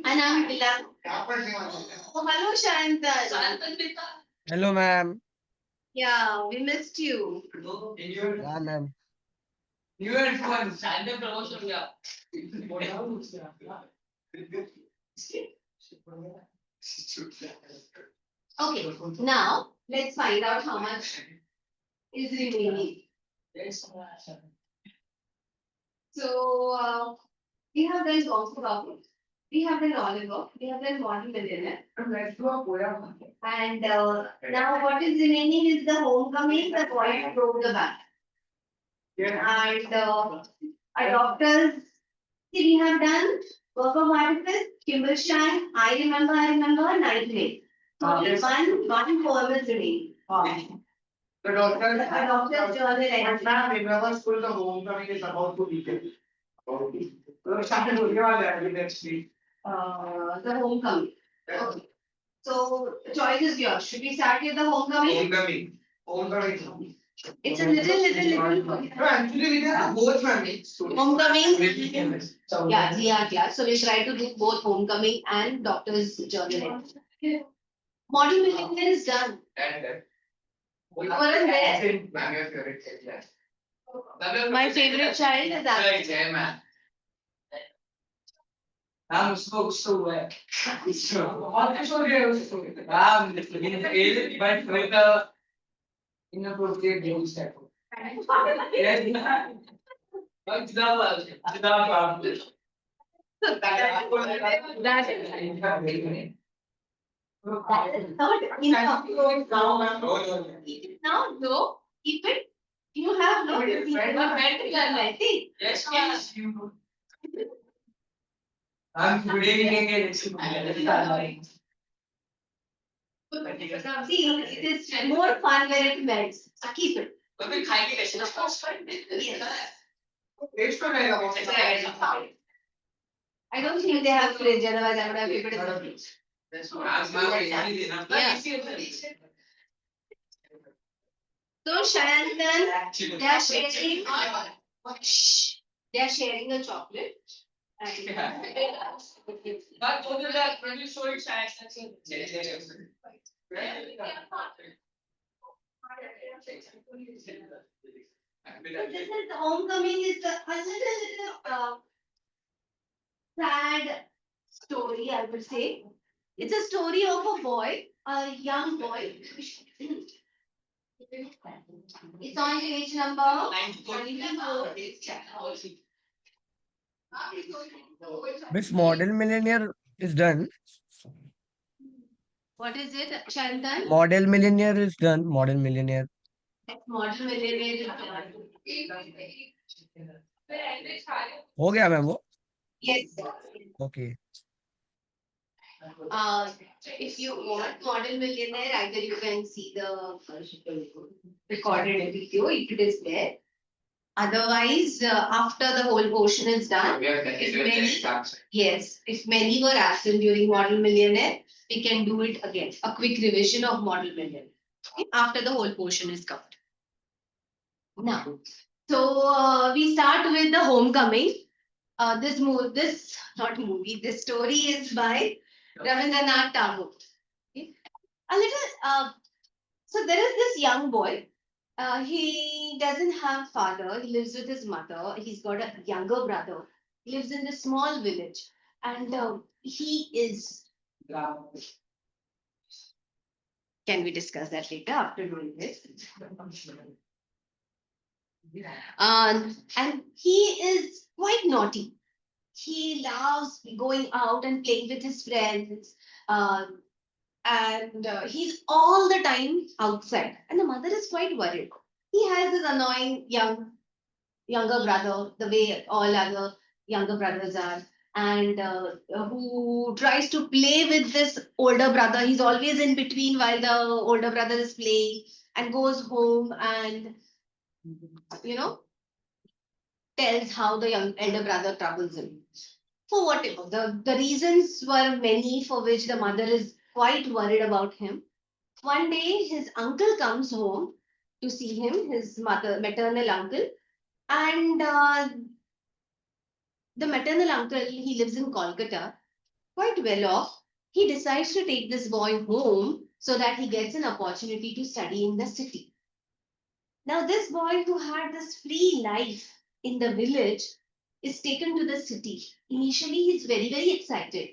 Anamila. Oh, hello, Shantan. Hello, ma'am. Yeah, we missed you. Yeah, ma'am. Okay, now let's find out how much is remaining. So, we have done Gongsu Babu, we have done Oliver, we have done Modern Millionaire. And now what is remaining is the homecoming, the boy broke the back. And adopters, see, we have done work of artifice, Kimberstein, I remember, Night Lake. So only one poem is remaining. The doctor's Adopters journal. ma'am, remember school the homecoming is about to begin. Started होने वाला है next week. The homecoming. Okay. So choice is yours. Should we start with the homecoming? Homecoming. It's a little. No, actually we can do both families. Homecoming. Yeah. So we try to do both homecoming and doctor's journal. Model millionaire is done. What is there? My favorite child is that. I'm so wet. But with the inappropriate games that. That is not enough. Now, no, keep it. You have no mentality. Yes, I'm today See, it is more fun when it melts. So keep it. Yes. I don't think they have fridge, otherwise I would have kept it in the fridge. Yeah. So Shantan, they are sharing. Shh. They are sharing a chocolate. But over that, when you show it, So this is homecoming is a little sad story, I would say. It's a story of a boy, a young boy. It's on page number 94. Miss Model Millionaire is done. What is it, Shantan? Model Millionaire is done. Model Millionaire. Model millionaire. हो गया ma'am वो. Yes. Okay. If you want model millionaire, either you can see the recorded video, it is there. Otherwise, after the whole portion is done, if many were absent during model millionaire, we can do it again. A quick revision of model millionaire after the whole portion is covered. Now, so we start with the homecoming. This story is by Rabindranath Tagore. Okay. A little, so there is this young boy. He doesn't have father. He lives with his mother. He's got a younger brother. He lives in a small village, and he is. Can we discuss that later after doing this? And he is quite naughty. He loves going out and playing with his friends. And he's all the time outside. And the mother is quite worried. He has this annoying younger brother, the way all other younger brothers are, and who tries to play with this older brother. He's always in between while the older brother is playing, and goes home and tells how the elder brother troubles him. For whatever. The reasons were many for which the mother is quite worried about him. One day, his uncle comes home to see him, his maternal uncle, and The maternal uncle, he lives in Kolkata, quite well off. He decides to take this boy home so that he gets an opportunity to study in the city. Now, this boy who had this free life in the village is taken to the city. Initially, he's very, very excited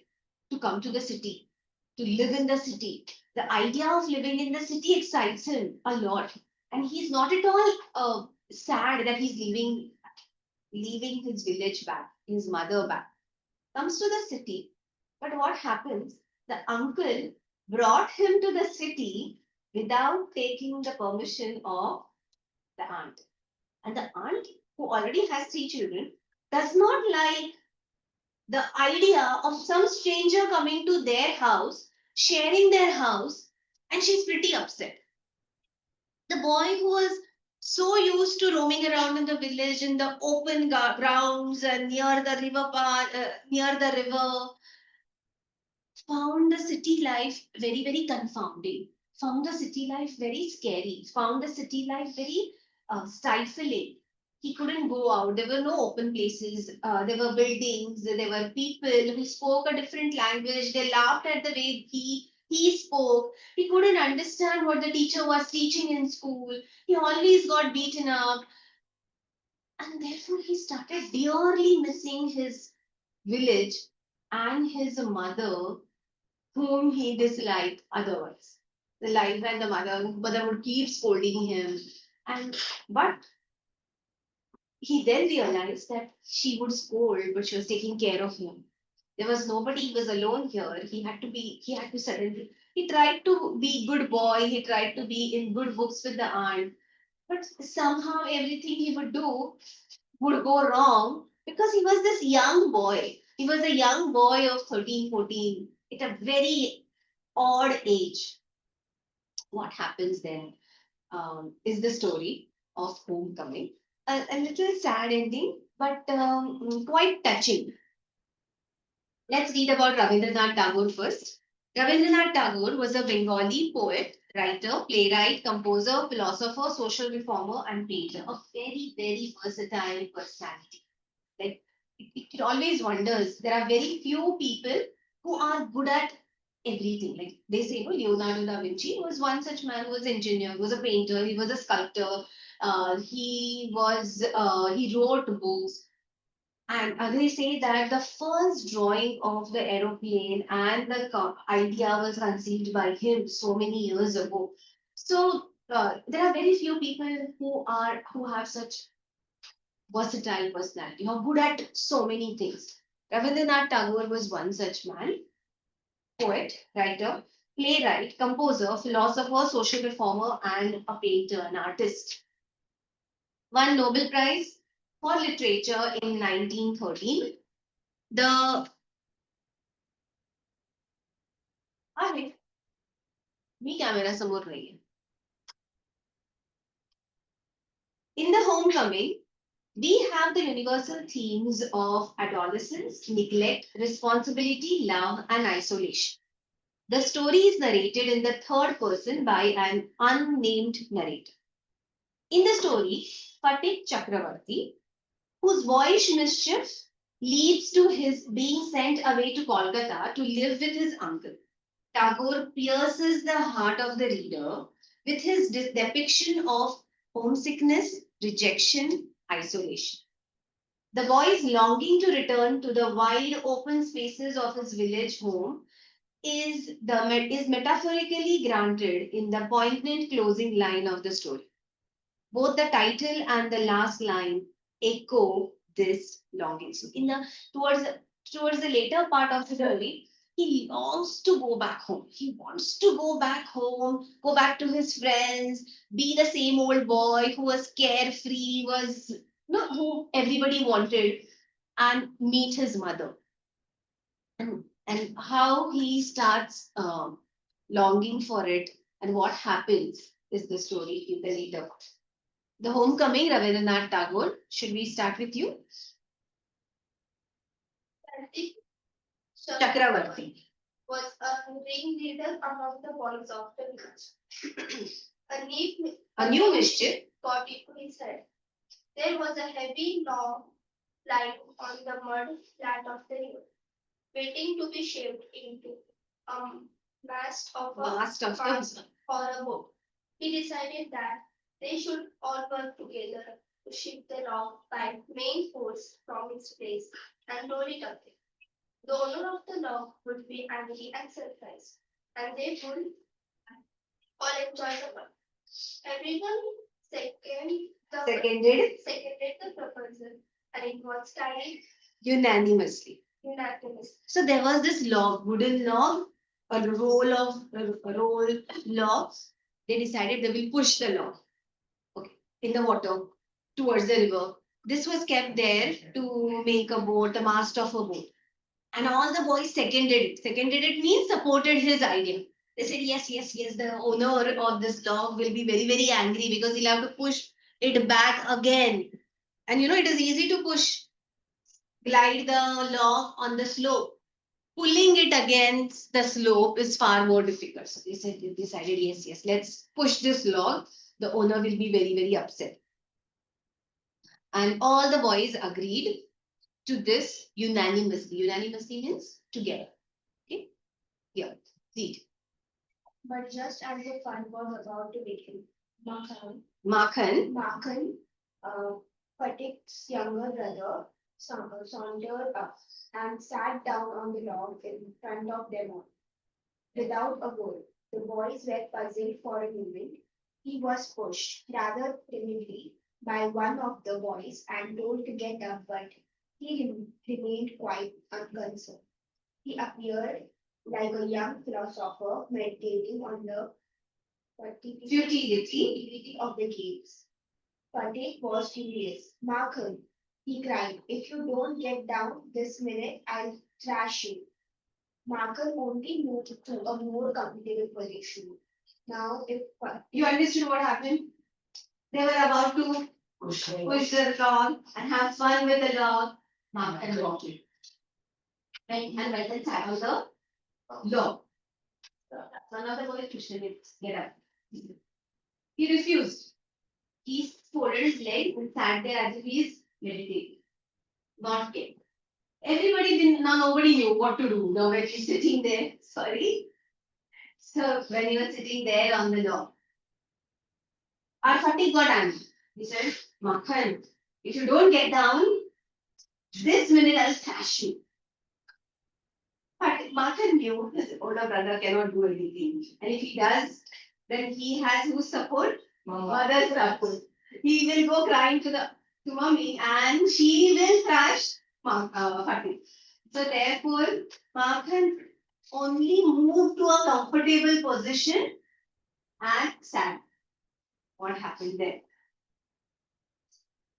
to come to the city, to live in the city. The idea of living in the city excites him a lot. And he's not at all sad that he's leaving his village back, his mother back. Comes to the city. But what happens? The uncle brought him to the city without taking the permission of the aunt. And the aunt, who already has 3 children, does not like the idea of some stranger coming to their house, sharing their house, and she's pretty upset. The boy who was so used to roaming around in the village in the open grounds and near the near the river, found the city life very, very confounding, found the city life very scary, found the city life very stifling. He couldn't go out. There were no open places. There were buildings. There were people who spoke a different language. They laughed at the way he spoke. He couldn't understand what the teacher was teaching in school. He always got beaten up. And therefore, he started dearly missing his village and his mother whom he disliked otherwise. The life and the mother would keep scolding him. And but he then realized that she would scold, but she was taking care of him. There was nobody, he was alone here. He had to suddenly, he tried to be good boy, he tried to be in good books with the aunt, but somehow everything he would do would go wrong because he was this young boy. He was a young boy of 13, 14 at a very odd age. What happens then is the story of homecoming. A little sad ending, but quite touching. Let's read about Rabindranath Tagore first. Rabindranath Tagore was a Bengali poet, writer, playwright, composer, philosopher, social reformer, and painter. A very, very versatile personality. Like it always wonders. There are very few people who are good at everything. Like they say, Leonardo da Vinci was one such man who was an engineer, was a painter, he was a sculptor, he wrote books. And they say that the first drawing of the aeroplane and the idea was conceived by him so many years ago. So there are very few people who have such versatile personality, who are good at so many things. Rabindranath Tagore was one such man, poet, writer, playwright, composer, philosopher, social reformer, and a painter, an artist. Won Nobel Prize for Literature in 1913. The आहे मी camera समोर नाहीये. In the homecoming, we have the universal themes of adolescence, neglect, responsibility, love, and isolation. The story is narrated in the third person by an unnamed narrator. In the story, Fatik Chakravarti, whose boyish mischief leads to his being sent away to Kolkata to live with his uncle. Tagore pierces the heart of the reader with his depiction of homesickness, rejection, isolation. The boy's longing to return to the wide open spaces of his village home is metaphorically granted in the poignant closing line of the story. Both the title and the last line echo this longing. So towards towards the later part of the story, he longs to go back home. He wants to go back home, go back to his friends, be the same old boy who was carefree, was not who everybody wanted, and meet his mother. And how he starts longing for it and what happens is the story in the later part. The Homecoming, Rabindranath Tagore. Should we start with you? Chakravarti was a ringleader among the boys of the village. A new mischief got into his head. There was a heavy, long lying on the mud flat of the river, waiting to be shaped into a mast of a mast or a boat. He decided that they should all work together to shift the log by main force from its place and roll it away. The owner of the log would be angry and surprised, and they would all enjoy the fun. Everyone seconded the proposal, and it was carried unanimously. So there was this log, wooden log, a roll log. They decided they will push the log, okay, in the water towards the river. This was kept there to make a boat, a mast of a boat. And all the boys seconded it. Seconded it means supported his idea. They said, yes, yes, yes, the owner of this log will be very, very angry because he'll have to push it back again. And you know, it is easy to glide the log on the slope. Pulling it against the slope is far more difficult. So they decided, yes, yes, let's push this log. The owner will be very, very upset. And all the boys agreed to this unanimously. Unanimously means together. Okay? Here, read. But just as the fun was about to begin, Makhan, Patik's younger brother, sauntered up and sat down on the log in front of them all. Without a word, the boys were puzzled for a moment. He was pushed rather timidly by one of the boys and told to get up, but he remained quite unconcerned. He appeared like a young philosopher meditating on the futility of the games. Patek was furious. Markham, he cried, if you don't get down this minute, I'll thrash you. Markham only moved to a more comfortable position. Now, if you understood what happened, they were about to push the log and have fun with the log. Markham walked in. And went and sat on the log. One of the boys pushed him, get up. He refused. He folded his legs and sat there as if he's meditating. Not get. Everybody didn't, now nobody knew what to do. Now when he's sitting there, sorry. So when he was sitting there on the log, our fatigue got angry. He said, Makhan, if you don't get down, this minute I'll thrash you. But Makhan knew his older brother cannot do anything. And if he does, then he has whose support? Mother's support. He will go crying to mommy and she will thrash Fatih. So therefore, Makhan only moved to a comfortable position and sat. What happened there?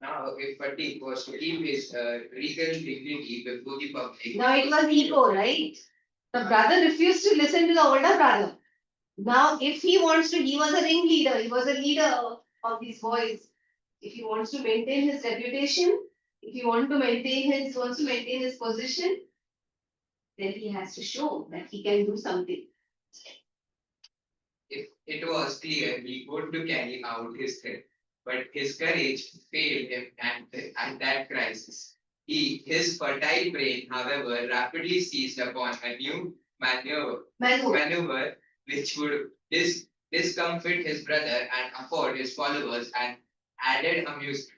Now, if Fatih was to keep his regal dignity before the public, Now it was ego, right? The brother refused to listen to the older brother. Now, if he wants to, he was a ringleader, he was a leader of these boys. If he wants to maintain his reputation, if he wants to maintain his position, then he has to show that he can do something. if it was clear he would to carry out his threat, but his courage failed him at that crisis. His fertile brain, however, rapidly seized upon a new maneuver which would discomfit his brother and afford his followers an added amusement.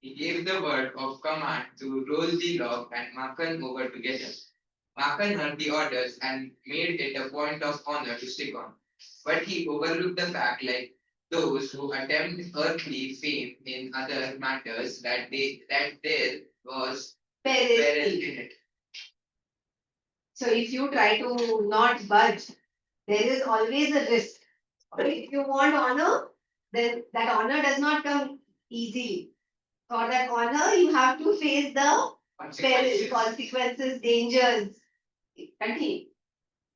He gave the word of command to roll the log and Makan over together. Makan heard the orders and made it a point of honor to stick on. But he overlooked the fact, like those who attempt earthly fame in other matters, that there was peril in it. So if you try to not budge, there is always a risk. If you want honor, then that honor does not come easily. For that honor, you have to face the perils, consequences, dangers. Continue.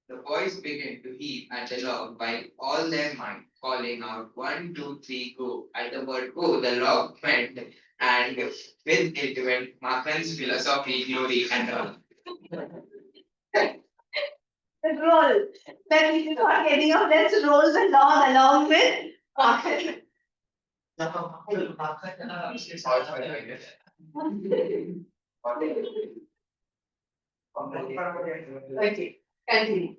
The boys began to heap at the log by all their might, calling out 1, 2, 3, go. At the word go, the log went, and with it went Makan's philosophy, glory, and all. The roll. When we start getting up, let's roll the log along with Makan. Okay, continue.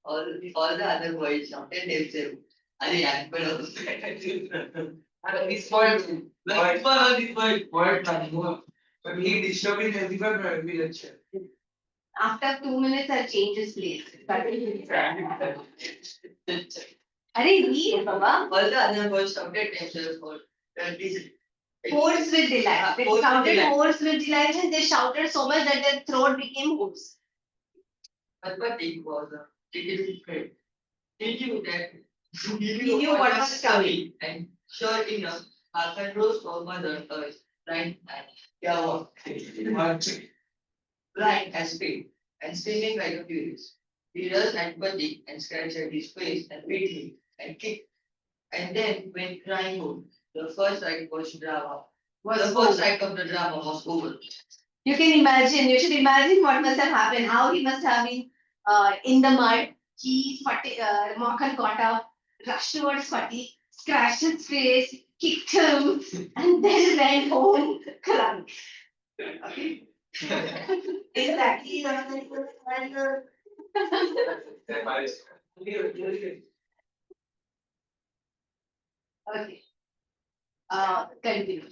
All the other boys shouted themselves. अरे यार पर This boy, but he disturbing everyone, but we are chill. After 2 minutes, I'll change his place. Arey, read, Baba. all the other boys shouted themselves for this. Hoarse with delight. They Hoarse with shouted delight. hoarse with delight and they shouted so much that their throat became hoarse. But it was a little great. He knew that He knew what was coming. and sure enough, Hakan rose for mother earth, blind as speed and screaming like a furious. He rushed at Buddy and scratched at his face and beat him and kicked. And then went crying home. The first act was drama. The first act of the drama was over. You can imagine, you should imagine what must have happened, how he must have been in the mud. Mohan got up, rushed towards Fati, scratched his face, kicked him, and then went home crying. Okay. Exactly. Okay. Continue.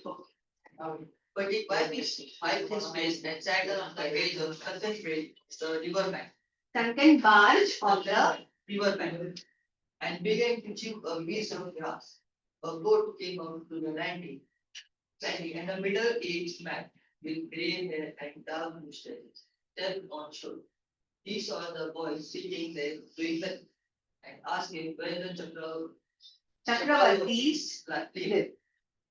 But it wiped his face and sat on the edge of Sunken Bridge, the river bank. Sunken barge on the River bank. And began to chew a piece of grass. A boat came out to the landing. And a middle-aged man with grey hair and dark mustaches stepped on shore. He saw the boy sitting there doing nothing and asked him where the Chakravartis live.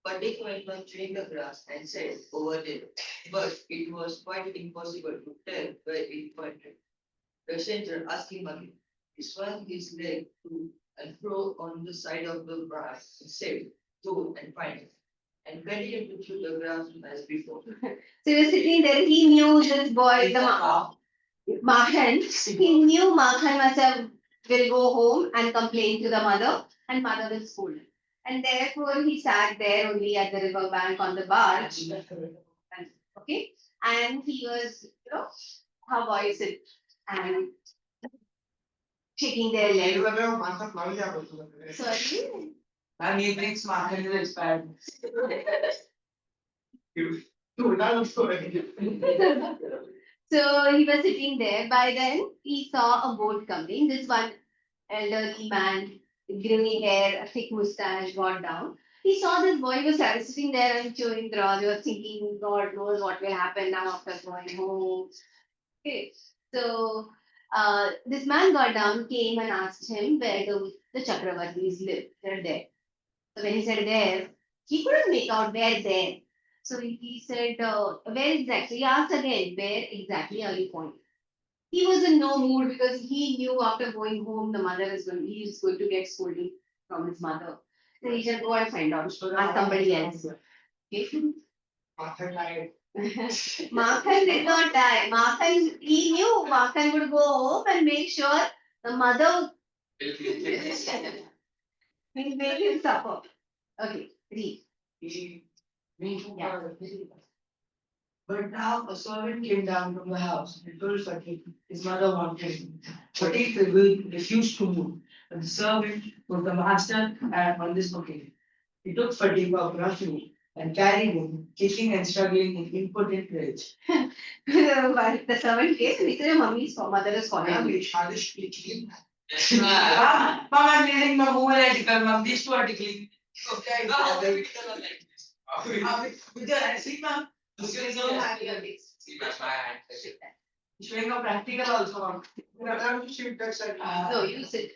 But he went on chewing the grass and said over there. But it was quite impossible to tell where it pointed. The stranger asked him again. He swung his leg to and fro on the side of the grass and said, go and find it. And continued to chew the grass as before. So he was sitting there, he knew this boy, Makhan, he knew Makhan must have will go home and complain to the mother, and mother will scold him. And therefore he sat there only at the river bank on the barge. Okay, and he was, how boys sit and shaking their legs. Sorry. And he thinks market is expired. So he was sitting there. By then, he saw a boat coming. This one elderly man, grey hair, a thick mustache, got down. He saw this boy was sitting there and chewing grass. He was thinking, God knows what will happen now after going home. Okay. So this man got down, came and asked him where the Chakravartis live. They're there. So when he said there, he couldn't make out where there. So he said, where exactly? He asked again, where exactly are you pointing? He was in no mood because he knew after going home, he is going to get scolded from his mother. So he said, go and find out. Ask somebody else. Okay. Makhan did not die. He knew Makhan would go home and make sure the mother will make him suffer. Okay, read. Yeah. But now a servant came down from the house and told Sati his mother wanted him. Sati refused to move, but the servant was the master and on this occasion. He took Fati of roughly and carried him, kicking and struggling in impotent rage. The servant came and he said, Mommy's mother is calling me. Mama, I'm reading my whole article, mom. These two articles. Okay, see, ma'am. Showing a practical also. No, you sit.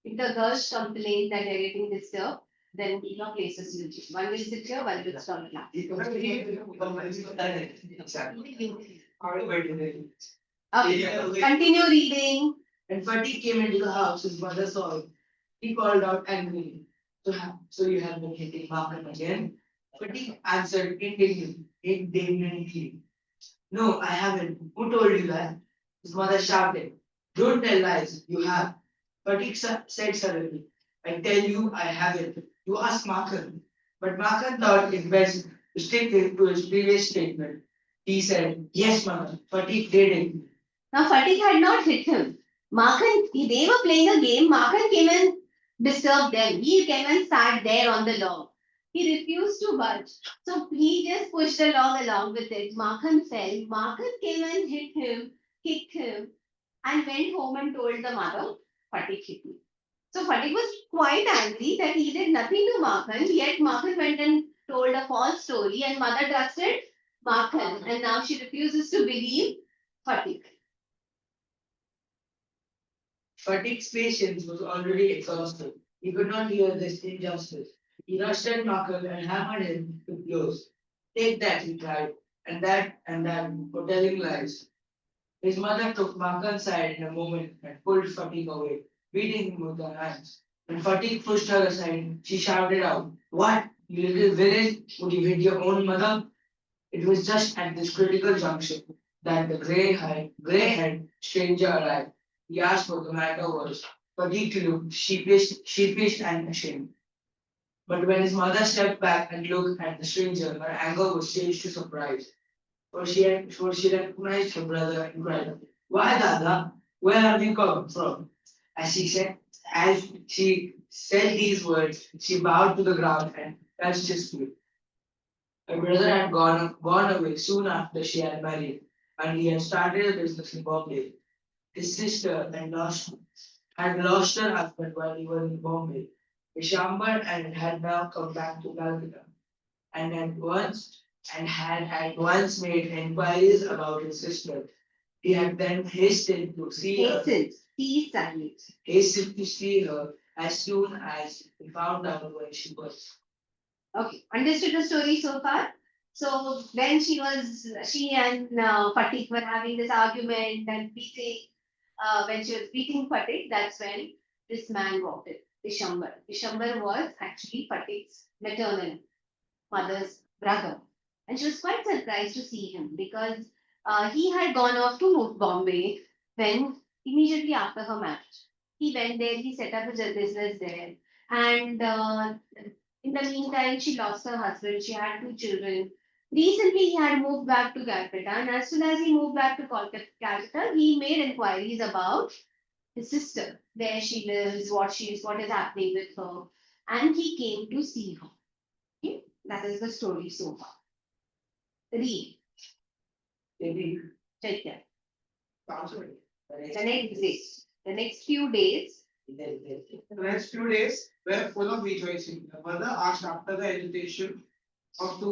If the girls complain that they're getting disturbed, then places will change. One will sit here, one will stand here. Continue reading. And Fati came into the house, his mother saw him. He called out angrily. So you have been hitting Markham again? Fati answered indignantly. No, I haven't. Who told you that? His mother shouted. Don't tell lies, you have. Pratik said suddenly, I tell you I haven't. You ask Markhan. But Markhan thought it best to stick to his previous statement. He said, yes, mother, Pratik did it. Now Fatik had not hit him. Markhan, they were playing a game. Markhan came and disturbed them. He came and sat there on the log. He refused to budge. So he just pushed the log along with it. Markhan fell. Markhan came and hit him, kicked him, and went home and told the mother, Fatik hit me. So Fatik was quite angry that he did nothing to Markhan, yet Markhan went and told a false story, and mother trusted Markhan, and now she refuses to believe Fatik. Fatik's patience was already exhausted. He could not hear this injustice. He rushed at Markhan and hammered him to blows. Take that, he cried, and that, for telling lies. His mother took Markhan's side in a moment and pulled Fatik away, beating him with her hands. When Fatik pushed her aside, she shouted out, what, you little villain, would you hit your own mother? It was just at this critical junction that the grey-haired stranger arrived. He asked what the matter was. Fatik looked sheepish and ashamed. But when his mother stepped back and looked at the stranger, her anger was changed to surprise. For she recognized her brother and cried, why, Dada? Where have you come from? As she said these words, she bowed to the ground and touched his feet. Her brother had gone away soon after she had married, and he had started a business in Bombay. His sister had lost her husband while he was in Bombay. Vishambar and had now come back to Calcutta and had at once made enquiries about his sister. He had then hastened to see her as soon as he found out where she was. Okay, understood the story so far? So when she and Fatik were having this argument and beating, when she was beating Fatik, that's when this man walked in, Vishambar. Vishambar was actually Fatik's maternal mother's brother. And she was quite surprised to see him because he had gone off to Bombay when immediately after her marriage. He went there, he set up a business there. And in the meantime, she lost her husband, she had two children. Recently, he had moved back to Calcutta, and as soon as he moved back to Calcutta, he made inquiries about his sister, where she lives, what is happening with her, and he came to see her. Okay? That is the story so far. Read. Maybe Check that. answer it. The next few days, The next few days were full of rejoicing. The mother asked after the education of the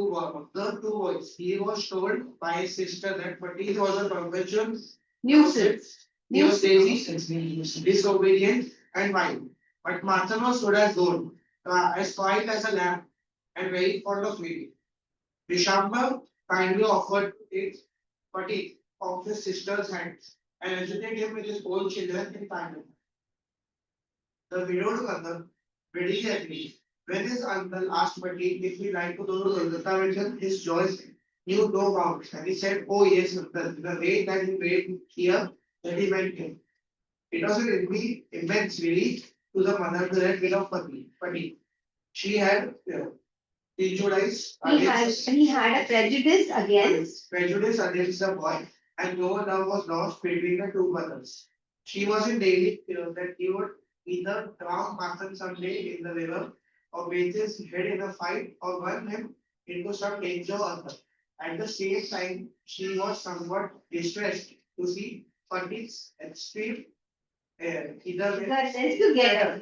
two boys. He was told by his sister that Patil was a perpetual nuisance. he was lazy, disobedient, and wild. But Marthano stood as gold, as quiet as a lamb, and very fond of reading. Vishamba kindly offered to take Patil off his sister's hands and educate him with his own children in time. The widowed mother readily agreed. When his uncle asked Patil if he liked to go to Kolkata with him, his joy knew no bounds, and he said, oh yes, uncle, the way that he made here, that he went him. It was an immense relief to the mother to let rid of Patil. She had prejudiced He had a prejudice against the boy, and no love was lost between the two mothers. She was in daily fear that he would either drown Martha someday in the river, or bathe his head in a fight, or run him into some danger or other. At the same time, she was somewhat distressed to see Pandit's extreme either way. together.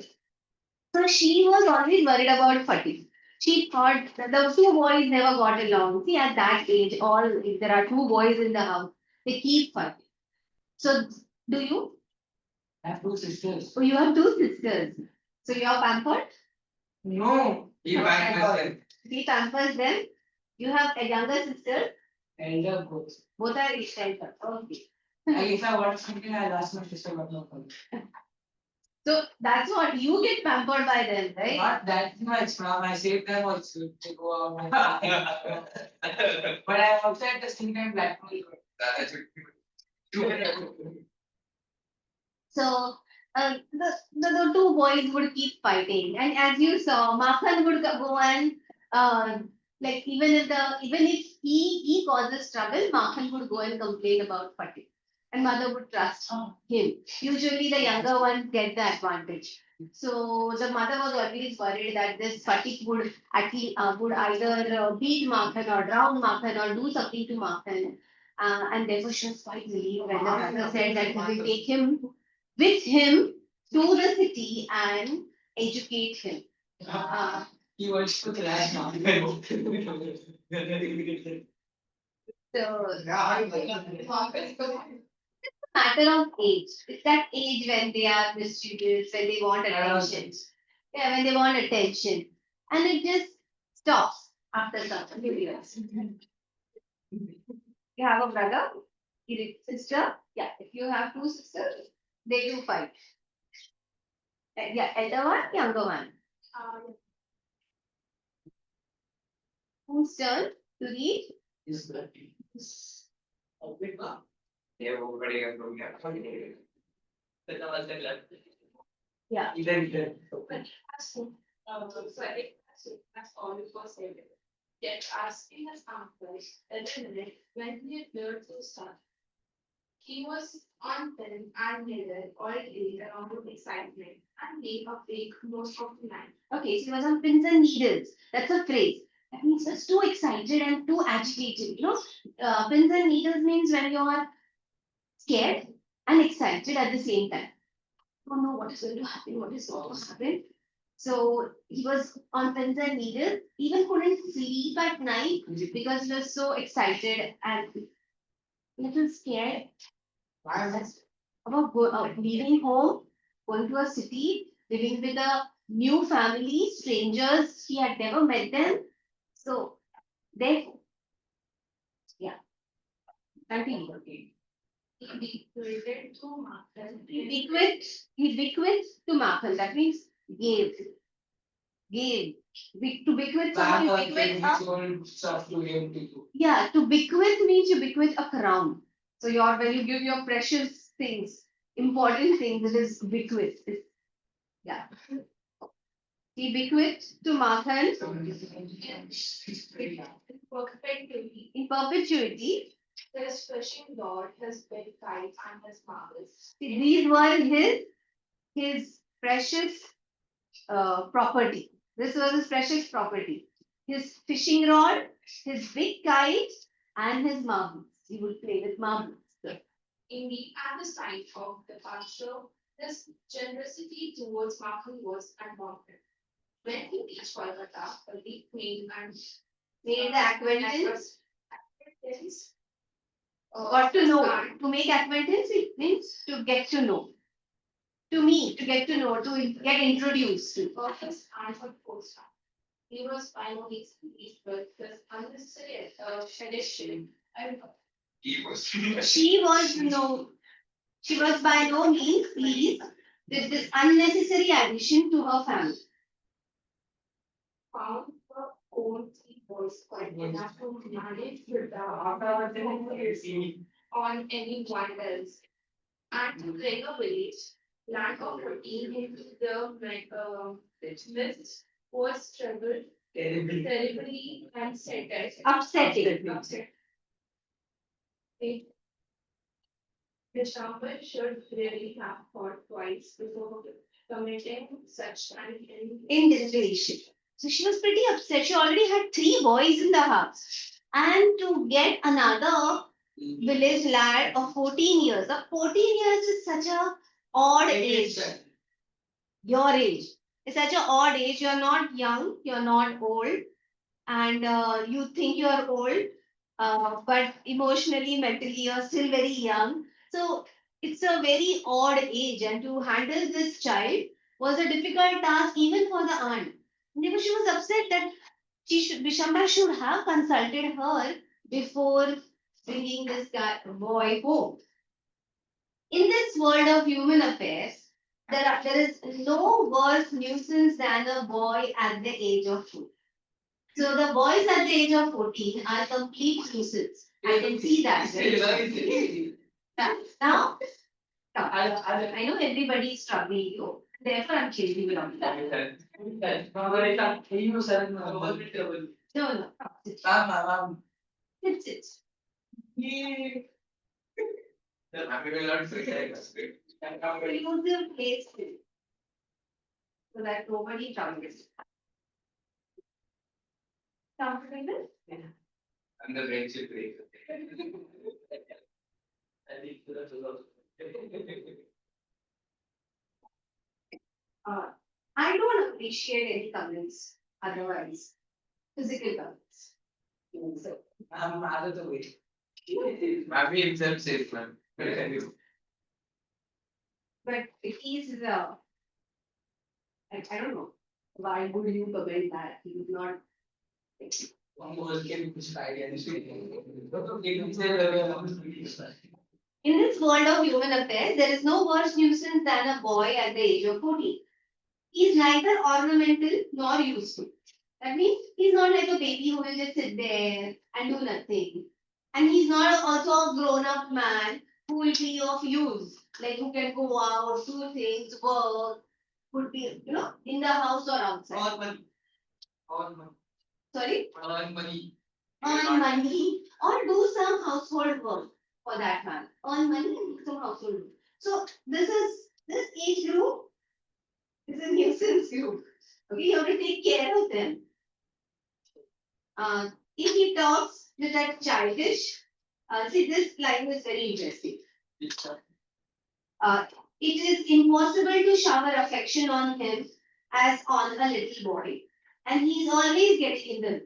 So she was always worried about Fatih. She thought that the two boys never got along. See, at that age, if there are two boys in the house, they keep fighting. So, do you? I have two sisters. Oh, you have two sisters. So you are pampered? No, He pampers He pampers them. You have a younger sister. elder both. Both are elder. Okay. And if I want something, I'll ask my sister what no problem. So that's what you get pampered by them, right? Not that much, ma'am. I saved them also to go out. But I also at the same time blackmail. So the two boys would keep fighting, and as you saw, Makhan would go and like even if he causes trouble, Makhan would go and complain about Patik, and mother would trust him. Usually, the younger ones get the advantage. So the mother was always worried that this Patik would would either beat Makhan or drown Makhan or do something to Makhan. And therefore she was quite relieved when the mother said that he will take him with him to the city and educate him. He wants to crash now. So, matter of age. It's that age when they are mischievous, when they want attention. Yeah, when they want attention. And it just stops after some few years. You have a brother, sister. Yeah, if you have two sisters, they do fight. Yeah, elder one, younger one. Whose turn to read? Is that ये वो पड़ेगा तो क्या Yeah. either. So that's all it was said. Yet asking his uncle, when he appeared to start, he was on pen and needle all day around with excitement and lay awake most of the night. Okay, so he was on pins and needles. That's a phrase. That means he was too excited and too agitated. Pins and needles means when you are scared and excited at the same time. Don't know what is going to happen, what is going to happen. So he was on pins and needles, even couldn't sleep at night because he was so excited and little scared about leaving home, going to a city, living with a new family, strangers, he had never met them. So therefore, yeah, continue. He bequeathed to Martha. He bequeathed to Makhan. That means gave. To bequeath, Back you on bequeath his own stuff to him to do. yeah, to bequeath means you bequeath a crown. So when you give your precious things, important things, it is bequeath. Yeah. He bequeathed to Makhan Perfectly, in perpetuity. this fishing rod, his big kite, and his marbles. These were his precious property. This was his precious property. His fishing rod, his big kite, and his marbles. He would play with marbles. Indeed, at the time of departure, this generosity towards Markham was unbounded. When he reached Kolkata, a deep made and Made the acquaintance. acquaintance Got to know. To make acquaintance, it means to get to know. To meet, to get to know, to get introduced to. of his aunt for post. He was by no means pleased with this unnecessary tradition and he was She was by no means pleased with this unnecessary addition to her family. found her own three boys quite enough to manage without on anyone else. And to bring a village, land of 14 into the midst was troubled terribly and settled. Upsetting. The shaman should really have thought twice before committing such an Indiscretion. So she was pretty upset. She already had three boys in the house. And to get another village lad of 14 years. 14 years is such a odd age. Your age. It's such an odd age. You're not young, you're not old, and you think you're old, but emotionally, mentally, you're still very young. So it's a very odd age, and to handle this child was a difficult task even for the aunt. And therefore, she was upset that Vishamba should have consulted her before bringing this boy home. In this world of human affairs, there is no worse nuisance than a boy at the age of 4. So the boys at the age of 14 are complete nuisance. I can see that. Right? Now, I know everybody is struggling, you. Therefore, I'm changing it on that. No, no. Sit, sit. Use your place so that nobody troubles. Comfortable? And the friendship break. I don't appreciate any comments otherwise. Physical comments. So, I'm out of the way. Ravi himself says, man. but he's I don't know. Why would you comment that? He would not. One more game which idea is In this world of human affairs, there is no worse nuisance than a boy at the age of 14. He is neither ornamental nor useful. That means he's not like a baby who will just sit there and do nothing. And he's not also a grown-up man who will be of use, like who can go out, do things, work, could be, in the house or outside. Sorry? Earn money or do some household work for that man. Earn money and do some household work. So this age group is a nuisance group. Okay, you have to take care of them. If he talks with that childish, see this line is very interesting. It is impossible to shower affection on him as on a little boy, and he is always getting in them.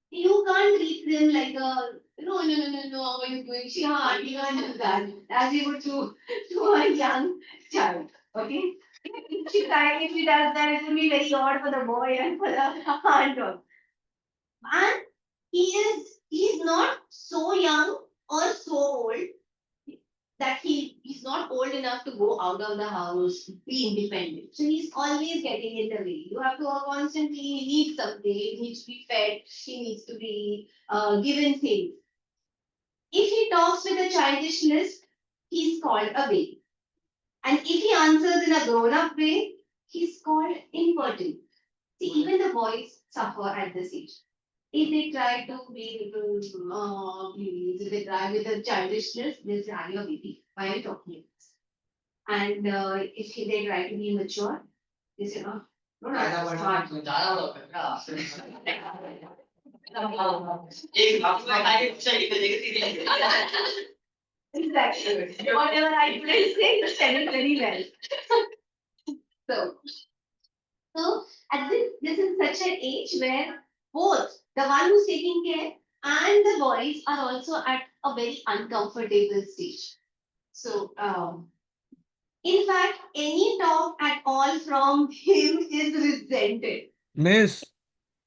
You can't treat them like a no, how are you doing? You can't do that as you would to a young child. Okay. If she does that, it will be very odd for the boy and for the aunt also. And he's not so young or so old that he's not old enough to go out of the house, be independent. So he's always getting in the way. You have to constantly he needs something, he needs to be fed, he needs to be given things. If he talks with a childish lisp, he's called a baby. And if he answers in a grown-up way, he's called impertinent. See, even the boys suffer at this age. If they try to be little, please, if they try with a childishness, they'll say, are you a baby? Why are you talking like this? And if they try to be mature, they say, oh, no, smart. Exactly. Whatever I couldn't say, you said it very well. So at this is such an age where both the one who's taking care and the boys are also at a very uncomfortable stage. So in fact, any talk at all from him is resented. Miss,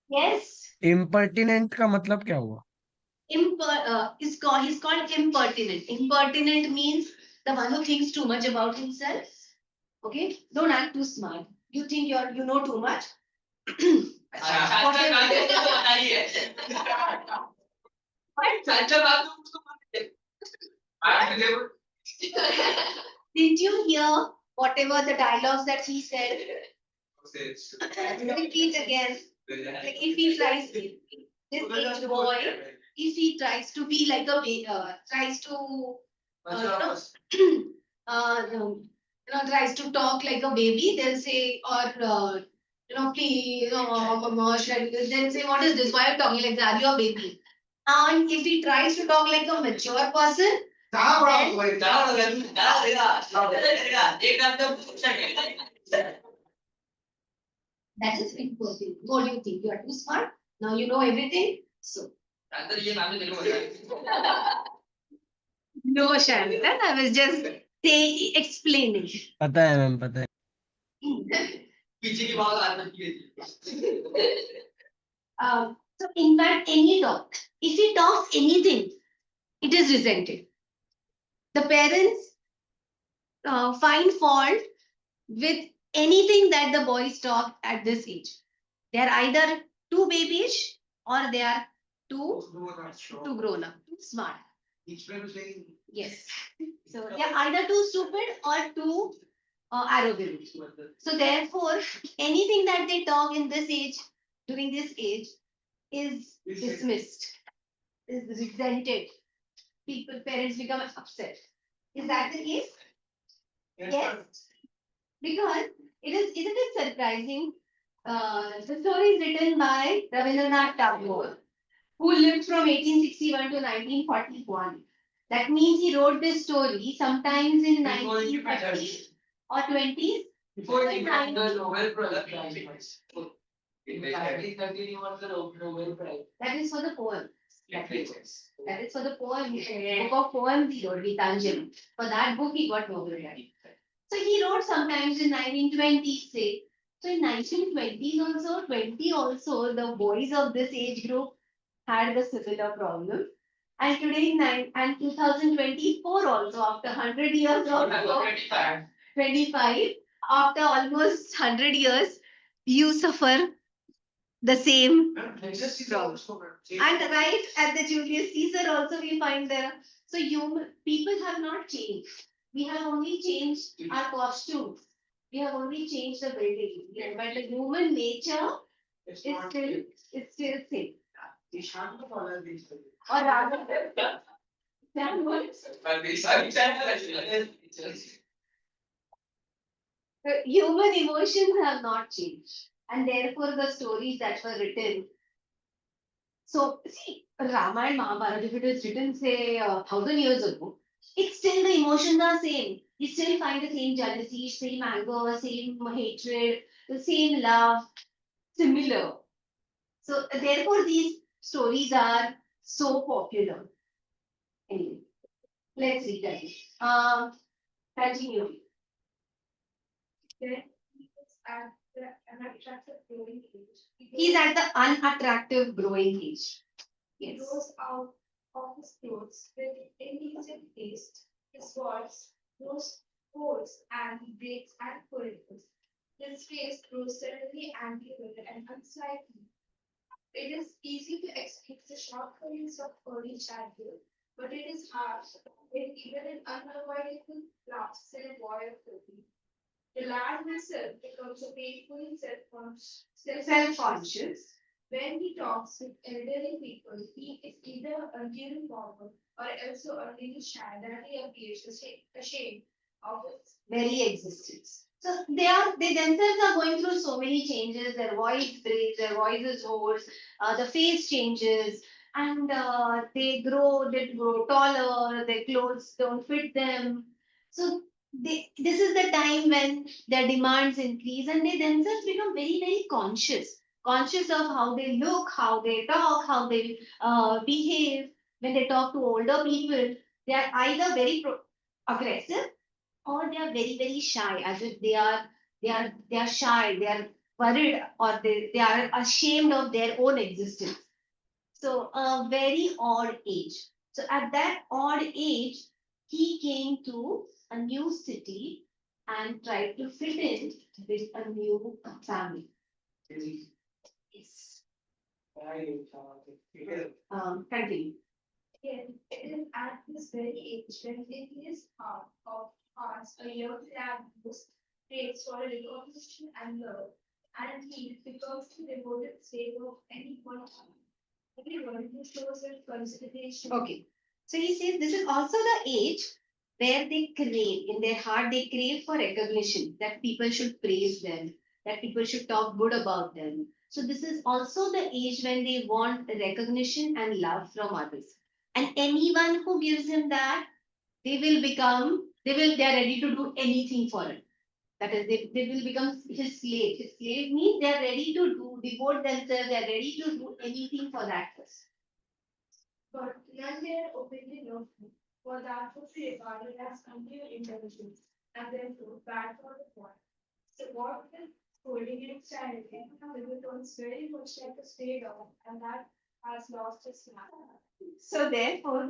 Yes, impertinent का मतलब क्या हुआ? he's called impertinent. Impertinent means the one who thinks too much about himself. Okay, don't act too smart. You think you know too much. Did you hear whatever the dialogues that he said? Repeat again. Like if he tries, this age boy, if he tries to be like a tries to tries to talk like a baby, they'll say, or please, should I do this? They'll say, what is this? Why are you talking like that? You're a baby. And if he tries to talk like a mature person, that is impertinent. What do you think? You are too smart. Now you know everything. So no, Shantan, I was just explaining. पता है ma'am, पता है. So in fact, any talk, if he talks anything, it is resented. The parents find fault with anything that the boys talk at this age. They are either too babyish or they are too grown up, too smart. Each friend was saying. Yes. So they are either too stupid or too arrogant. So therefore, anything that they talk in this age, during this age, is dismissed, is resented. People, parents become upset. Is that the case? Yes. Because isn't it surprising? The story is written by Rabindranath Tagore, who lived from 1861 to 1941. That means he wrote this story sometimes in Before he 1930s or 20s. Before he got got the Nobel Prize. In Literature. 1913, he won the Nobel Prize. That is for the poem. Literatures. That is for the poem. Book of poems he wrote, Gitanjali. For that book he got Nobel Prize. So he wrote sometimes in 1920s, say. So in 1920s also, 20 also, the boys of this age group had the similar problem. And today in 2024 also, after 100 years of 25, after almost 100 years, you suffer the same problem. And right at the Julius Caesar also we find there. So human people have not changed. We have only changed our costumes. We have only changed the building. But the human nature is still same. Or rather, than what? But these are The human emotions have not changed. And therefore the stories that were written. So see, Ramayana, Mahabharata, if it is written say 1,000 years ago, it's still the emotions are same. You still find the same jealousy, same anger, same hatred, the same love, similar. So therefore these stories are so popular. Anyway, let's read that. Continue. Then he was at an attractive growing age. He's at the unattractive growing age. He Yes. rose out of his clothes with indecent haste. His voice rose hoarse and he breaks and furious. His face grows suddenly angular and unsightly. It is easy to explain the shortcomings of early childhood, but it is hard when even an unavoidable lapse in a boy of 13. The lad himself becomes a painfully Self-conscious. when he talks with elderly people, he is either uncaring forward or else so utterly shy that he appears ashamed of his Very existence. So they themselves are going through so many changes. Their voice breaks, their voice is hoarse, the face changes, and they grow taller. Their clothes don't fit them. So this is the time when their demands increase, and they themselves become very conscious of how they look, how they talk, how they behave. When they talk to older people, they are either very aggressive or they are very shy, as if they are shy, they are worried, or they are ashamed of their own existence. So a very odd age. So at that odd age, he came to a new city and tried to fit in with a new family. Yes. Continue. Again, it is at this very age when in his heart of hearts a young lad craves for recognition and love, and he becomes the devoted slave of anyone who shows him consideration. Okay. So he says this is also the age where they crave, in their heart, they crave for recognition, that people should praise them, that people should talk good about them. So this is also the age when they want recognition and love from others. And anyone who gives him that, they are ready to do anything for it. That is, they will become his slave. His slave means they are ready to devote themselves, they are ready to do anything for that person. But none their opinion of him, for that would be regarded as undue intelligence, and therefore bad for the boy. So what with holding and child, it becomes very much like a stray dog, and that has lost its snap. So therefore,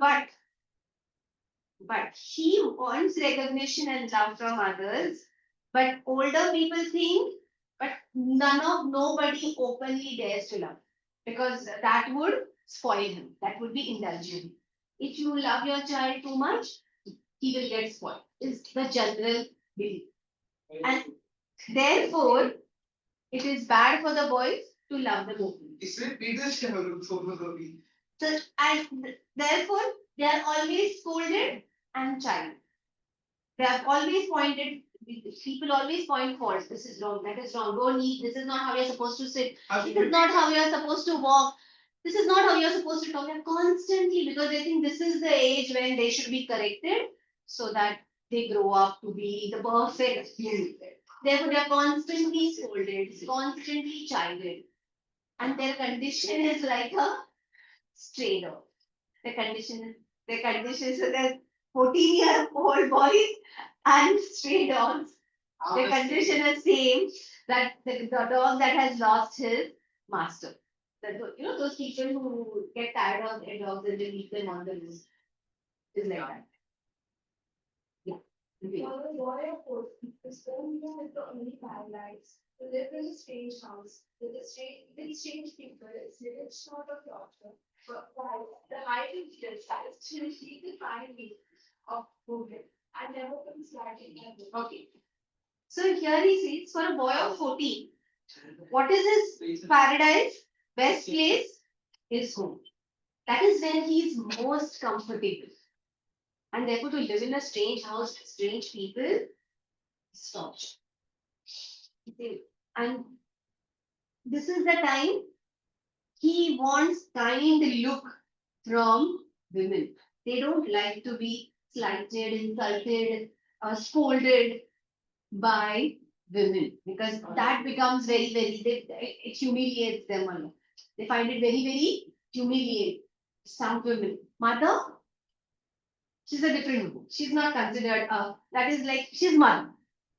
but he wants recognition and love from others. But older people think, but nobody openly dares to love, because that would spoil him. That would be indulgent. if you love your child too much, he will get spoiled. Is the general belief. And therefore, it is bad for the boys to love the movie. इसमें biggest है वो लोग सोनू को भी. So, and therefore, they are always scolded and chided. They are always pointed, people always point faults. This is wrong, that is wrong, don't eat, this is not how you're supposed to sit, this is not how you're supposed to walk, this is not how you're supposed to talk. They're constantly, because they think this is the age when they should be corrected so that they grow up to be the perfect human. Therefore, they are constantly scolded, constantly chided. And their condition is like a stray dog. The condition is so that 14-year-old boys and stray dogs. The condition is same that the dog that has lost his master. You know those people who get tired of their dogs and they leave them on the loose. Is like that. Yeah. For the boy of course, the stone is the only paradise. To live in a strange house with strange people, it's living short of daughter. But while the height of distance, she can find me of movement. I never comes sliding ever. Okay. So here he says for a boy of 14, what is his paradise? Best place? His home. That is when he is most comfortable. And therefore to live in a strange house with strange people, stop. And this is the time he wants kind look from women. They don't like to be slighted, insulted, scolded by women because that becomes it humiliates them a lot. They find it very humiliating. Some women, mother, she's a different woman. She's not considered that is like she's mother.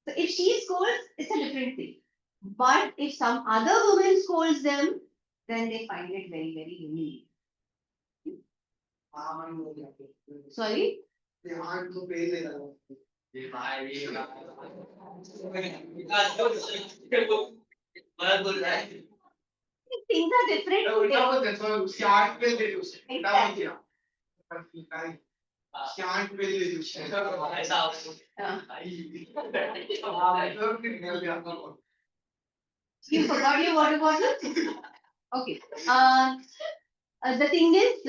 So if she scolds, it's a different thing. But if some other woman scolds them, then they find it very humiliating. Sorry? They aren't to pay the. Things are different today. Can't pay the use. Exactly. Can't pay the use. You forgot your water bottle? Okay. The thing is,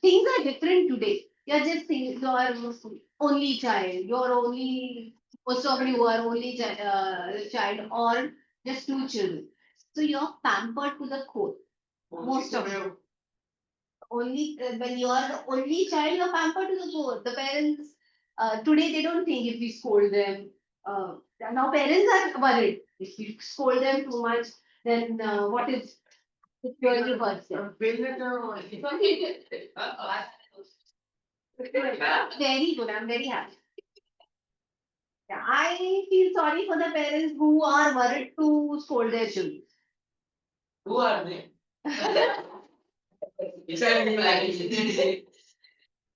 things are different today. You're just thinking you're only child, you're only, most of you are only child or just two children. So you're pampered to the core. Most of you. Only when you are the only child, you're pampered to the core. The parents, today they don't think if we scold them. Now parents are worried. If we scold them too much, then what is it's going to hurt them. Very good. I'm very happy. Yeah, I feel sorry for the parents who are worried to scold their children. Who are they? There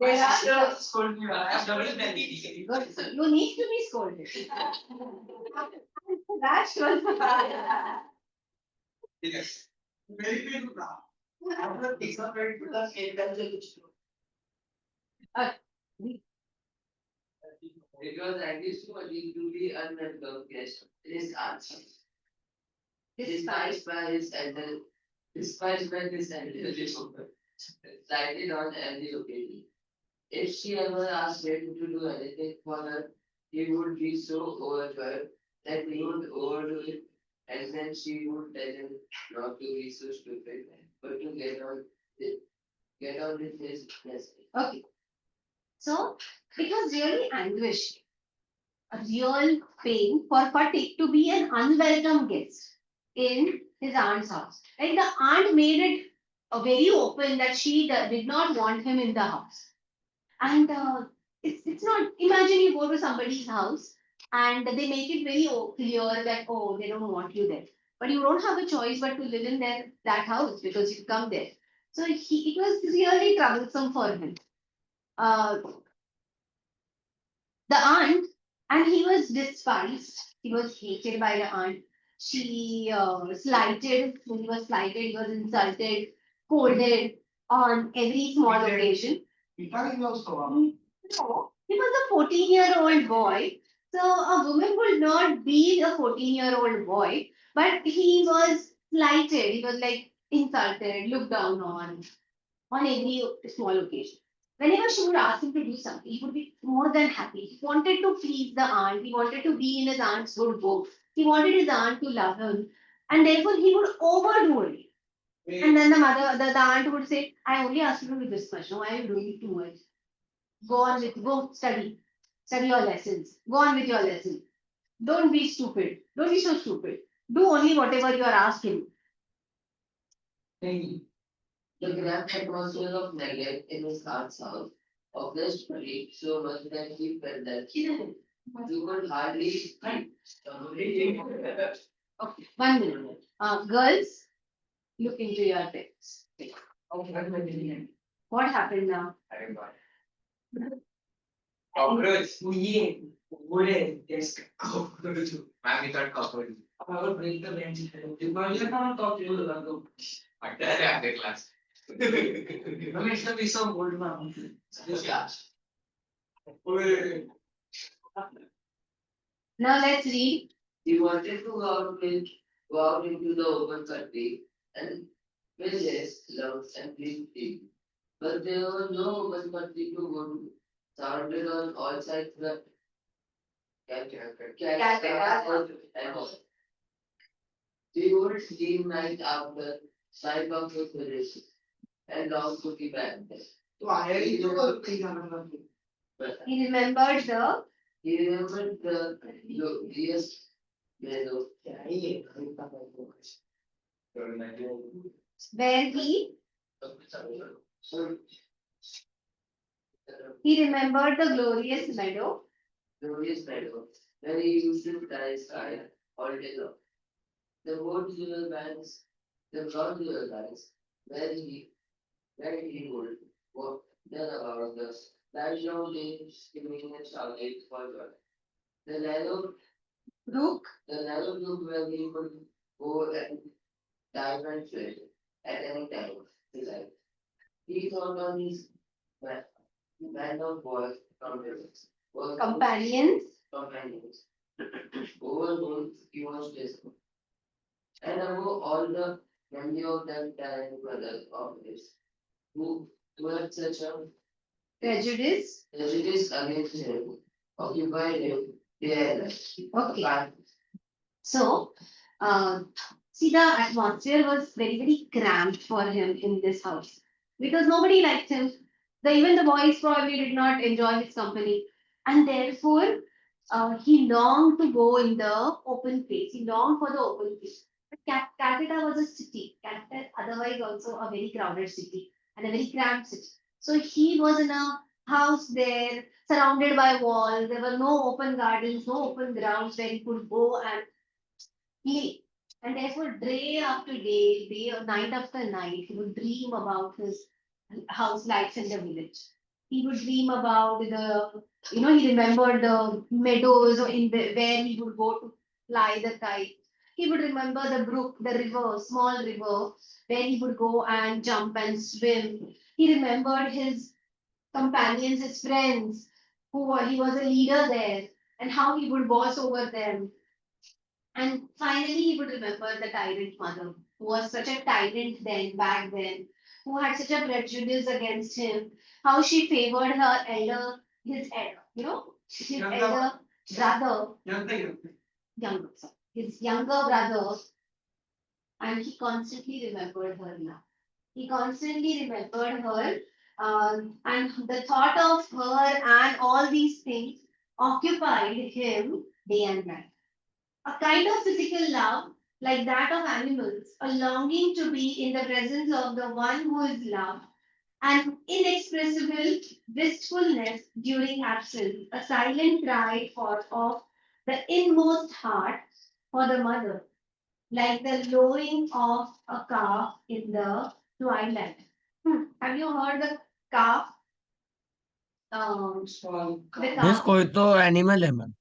are Scold me. I have never been. you need to be scolded. That's one. Yes. Very big now. I'm not excited to the same Because I used to be unwelcome guest. His answer. Despised by his elder. Despised by his elder. Slightly not every occasion. If she ever asked him to do anything for her, he would be so overjoyed that he would overdo it, and then she would tell him not to be so stupid, but to get on with his destiny. Okay. So it was really anguish, a real pain for Patik to be an unwelcome guest in his aunt's house. Like the aunt made it very open that she did not want him in the house. And it's not, imagine you go to somebody's house and they make it very clear that, oh, they don't want you there. But you don't have a choice but to live in that house because you come there. So it was really troublesome for him. The aunt, and he was despised. He was hated by the aunt. She slighted, he was insulted, scolded on every small occasion. No, he was a 14-year-old boy. So a woman would not be a 14-year-old boy, but he was slighted. He was like insulted, looked down on every small occasion. Whenever she would ask him to do something, he would be more than happy. He wanted to please the aunt. He wanted to be in his aunt's good books. He wanted his aunt to love him. And therefore, he would overdo it. And then the aunt would say, I only asked you to do this much. No, I am doing it too much. Go study. Study your lessons. Go on with your lesson. Don't be stupid. Don't be so stupid. Do only whatever you are asked to do. The grand atmosphere of neglect in his aunt's house oppressed Malik so much that he felt that he could hardly speak. Okay, 1 minute. Girls, look into your text. What happened now? Cockroach. Yes. Ma'am, we thought cockroach. I will break the bench. You can't talk to you. What the hell the class? No, it's a piece of wood now. Now let's read. He wanted to go out into the open country and villages, loves and plenty. But there was no open country to go to. Surrounded on all sides the and he would sleep night after sight of the village and long to be back. But He remembered the he remembered the glorious meadow. where he remembered the glorious meadow Glorious meadow, where he used to fly sky all day long. The broad river banks, the broad river banks, where he would walk then about the lifelong day, screaming and shouting for joy. The brook narrow brook where he could go and dive and swim at any time of his life. He thought on his band of boys companions. companions, over whom he was blessed. And above all the many of them talented brothers of his, who had such a Prejudice. prejudice against him, occupied him day and night. Okay. So, see, the atmosphere was very, very cramped for him in this house because nobody liked him. Even the boys probably did not enjoy his company, and therefore, he longed to go in the open place. He longed for the open place. But Calcutta was a city. Calcutta is otherwise also a very crowded city and a very cramped city. So he was in a house there, surrounded by walls. There were no open gardens, no open grounds where he could go and play. And therefore, day after day, night after night, he would dream about his house lights in the village. He would dream about he remembered the meadows where he would go to fly the kite. He would remember the brook, the river, small river, where he would go and jump and swim. He remembered his companions, his friends, he was a leader there, and how he would boss over them. And finally, he would remember the tyrant mother, who was such a tyrant back then, who had such a prejudice against him, how she favored her his elder brother, his younger brother, and he constantly remembered her now. He constantly remembered her, and the thought of her and all these things occupied him day and night. A kind of physical love, like that of animals, a longing to be in the presence of the one who is loved, an inexpressible wistfulness during absence, a silent cry of the inmost heart for the mother, like the lowing of a calf in the twilight. Have you heard the calf? The This calf. कोई तो animal है man.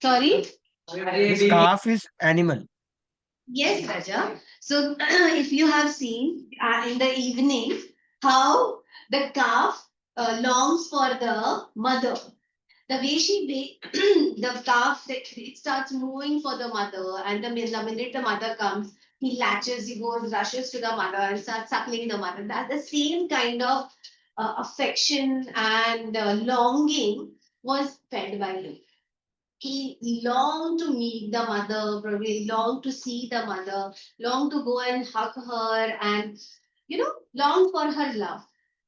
Sorry? This calf is animal. Yes, Raja. So if you have seen in the evening how the calf longs for the mother. The way the calf, it starts moving for the mother, and the minute the mother comes, he latches, he goes, rushes to the mother and starts suckling the mother. That's the same kind of affection and longing was fed by him. He longed to meet the mother, probably longed to see the mother, longed to go and hug her, and longed for her love.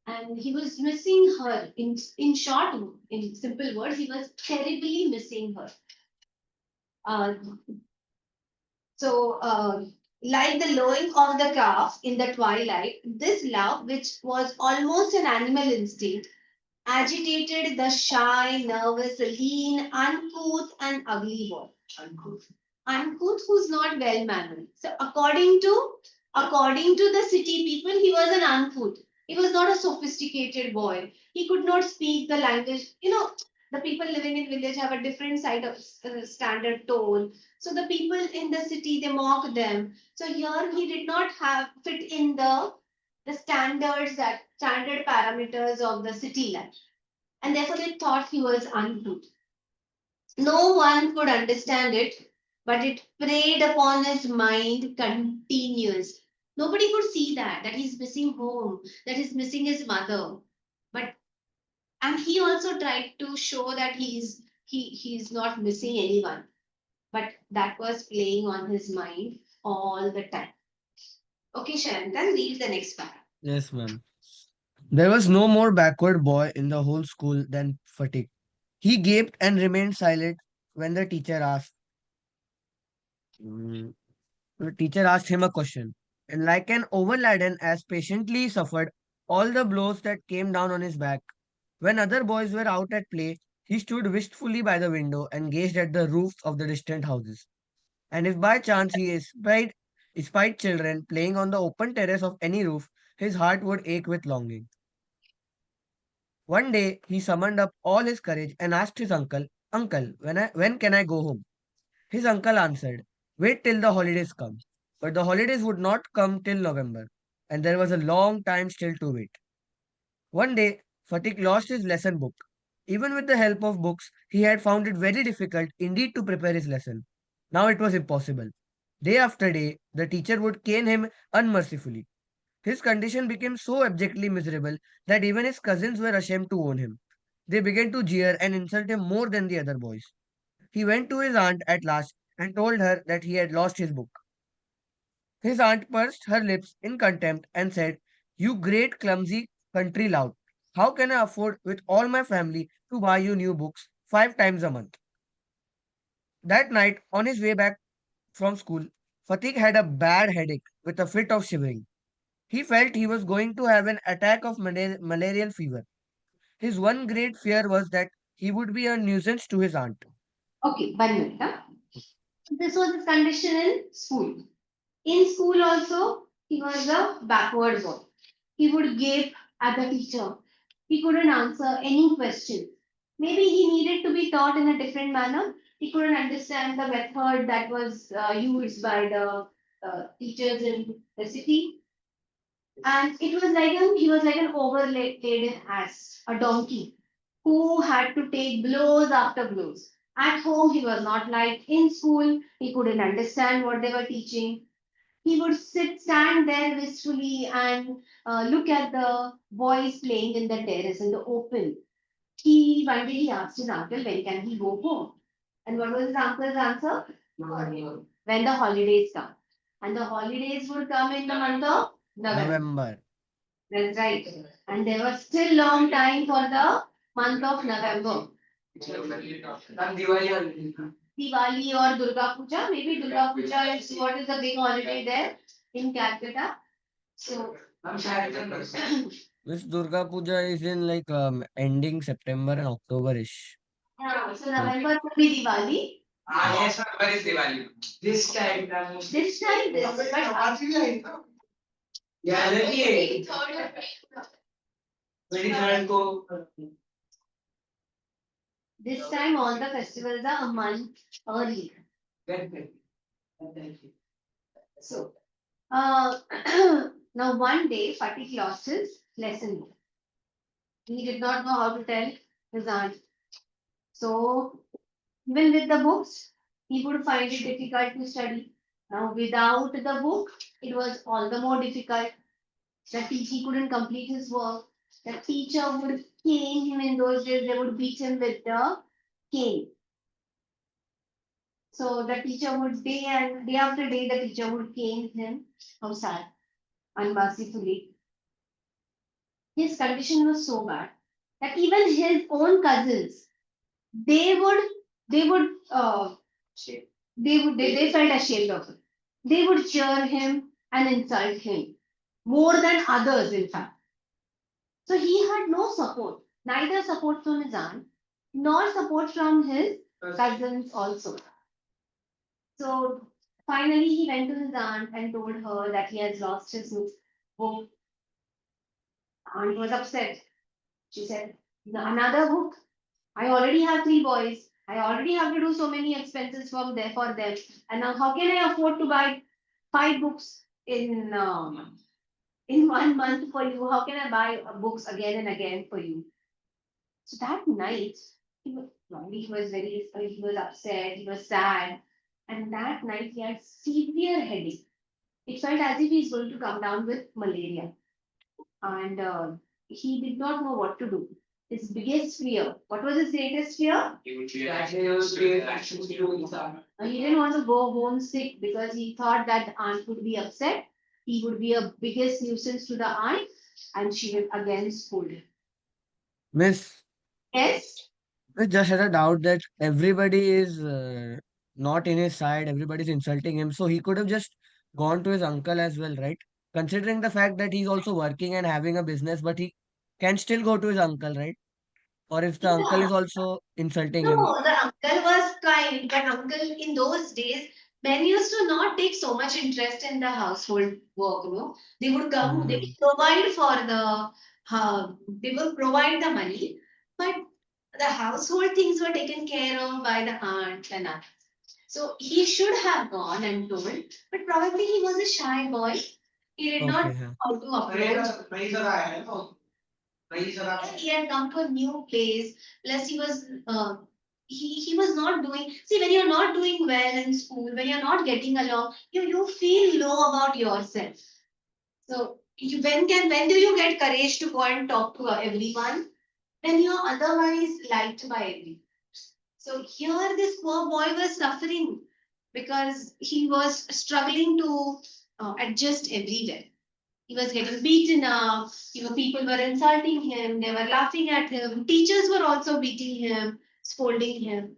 And he was missing her. In short, in simple words, he was terribly missing her. Uh, so, like the lowing of the calf in the twilight, this love, which was almost an animal instinct, agitated the shy, nervous, lean, uncouth, and ugly boy. Uncouth who's not well mannered. So according to the city people, he was an uncouth. He was not a sophisticated boy. He could not speak the language. The people living in village have a different side of standard tone. So the people in the city they mock them. So here he did not have fit in the standard parameters of the city life, and therefore they thought he was uncouth. No one could understand it, but it preyed upon his mind continuously. Nobody could see that he's missing home, that he's missing his mother. But and he also tried to show that he's not missing anyone. But that was playing on his mind all the time. Okay, Sharon, then read the next part. Yes, ma'am. There was no more backward boy in the whole school than Fatigue. He gaped and remained silent when Mm, the teacher asked him a question. And like an overladen as patiently suffered all the blows that came down on his back. When other boys were out at play, he stood wistfully by the window and gazed at the roofs of the distant houses. And if by chance he espied children playing on the open terrace of any roof, his heart would ache with longing. One day he summoned up all his courage and asked his uncle, Uncle, when can I go home? His uncle answered, Wait till the holidays come. But the holidays would not come till November, and there was a long time still to wait. One day, Fatik lost his lesson book. Even with the help of books, he had found it very difficult indeed to prepare his lesson. Now it was impossible. Day after day, the teacher would cane him unmercifully. His condition became so abjectly miserable that even his cousins were ashamed to own him. They began to jeer and insult him more than the other boys. He went to his aunt at last and told her that he had lost his book. His aunt pursed her lips in contempt and said, You great clumsy country lout, how can I afford with all my family to buy you new books 5 times a month? That night, on his way back from school, Fatik had a bad headache with a fit of shivering. He felt he was going to have an attack of malarial fever. His one great fear was that he would be a nuisance to his aunt. Okay, 1 minute. Huh? This was his condition in school. In school also, he was a backward boy. He would gape at the teacher. He couldn't answer any question. Maybe he needed to be taught in a different manner. He couldn't understand the method that was used by the teachers in the city. And he was like an overladen ass, a donkey, who had to take blows after blows. At home, he was not like in school. He couldn't understand what they were teaching. He would stand there wistfully and look at the boys playing in the terrace in the open. One day he asked his uncle when can he go home, and what was his uncle's answer? When the holidays come, and the holidays would come in the month of November. November. That's right, and there was still long time for the month of November. And Diwali or Durga Puja. Maybe Durga Puja is what is the big holiday there in Calcutta. So I'm sorry. This Durga Puja is in like ending September and October-ish. so November could be Diwali. Yes, Where is Diwali? this time. This time this, but Yeah, let me. 23rd को. this time all the festivals are a month early. So uh, now one day Fatik lost his lesson book. He did not know how to tell his aunt. So even with the books, he would find it difficult to study. Now without the book, it was all the more difficult. The teacher couldn't complete his work. The teacher would cane him in those days. They would beat him with the cane. So the teacher would day after day, the teacher would cane him. How sad, unmercifully. His condition was so bad that even his own cousins, they would, they would, they felt ashamed of him. They would cheer him and insult him more than others, in fact. So he had no support, neither support from his aunt nor support from his cousins also. So finally, he went to his aunt and told her that he has lost his book. Aunt was upset. She said, Another book? I already have 3 boys. I already have to do so many expenses from there for them. And now how can I afford to buy 5 books in 1 month for you? How can I buy books again and again for you? So that night, he was he was upset, he was sad. And that night he had severe headache. It felt as if he's going to come down with malaria. And he did not know what to do. His biggest fear. What was his greatest fear? He would be That an he was accident. actually doing some. He didn't want to go home sick because he thought that the aunt would be upset. He would be a biggest nuisance to the aunt, and she would again scold him. Miss, Yes. I just had a doubt that everybody is not in his side, everybody's insulting him. So he could have just gone to his uncle as well, right? Considering the fact that he's also working and having a business, but he can still go to his uncle, right? Or if the uncle Yeah. is also insulting him. No, the uncle was kind, but uncle in those days, men used to not take so much interest in the household work. They would come, they Hmm. would provide for the, they would provide the money, but the household things were taken care of by the aunt and aunt. So he should have gone and told, but probably he was a shy boy. He did not Okay. know Yeah. how to approach. He had come to a new place. Plus, he was not doing. See, when you're not doing well in school, when you're not getting along, you feel low about yourself. So when do you get courage to go and talk to everyone? When you're otherwise liked by everyone. So here this poor boy was suffering because he was struggling to adjust everywhere. He was getting beaten up. People were insulting him. They were laughing at him. Teachers were also beating him, scolding him.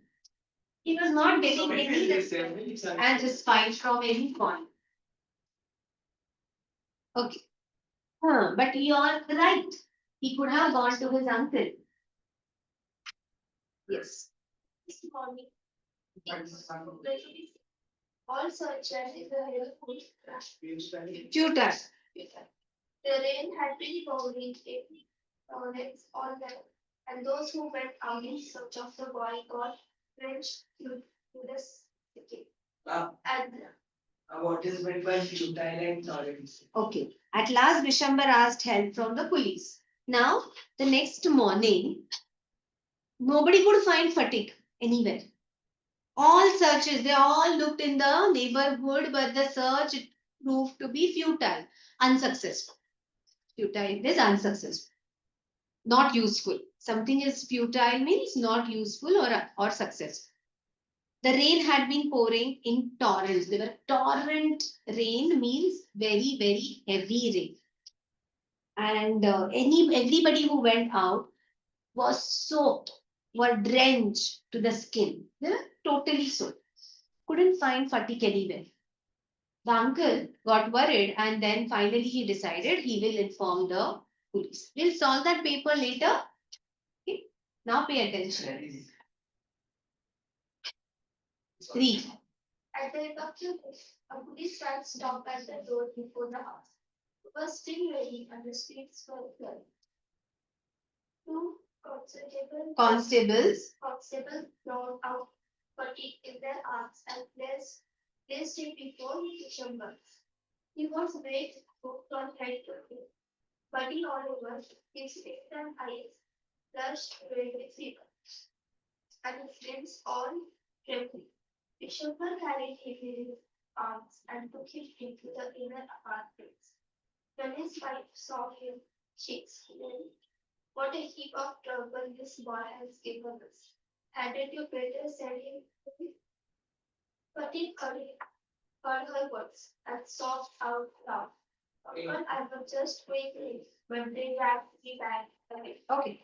He was not getting any respect and respite from anyone. Okay. But you are right. He could have gone to his uncle. Yes. Morning. All searchers is a helpful crash. Tutor. The rain had been pouring nets on them, and those who went out in search of the boy got drenched to the skin. And What is meant by futile and tolerance? Okay. At last, Bishambar asked help from the police. Now, the next morning, nobody could find Fatik anywhere. All searches, they all looked in the neighborhood, but the search proved to be futile, unsuccessful. Futile is unsuccessful, not useful. Something is futile means not useful or successful. The rain had been pouring in torrents. There were torrent rain means very, very heavy rain. And everybody who went out was soaked, were drenched to the skin. They were totally soaked. Couldn't find Fatik anywhere. The uncle got worried and then finally he decided he will inform the police. We'll solve that paper later. Okay. Now pay attention. Read. at the end of the day, a police van stopped at the door before the house. It was still raining and the streets were flooded. Two constables brought out Pratik in their arms and placed him before the chamber. He was made hooked on head to him. Putty all over his face and eyes, flushed red with fever, and his limbs all trembling. The chauffeur carried him in his arms and took him into the inner apartments. When his wife saw him, she exclaimed, "What a heap of trouble this boy has given us. Hadn't you better send him away?" But he heard her words and sobbed out loud. "Uncle, I was just waiting, but they dragged me back away." Okay.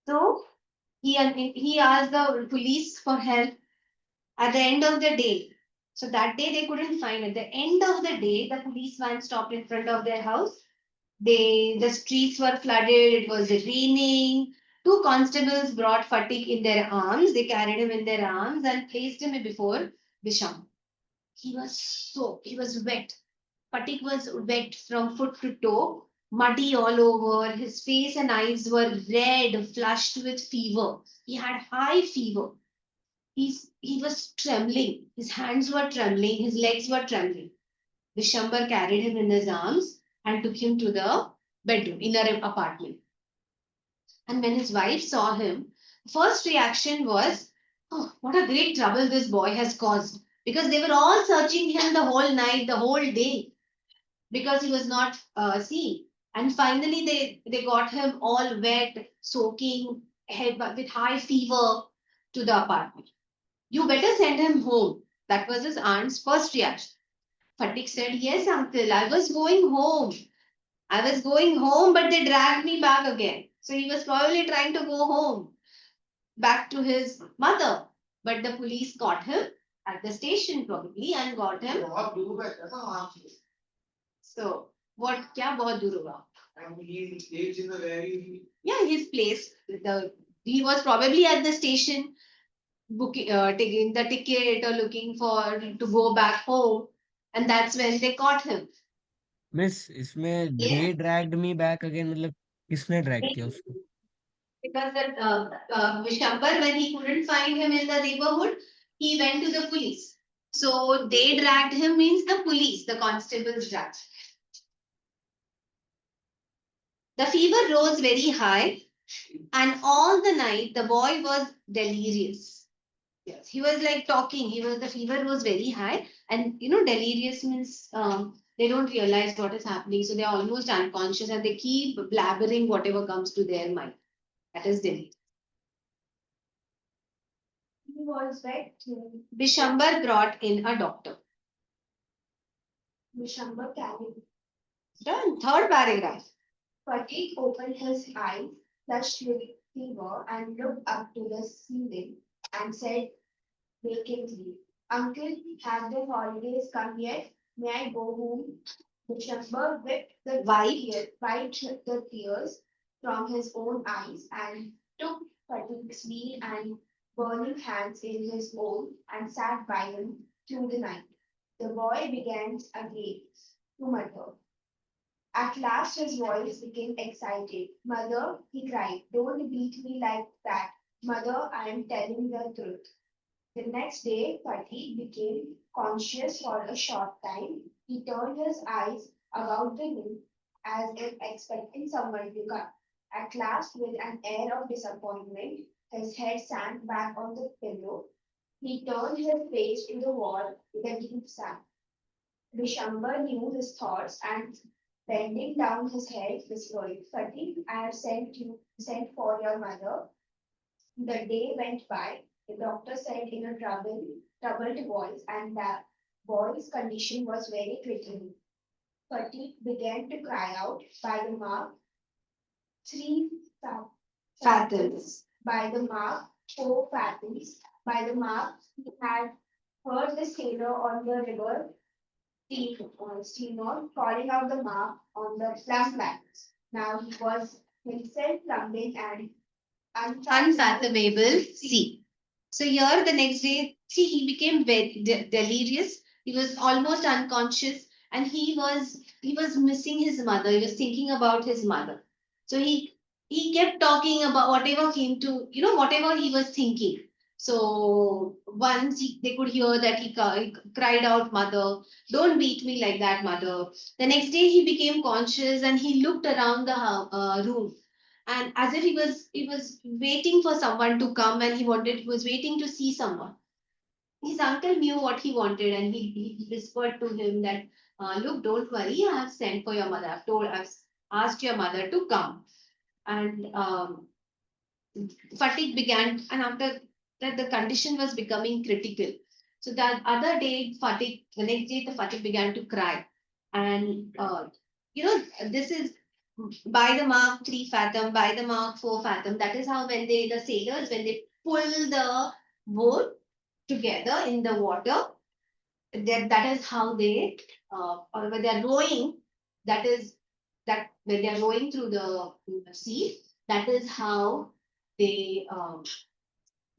So he asked the police for help at the end of the day. So that day they couldn't find it. The end of the day, the police van stopped in front of their house. The streets were flooded, it was raining. Two constables brought Fatik in their arms. They carried him in their arms and placed him before Bisham. He was wet. Fatik was wet from foot to toe, muddy all over. His face and eyes were red, flushed with fever. He had high fever. He was trembling. His hands were trembling. His legs were trembling. Vishambar carried him in his arms and took him to the bedroom, inner apartment. And when his wife saw him, first reaction was, "Oh, what a great trouble this boy has caused." Because they were all searching him the whole night, the whole day, because he was not seen. And finally, they got him all wet, soaking, with high fever to the apartment. "You better send him home." That was his aunt's first reaction. Fatik said, "Yes, uncle, I was going home. I was going home, but they dragged me back again." So he was probably trying to go home, back to his mother. But the police caught him at the station probably and got him. So, what, kya bahut dur hua? And he lives in a very. Yeah, his place. He was probably at the station booking, taking the ticket or looking for to go back home, and that's when they caught him. Miss, इसमें Yeah. they dragged me back again मतलब किसने drag किया उसको? Because that Vishambar, when he couldn't find him in the neighborhood, he went to the police. So they dragged him means the police, the constables dragged. The fever rose very high, and all the night the boy was delirious. Yes, he was like talking. The fever was very high, and delirious means they don't realize what is happening, so they're almost unconscious and they keep blabbering whatever comes to their mind. That is delirious. He was wet. Bishambar brought in a doctor. Vishambar carried. Done. Third paragraph. Pratik opened his eyes, flushed with fever, and looked up to the ceiling and said vacantly, "Uncle, have the holidays come yet? May I go home?" Vishambar wiped the tears from his own eyes and took Pratik's knee and burning hands in his own and sat by him through the night. The boy began again to mutter. At last his voice became excited. "Mother," he cried, "don't beat me like that. Mother, I am telling the truth." The next day, Pratik became conscious for a short time. He turned his eyes about the room as if expecting someone to come. At last, with an air of disappointment, his head sank back on the pillow. He turned his face to the wall with a deep sigh. Vishambar knew his thoughts and bending down his head, whispered, "Pratik, I have sent for your mother." The day went by. The doctor said in a troubled voice, and the boy's condition was very critical. Pratik began to cry out by the mark 3 fathoms, by the mark 4 fathoms, by the mark he had heard the sailor on the river steamer calling out the mark on the plumb lines. Now he was himself plumbing and unfathomable sea. So here the next day, see, he became very delirious. He was almost unconscious, and he was missing his mother. He was thinking about his mother. So he kept talking about whatever came to whatever he was thinking. So once they could hear that he cried out, "Mother, don't beat me like that, mother." The next day he became conscious and he looked around the room, and as if he was waiting for someone to come, and he was waiting to see someone. His uncle knew what he wanted, and he whispered to him that, "Look, don't worry, I have sent for your mother. I've asked your mother to come." And fatigue began, and after that, the condition was becoming critical. So that other day, the next day, the fatigue began to cry. And, this is by the mark 3 fathom, by the mark 4 fathom. That is how the sailors, when they pull the boat together in the water, that is how they, or when they are rowing, that is that when they are rowing through the sea, that is how they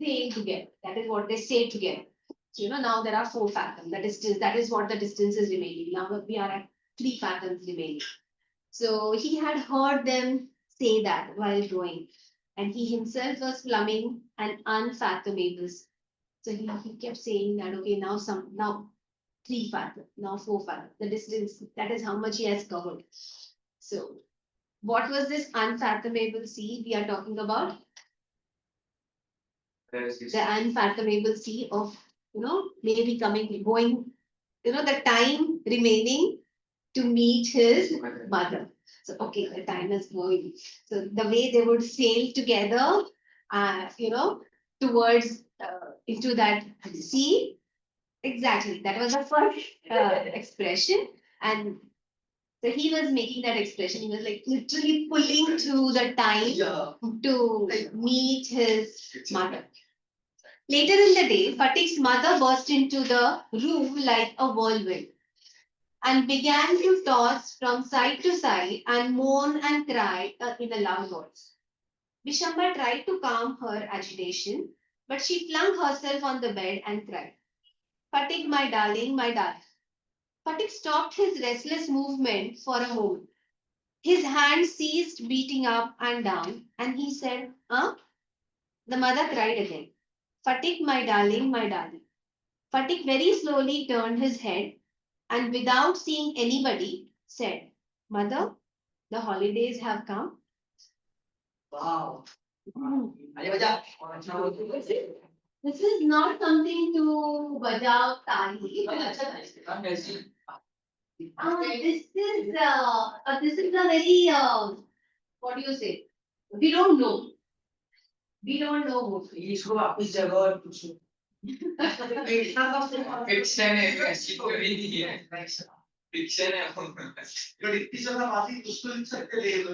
say together. That is what they say together. So, now there are 4 fathoms. That is what the distance is remaining. Now we are at 3 fathoms remaining. So he had heard them say that while rowing, and he himself was plumbing an unfathomable. So he kept saying that, okay, now 3 fathom, now 4 fathom. The distance, that is how much he has covered. So what was this unfathomable sea we are talking about? The unfathomable sea of, maybe going, the time remaining to meet his mother. So, okay, the time is going. So the way they would sail together, towards, into that sea. Exactly, that was the first expression. And so he was making that expression. He was like literally pulling through the time to meet his mother. Later in the day, Fatik's mother burst into the room like a whirlwind and began to toss from side to side and moan and cry in a loud voice. Vishamba tried to calm her agitation, but she flung herself on the bed and cried, "Fatik, my darling, my darling." Fatik stopped his restless movement for a moment. His hands ceased beating up and down, and he said, "Huh?" The mother cried again, "Fatik, my darling, my darling." Fatik very slowly turned his head and without seeing anybody said, "Mother, the holidays have come." Wow. This is not something to bajao tali. This is a very, what do you say? We don't know. We don't know. इसको वापस जगह और पूछो fiction है ऐसी कोई नहीं है फिक्शन है तो इतनी जगह माफी उसको लिख सकते ले लो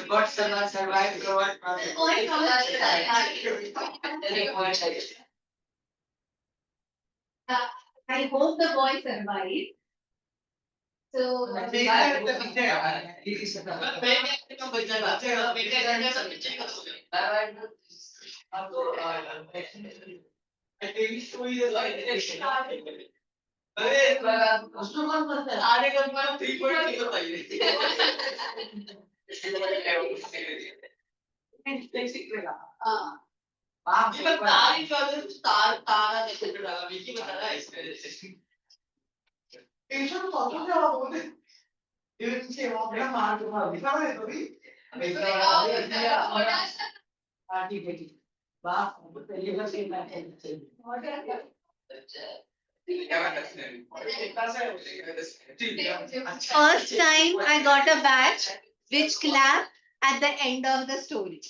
God survive I hope the boy survived. So, first time I got a badge which clapped at the end of the story.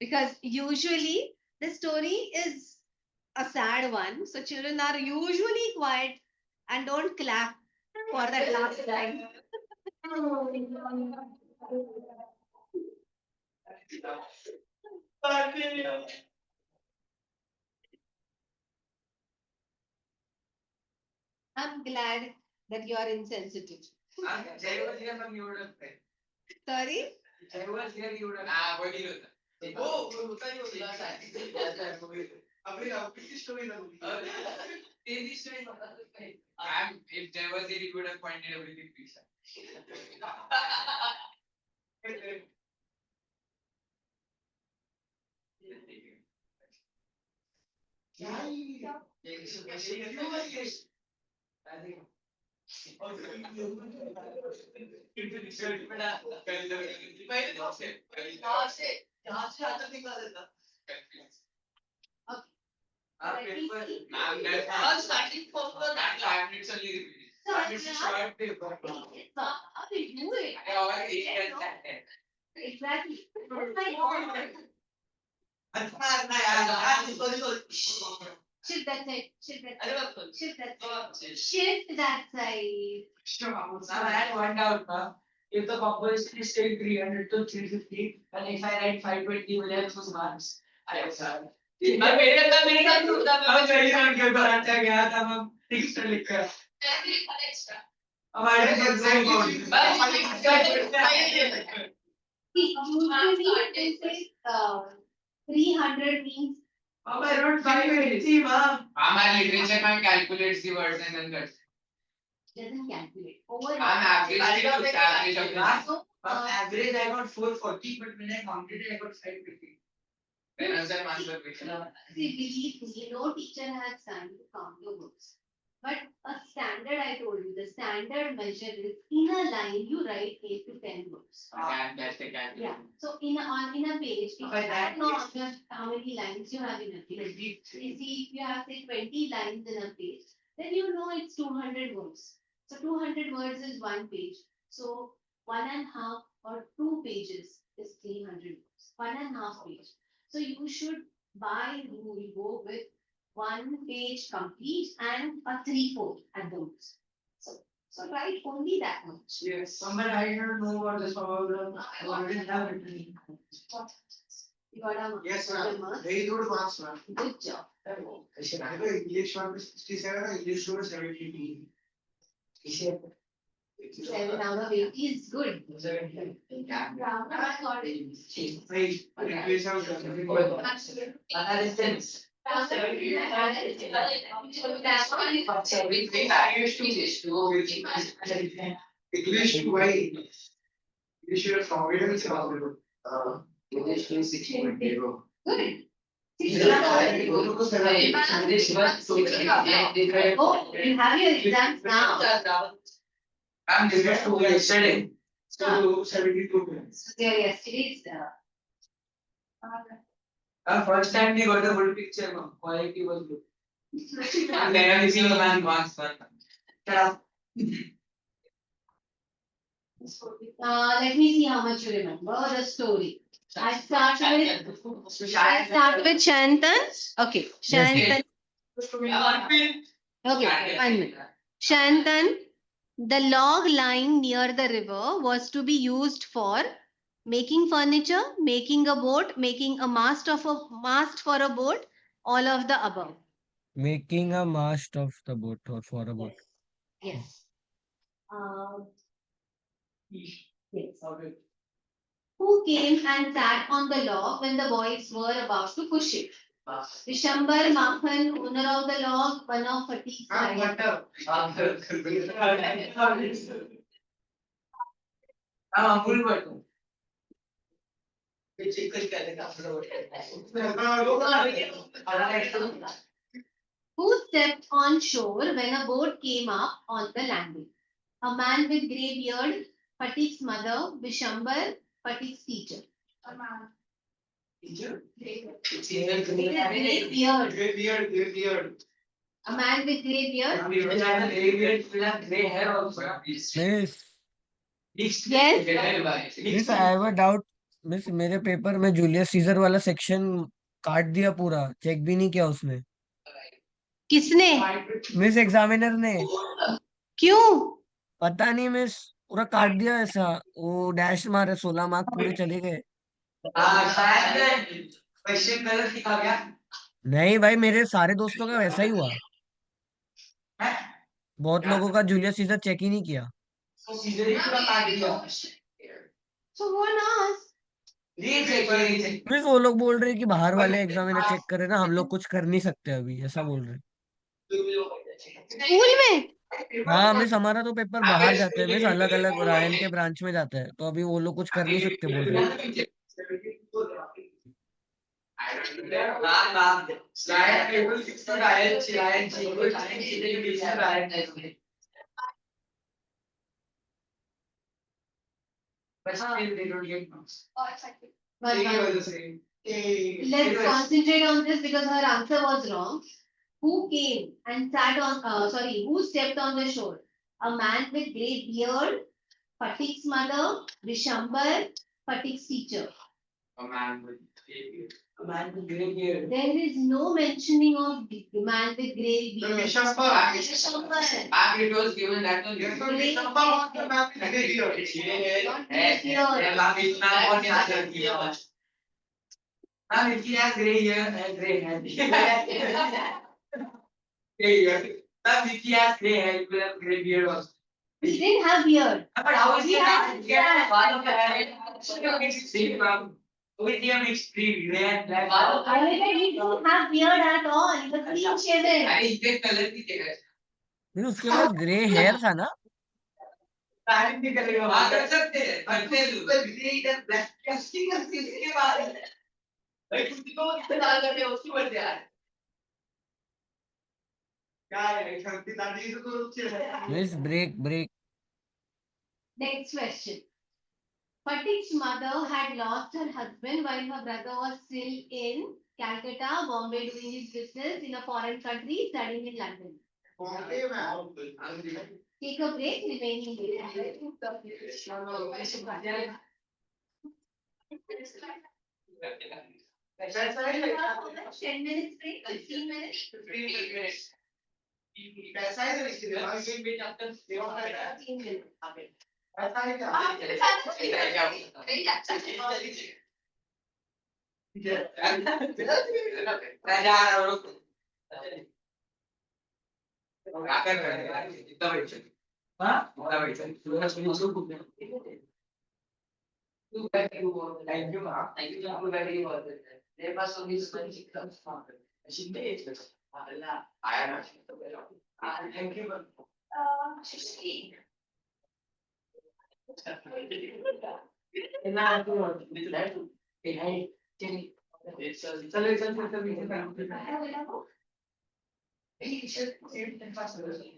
Because usually the story is a sad one. So children are usually quiet and don't clap for that last time. I'm glad that you are insensitive. Sorry? If there was there, you would have pointed everything, please. यहाँ से आता निकाल देता Let me see. starting from the How they do it? Exactly. Oh my God. Shift that side. Shift that side. Shift that side. Shift that side. Now I had one doubt now. If the population is still 300 to 350, and if I write 520 million to marks, I have done. मेरे साथ टूटा मैं पहली बार के ऊपर आता गया था मैं ठीक से लिख कर हमारे पास See, usually they say 300 means अब I wrote 580 ma'am. My literature man calculates the words and then cuts. doesn't calculate. Over. Average average of the So, Average I got 440, but when I counted it I got 550. then answer master question. see, believe me, no teacher has time to count your words. But a standard, I told you, the standard measure is in a line, you write 8 to 10 words. That's the calculation. Yeah, so in a page, if Okay, you that know how many lines you have in a page. You see, if you have say 20 lines in a page, then you know it's 200 words. So 200 words is one page. So 1.5 or 2 pages is 300 words. 1.5 page. So you should by rule go with 1 page complete and a 3/4 at the most. So write only that much. Yes, but I don't know what this problem. I already have it. You got a Yes, good ma'am. marks. Very good marks, ma'am. Good job. I know English one is 67, English one is 72. 7 out of 80 is good. 17. Grammar, I got it. English one is analysis. I used to go with English to why you should have found it with English 260.0. Good. I'm Oh, you have your exams now. just to yesterday. So 72 minutes. So there yesterday's, First time we got a good picture, ma'am. Quality was good. And then I see the man marks one. let me see how much you remember the story. I start with Shantan. Okay, Shantan. Okay, 1 minute. Shantan, the log lying near the river was to be used for making furniture, making a boat, making a mast for a boat, all of the above. Making a mast of the boat or for a boat. Yes. Yes. Who came and sat on the log when the boys were about to push it? Vishambar Makhan, owner of the log, one of Fatih's wives. Who stepped on shore when a boat came up on the landing? A man with grey beard, Fatih's mother, Vishambar, Fatih's teacher. A man. Grey beard. A man with grey beard. Grey hair also. Miss, Yes. Miss I have a doubt miss मेरे paper में Julius Caesar वाला section काट दिया पूरा check भी नहीं किया उसने किसने? मिस एग्जामिनर ने क्यों? पता नहीं मिस पूरा काट दिया ऐसा वो डैश मारे 16 मार्क पूरे चले गए क्वेश्चन गलत लिखा गया नहीं भाई मेरे सारे दोस्तों का वैसा ही हुआ बहुत लोगों का जूलियस सीजर चेक ही नहीं किया तो सीधे ही पूरा काट दिया So one asked. मिस वो लोग बोल रहे कि बाहर वाले एग्जामिनर चेक करे ना हम लोग कुछ कर नहीं सकते अभी ऐसा बोल रहे स्कूल में? हाँ मिस हमारा तो पेपर बाहर जाते हैं मिस अलग अलग रायन के ब्रांच में जाता है तो अभी वो लोग कुछ कर नहीं सकते बोल रहे Ryan people fix the Ryan cheating Ryan. But still they don't get marks. But They were the same. let's concentrate on this because her answer was wrong. Who came and sat on, who stepped on the shore? A man with grey beard, Patik's mother, Vishambar, Patik's teacher. A man with baby. A man with grey hair. There is no mentioning of the man with grey beard. Vishambar. Vishambar. After it was given that one. Yes, so Vishambar was the man with grey hair. Not grey beard. Ma'am, if he has grey hair and grey hair. Grey hair. Ma'am, if he has grey hair, he will have grey beard also. He didn't have beard. But how is He had yeah, part of the hair? So mixed green, ma'am. With him mixed green, grey and black. I mean, he didn't have beard at all. He was clean shaven. अरे इनके colour की जगह फिर उसके पास grey hair था ना. Planning भी करेगा हाँ कर सकते हैं करते हैं लोग grey and black. Casting करती है इसके बाद. भाई कुछ तो इस्तेमाल करते हैं उसकी वजह से. क्या है करती दादी तो कुछ Please break. Next question. Patik's mother had lost her husband while her brother was still in Calcutta, Bombay, doing his business in a foreign country, studying in London. Take a break, remaining That's right. 10 minutes break, 15 minutes, 15 पैसा है तो इसके दिमाग में भी chapter सेवा कर रहा है 15 minutes. ऐसा है क्या मैं जा रहा हूँ रुक क्या कर रहे हैं इतना बैठ चल हाँ इतना बैठ चल thank you ma'am thank you very much मेरे पास ओनली स्पेशल क्लास शिंदे आया ना थैंक यू मैम ना तो बिल्कुल है चल चल चल He should see the possibility.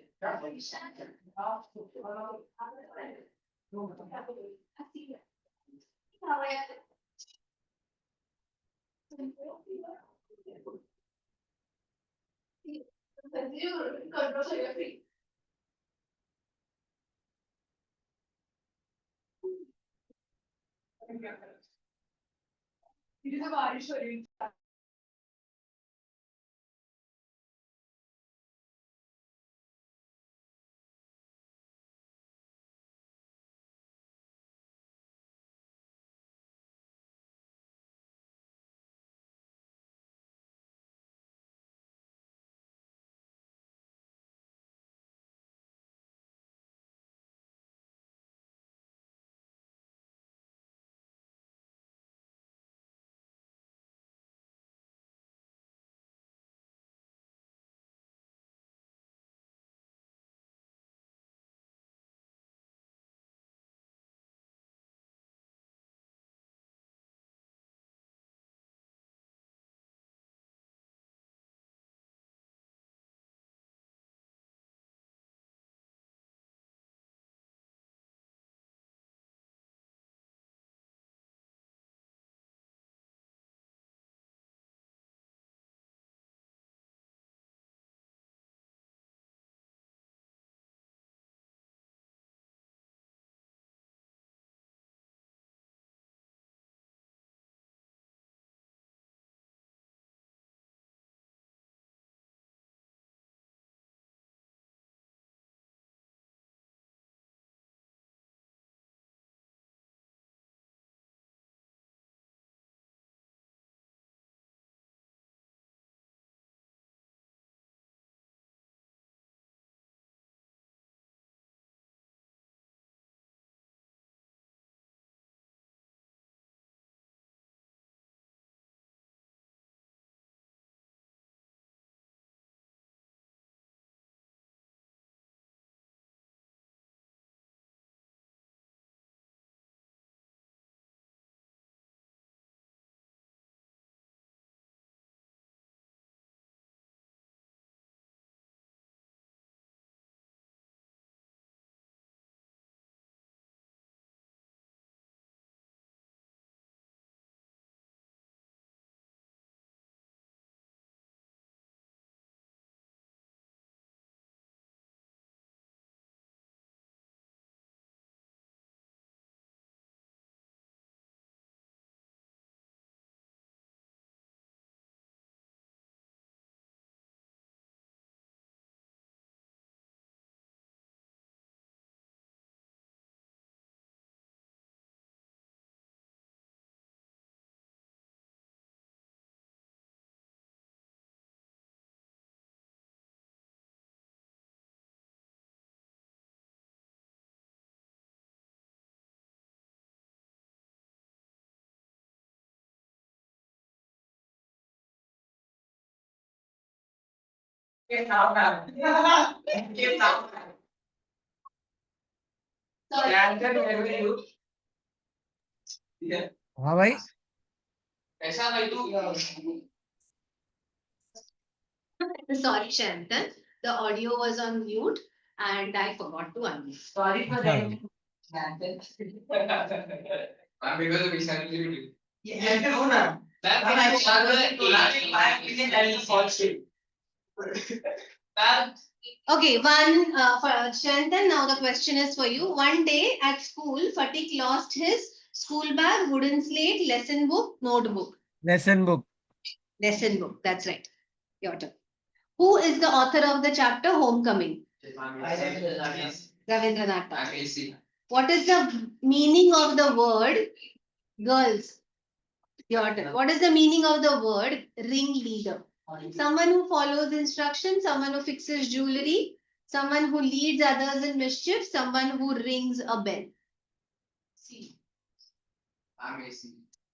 हाँ भाई. Sorry, Shantan. The audio was on mute and I forgot to unmute. Sorry for अच्छा. that. Because of Vishal. Yeah, no, no. I opinion that is false. Okay, one for Shantan. Now the question is for you. One day at school, Fatik lost his school bag, wooden slate, lesson book, notebook. Lesson book. Lesson book. That's right. Your turn. Who is the author of the chapter Homecoming? Ravindranath Tagore. What is the meaning of the word girls? Your turn. What is the meaning of the word ringleader? Someone who follows instructions, someone who fixes jewelry, someone who leads others in mischief, someone who rings a bell.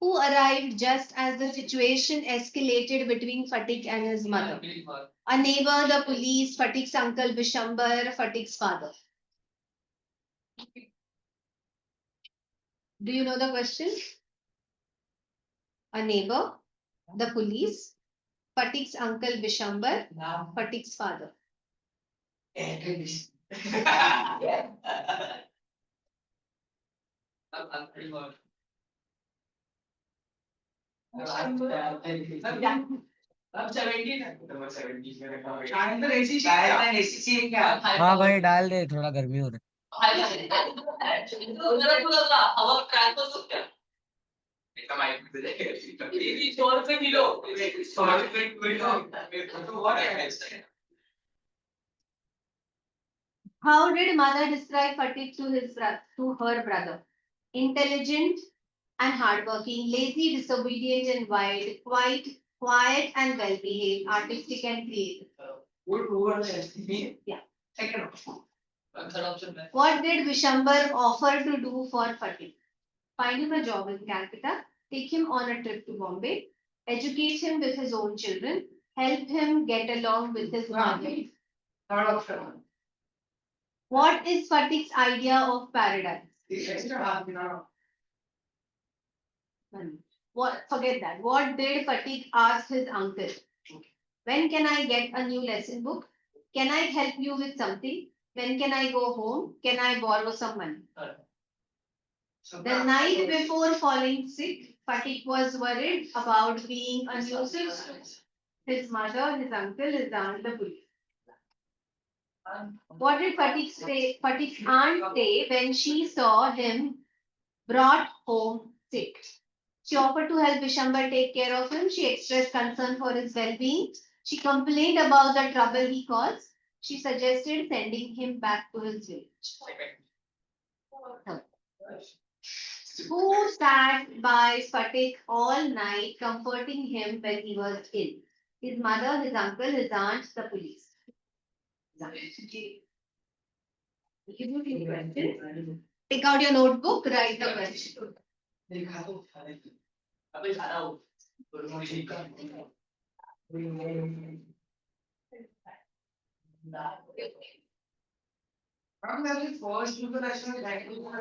Who arrived just as the situation escalated between Fatik and his mother? A neighbor, the police, Fatik's uncle Bishambar, Fatik's father. Do you know the question? A neighbor, the police, Fatik's uncle Bishambar, Fatik's father. हाँ भाई डाल दे थोड़ा गर्मी हो रहा How did mother describe Fatik to her brother? Intelligent and hardworking, lazy, disobedient and wild, quiet and well-behaved, artistic and creative. Yeah. Second option. Third option. What did Vishambar offer to do for Fatik? Find him a job in Calcutta, take him on a trip to Bombay, educate him with his own children, help him get along with his mother. Third option. What is Fatik's idea of paradise? What? Forget that. What did Fatik ask his uncle? When can I get a new lesson book? Can I help you with something? When can I go home? Can I borrow some money? The night before falling sick, Fatik was worried about being a nuisance to his mother, his uncle, his aunt, the police. What did Fatik's aunt say when she saw him brought home sick? She offered to help Vishambar take care of him. She expressed concern for his well-being. She complained about the trouble he caused. She suggested sending him back to his village. Who sat by Fatik all night, comforting him when he was ill? His mother, his uncle, his aunt, the police. Take out your notebook, write the question.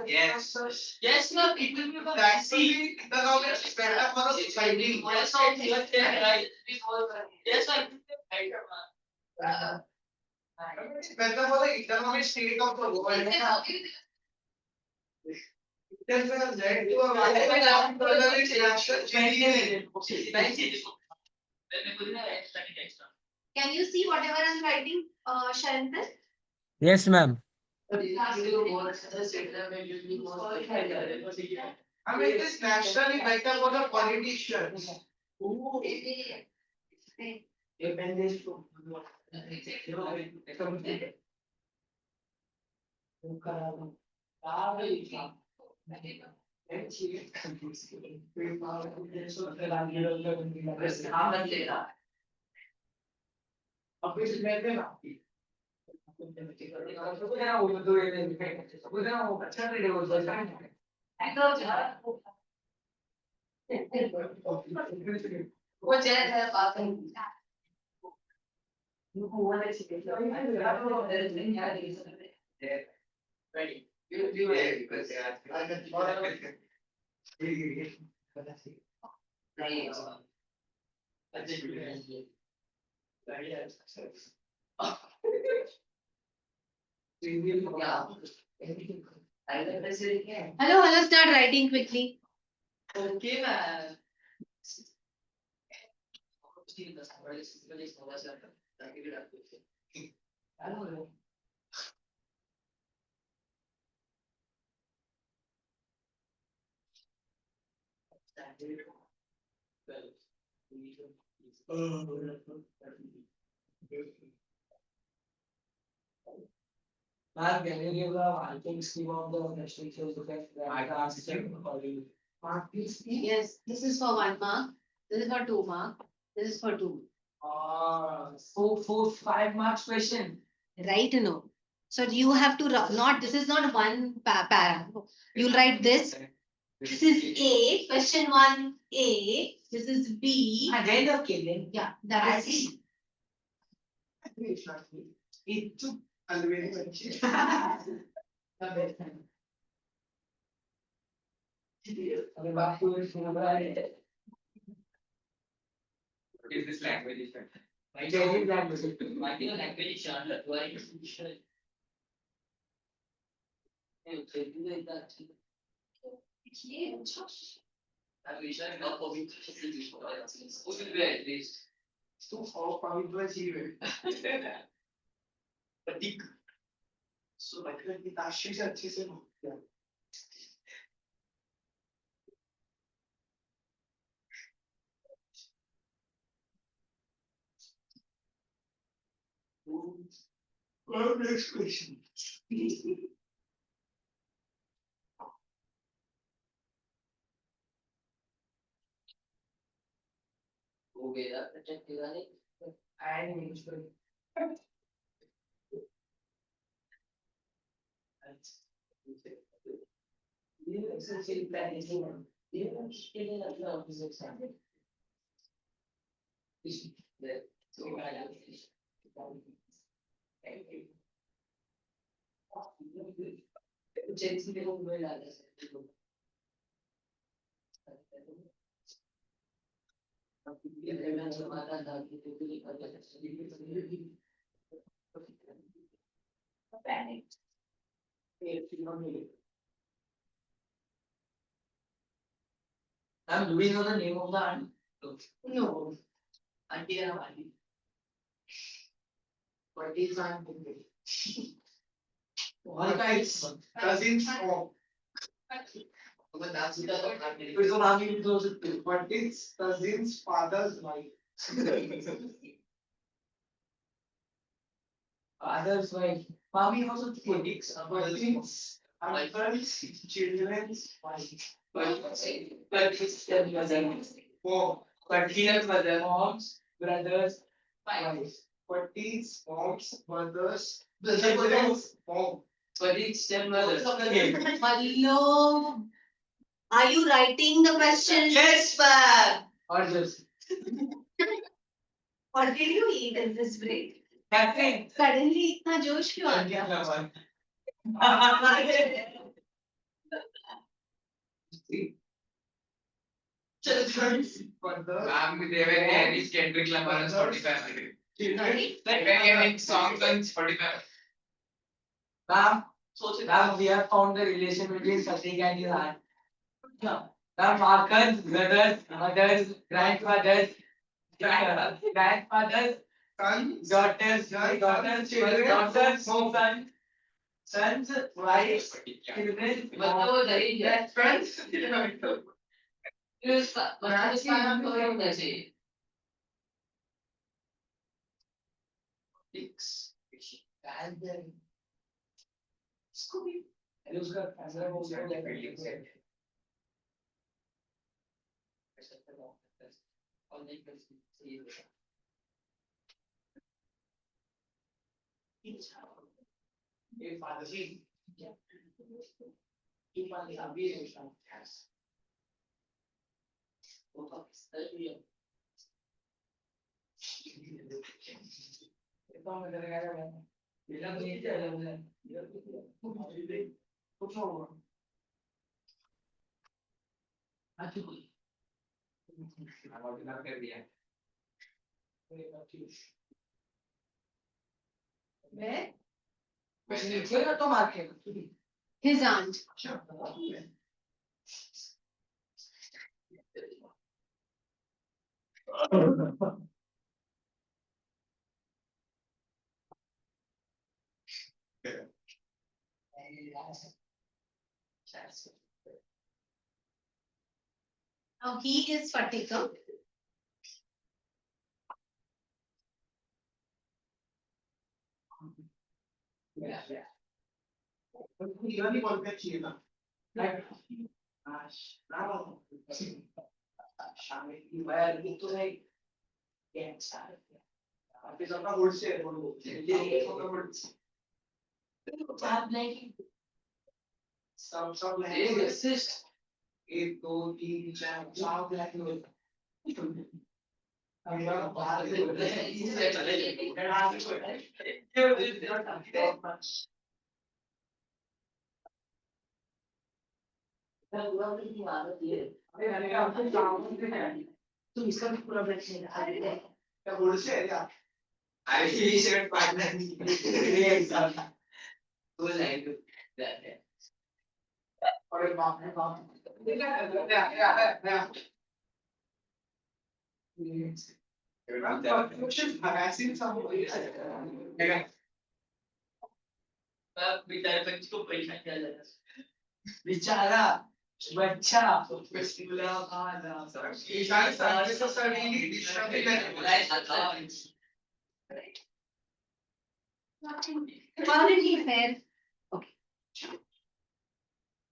Yes. Yes, no, it will be the vaccine. The government is better for us finding. Yes, right. Yes, sir. It's better for the economic state of the world. Can you see whatever I'm writing, Sharantan? है. Yes ma'am. I mean, it is naturally better for the politicians. Ready. Hello, start writing quickly. Okay, man. Mark, can you give the marking scheme of the next pictures to get Mark, please. Yes, this is for 1 mark. This is for 2 mark. This is for 2. 5 marks question. Right? No. So you have to not. This is not one para. You'll write this. This is A. Question 1A. This is B. And then the killing. Yeah, that is C. It took. अरे बात को सुन रहा है Is this language? Chinese language language तो और पवित्र जीव प्रतीक सो मतलब की ताशी से अच्छे से next question. And do we know the name of the aunt? No. Auntie and auntie. What is aunt? All guys, cousins of. But that's the Because of having those two, but it's cousins, father's wife. Father's wife. Mommy also politics, cousins, uncles, children's wife. But it's their mother. Mom. But here mother. Moms, brothers, wives. Forties, moms, mothers, children's mom. But it's their mother. Hello. Are you writing the question? Yes, ma'am. Or just. What did you eat in this break? Catherine. Suddenly इतना जोश क्यों आ गया? Ma'am, they were hearing Kendrick Lamar on Spotify. Sorry? They were hearing songs on Spotify. Ma'am, we have found the relation between Satiq and his aunt. Ma'am, Markers, brothers, mothers, grandfathers, grandfathers, sons, daughters, children, sons, wives, children, best friends. And then Scooby. And उसका फैसला हो गया ये fatherly ये father अभी yes Where? When His aunt. Now he is Fatika. एक दो तीन चार चार तुम इसका भी पूरा बैठ क्या बोल से है क्या I should partner तो लाइक दैट है और बाप रे बाप harassing somebody. बेचारा बच्चा How did he fare?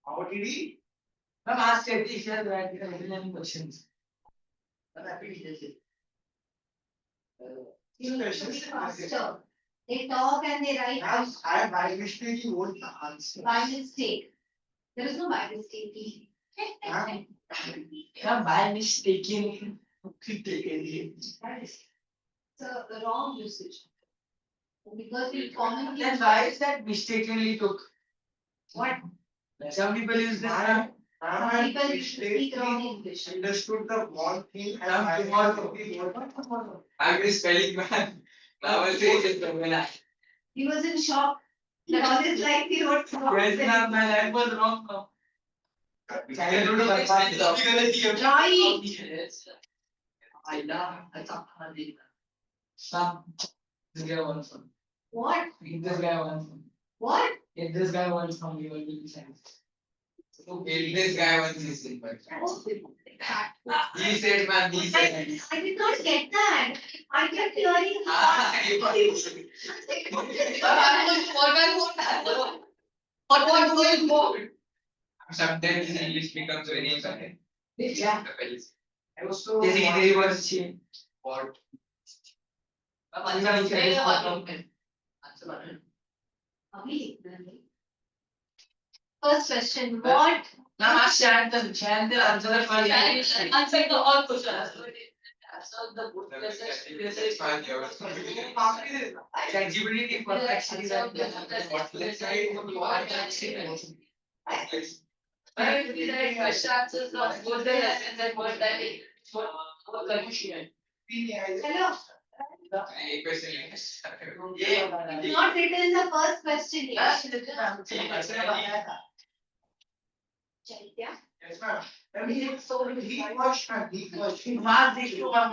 How did he? Ma'am asked if you had any questions. Faster. They talk and they write I by mistake you wrote the answer. by mistake. There is no by mistake. Yeah, by mistaking. It's a wrong usage. Because we commonly. Then why is that mistakenly took? What? Some people use that. Some people speak wrong English. Understood the wrong thing and I'm just spelling man. Now I'll say it. He was in shock. That all his life he wrote wrong. Yes, ma'am, my life was wrong now. Childhood was Right. Some. This guy wants some. What? If this guy wants some. What? If this guy wants some, he will be sent. If this guy wants his simple. Oh, that. He said, man, he said. I did not get that. I kept hearing. Sometimes his English becomes very incorrect. Yeah. The I was so. He was cheap. What? First question, what? Ma'am, ask Shantan. Shantan answer the first. Answer the all questions. ChatGPT for actually that. Hello. A question. Not written the first question yet. Chaitya. Yes, ma'am. And he watched, ma'am. He watched. He was this to one.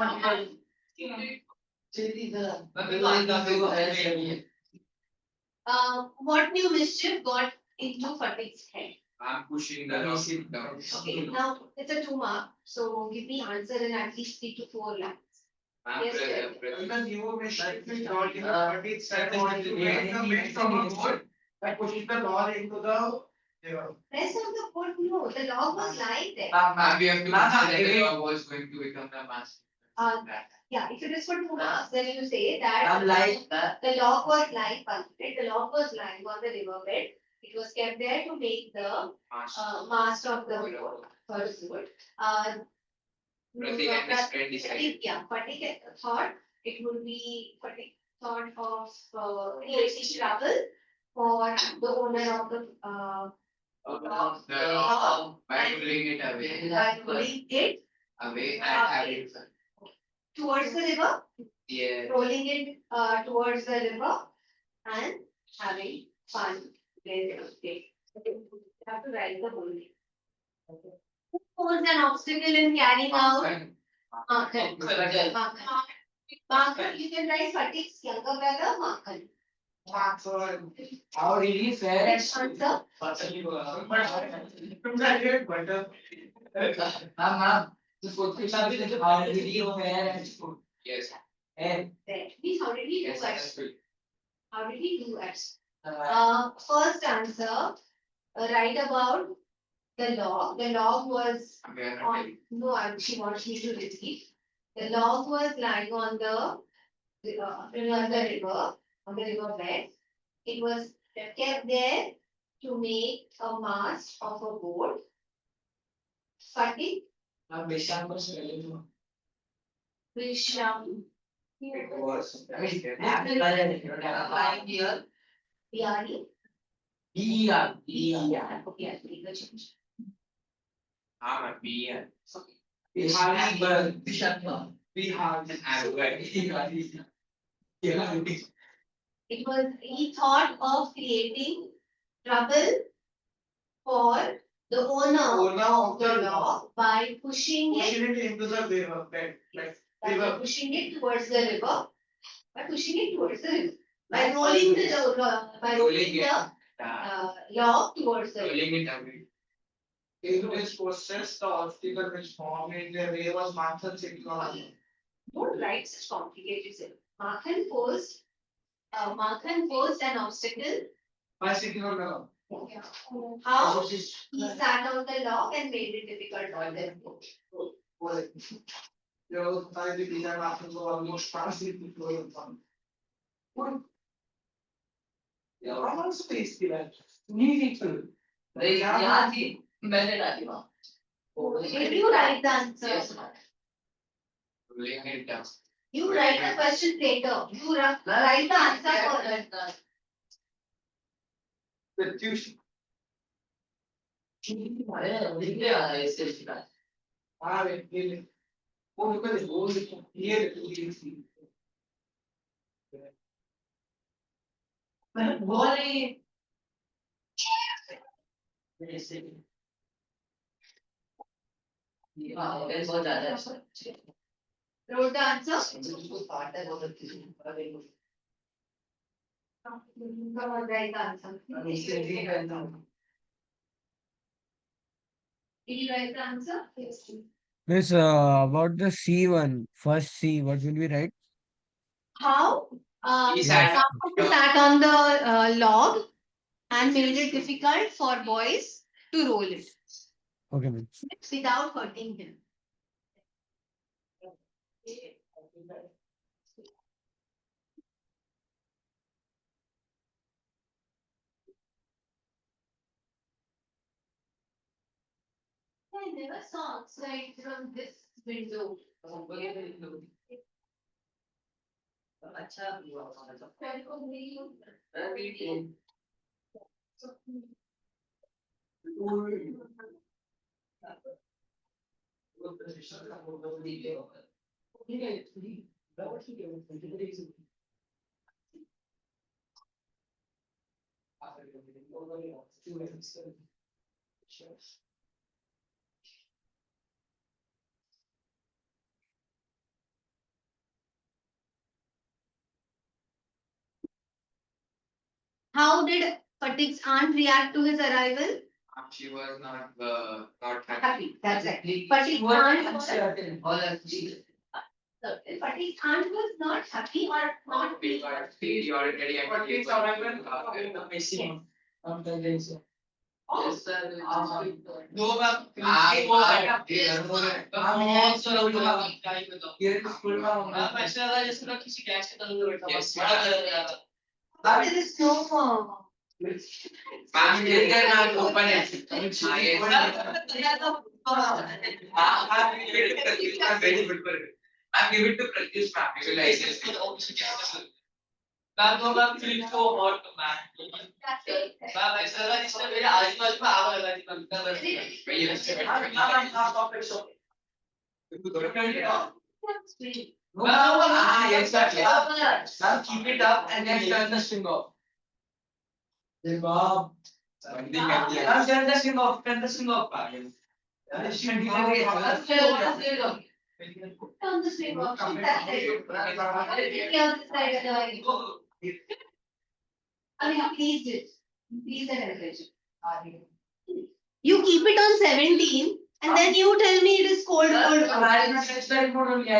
What new mischief got into Fatik's head? I'm pushing the loss down. Okay, now it's a 2 mark, so give me answer in at least 3 to 4 lines. Yes, sir. Because you mistakenly got in the it said on to make the weight from a board that pushes the law into the. Rest of the code, no, the log was lying there. We have to consider the law was going to become the mass. Yeah, if it is for 2 marks, then you say that. I'm like that. The log was lying polluted, the log was lying on the riverbed. It was kept there to make the mast of the boat, first wood. Pratik and his friend decided. Yeah, Fatik thought it would be, Fatik sort of creating trouble for the owner of the By pulling it away, by pulling it away and having fun. towards the river, Yeah. rolling it towards the river and having fun. There, okay. You have to write the whole thing. Who posed an obstacle in carrying out Makhan? Makhan, you can write Fatik's younger brother, Makhan. How did he fare at Which school? answer? Ma'am, the fourth question is how did he fare at school? Yes. And There. Means how did he do Yes, at that's good. How did he do at uh, First answer, write about the log. The log was We are not on, telling. no, she wants me to repeat. The log was lying on the river, on the river bed. It was kept there to make a mast of a boat. Fatik, Visham was telling Visham, It was. Applying here, Biyani. Okay, I'll take the change. Beer. It was, he thought of creating trouble for the owner of the log by pushing it, into the river bed. by pushing it towards the river. By pushing it towards the river. By rolling by rolling the log towards the river. Rolling it away. In this process, the obstacle which formed in the way was Manthan's technology. Don't write such complicated things. Makhan posed an obstacle. By sitting on the How he sat on the log and made it difficult for them. There was time the design after the almost passing to flow in fun. Yeah, I want space given. Meaningful. मैंने डाली वहाँ. Did you write the answer? Yes. Rolling it down. You write the question later. You write the answer first. The tuition. लिखते आ रहा है इससे शिकायत. Really. Oh, because it's only here to see. बोली. हाँ, ये बहुत ज़्यादा है. Wrote the answer? पार्ट है बहुत अच्छी. Come on, write the answer. Did you write the answer? Yes. Miss, about the C one, first C, what will we write? How? He sat Someone sat on the log and made it difficult for boys to roll it Okay, ma'am. without hurting him. I never saw outside from this window. अच्छा हुआ. How did Fatik's aunt react to his arrival? She was not happy. Happy, that's right. Fatik's aunt was Fatik's aunt was not happy or not Because he already had to give Yes, sir. There is no Ma'am, you cannot open it. Very good for it. Ma'am, give it to Pratyush ma'am. He will ICSE. Ma'am तो ma'am फिर तो और ma'am ma'am ऐसा लगा जिसने मेरे आजू-बाजू में आग लगा दी ma'am exactly. Now keep it up and then turn the string off. Bob. Now turn the string off. Turn the string off. On the string of should that side. I mean, please it. Please the temperature. You keep it on 17 and then you tell me it is cold. I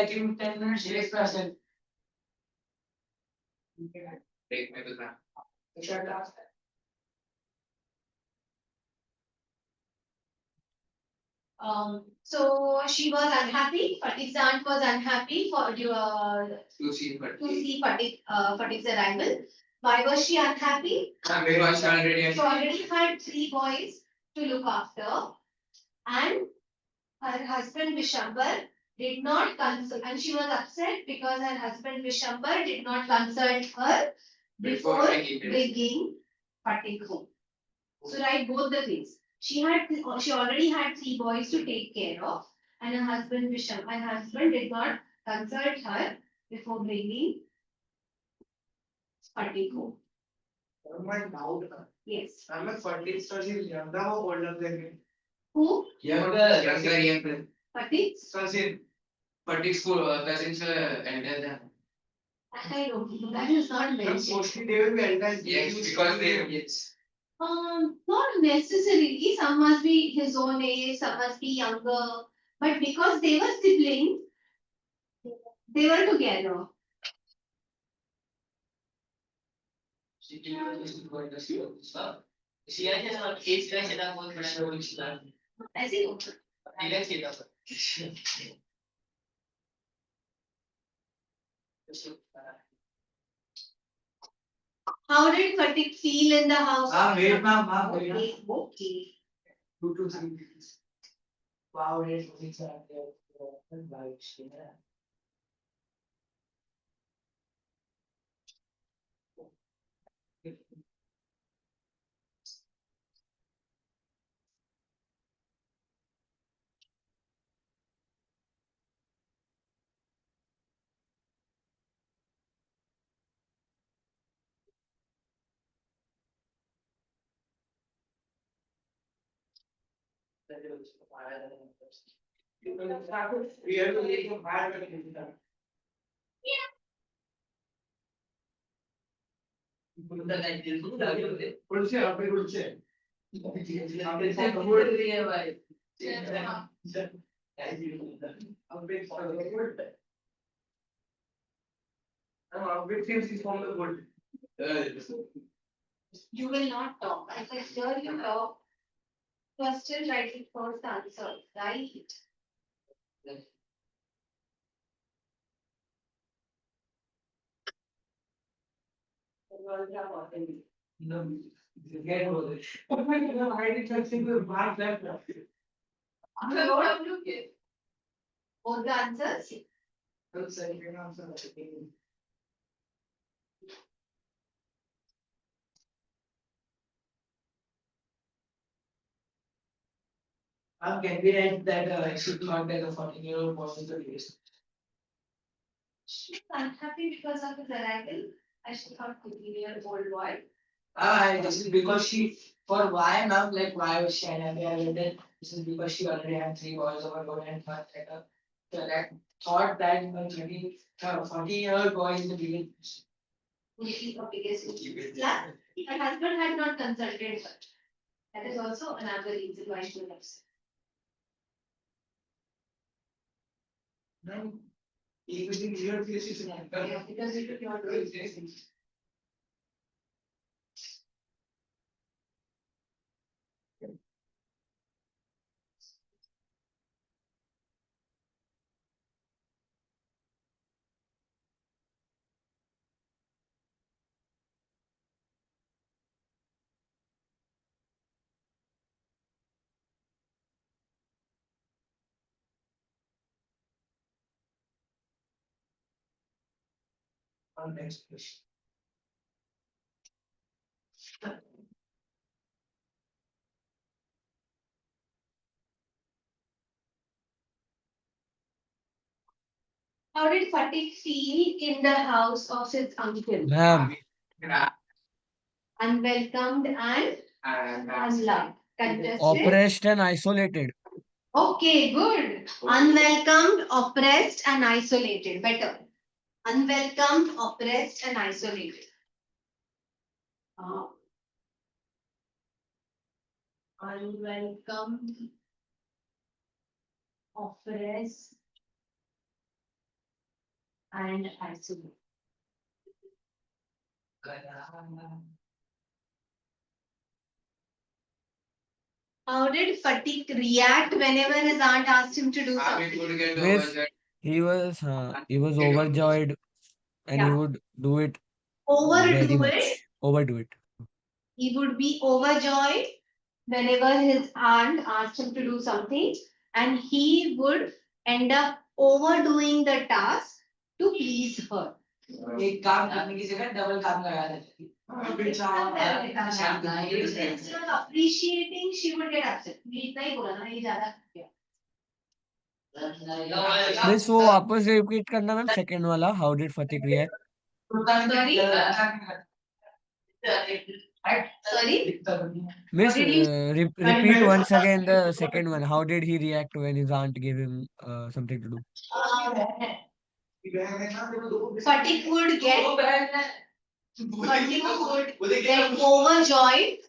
give you 10 minutes grace present. Break my program. So she was unhappy. Fatik's aunt was unhappy To see but. to see Fatik's arrival. Why was she unhappy? Because already. She already had 3 boys to look after, and her husband Vishambar did not consult, and she was upset because her husband Vishambar did not consult her before bringing Fatik home. So write both the things. She already had 3 boys to take care of, and her husband did not consult her before bringing Fatik home. Yes. I'm a 40 is younger or older than me. Who? Younger. Fatik? Cousin. But school cousins elder than. I don't know. That is not mentioned. Mostly they will be elders. Yes, because they yes. Not necessarily. Some must be his own age, some must be younger. But because they were siblings, they were together. ऐसे ही होता है. How did Fatik feel in the house? Wait, ma'am, wait. Okay, okay. 2 to 3 minutes. Wow, it was exactly. We have to make a bad. कुलसे आप भी कुलसे You will not talk. I said, here you talk. You are still writing first answer, right? All the answers? Can we write that I should not get a 14-year-old person to raise? She's unhappy because of his arrival. I should not continue a old boy. This is because she, for why now, like why was she unhappy? I read that this is because she already had 3 boys of her own and thought that my 40-year-old boy is the biggest. Which is the biggest issue. Yeah, her husband had not consulted her. That is also another reason why she was upset. No, even in your place is not. Yeah, because it is not doing this. Next question. How did Fatik feel in the house of his uncle? Ma'am, Unwelcomed and unloved. Contested. oppressed and isolated. Okay, good. Unwelcomed, oppressed, and isolated. Better. Unwelcomed, oppressed, and isolated. Unwelcomed, oppressed, and isolated. How did Fatik react whenever his aunt asked him to do something? Miss, he was overjoyed and he Yeah. would do it Overdo very it. much. Overdo it. He would be overjoyed whenever his aunt asked him to do something, and he would end up overdoing the task to please her. एक काम करने की जगह double काम लगा देती Instead of appreciating, she would get upset. मैं इतना ही बोला ना, ये ज्यादा किया. मिस वो वापस रिपीट करना मैम सेकंड वाला. How did Phatik react? Sorry? Miss, What did you- repeat once again the second one. How did he react when his aunt gave him something to do? Fatik would get overjoyed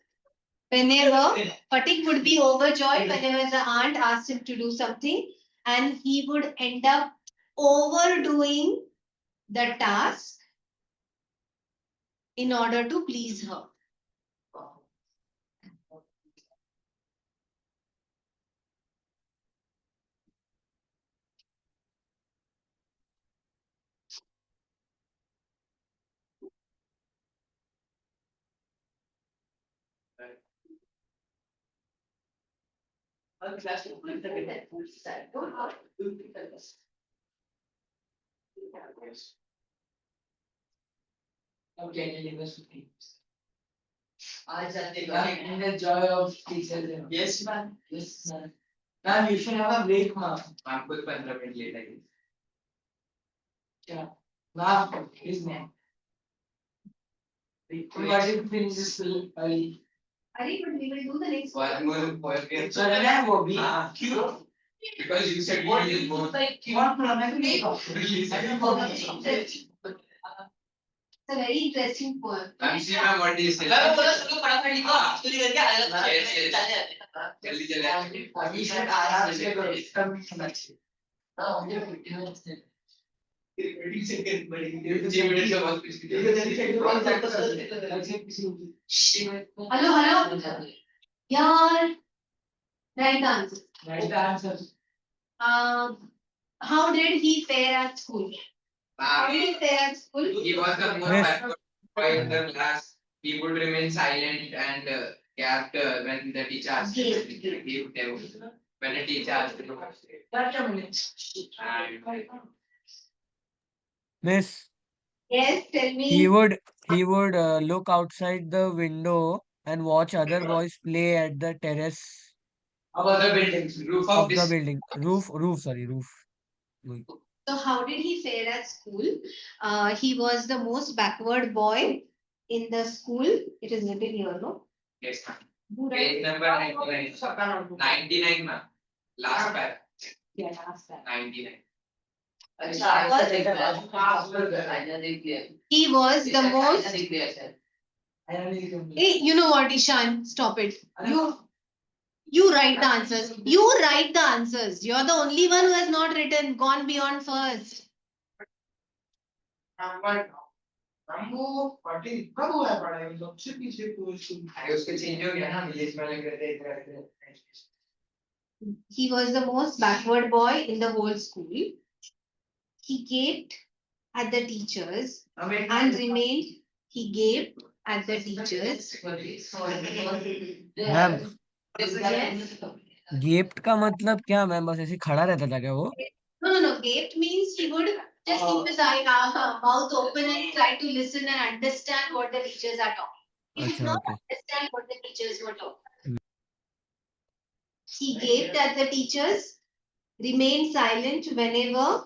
whenever Fatik would be overjoyed whenever the aunt asked him to do something, and he would end up overdoing the task in order to please her. Okay, university. And the joy of teachers. Yes, ma'am. Yes, ma'am. Ma'am, you should have a break, ma'am. I'm good 15 minutes late again. Yeah. Ma'am, please, ma'am. Why did you finish this early? Ari, but we will do the next One more point. So then I will be. Because you said you will go. What problem? It's a very interesting poem. I'm seeing ma'am what do you say? जल्दी चले. We should आराम से करो. कम होना चाहिए. हाँ, मुझे 15 minutes दे. 20 seconds बढ़ेगी. 5 minutes का बहुत कुछ Hello, hello. Your right answer. Right answer. How did he fare at school? How did he fare at school? He was the most Yes. backward boy in the class. He would remain silent and kept when the teacher asked him to speak. He would tell when the teacher asked him to speak. And Miss, Yes, tell me. he would look outside the window and watch other boys play at the terrace About the buildings. roof of of the this. building. Roof. So how did he fare at school? He was the most backward boy in the school. It is written here, no? Yes, ma'am. Page number 99. 99, ma'am. Last paragraph. Yeah, last time. 99. He was the most. Hey, you know what, Ishan? Stop it. You write the answers. You write the answers. You're the only one who has not written, gone beyond first. अरे उसके change हो गया ना English में लग रहे थे. He was the most backward boy in the whole school. He gaped at the teachers and remained. He gaped at the teachers. Ma'am Yes. गेप्ट का मतलब क्या मैम? बस ऐसे ही खड़ा रहता था क्या वो? No. Gaped means he would just keep his mouth open and try to listen and understand what the teachers are talking. He did अच्छा, not okay. understand what the teachers were talking. He gaped at the teachers, remained silent whenever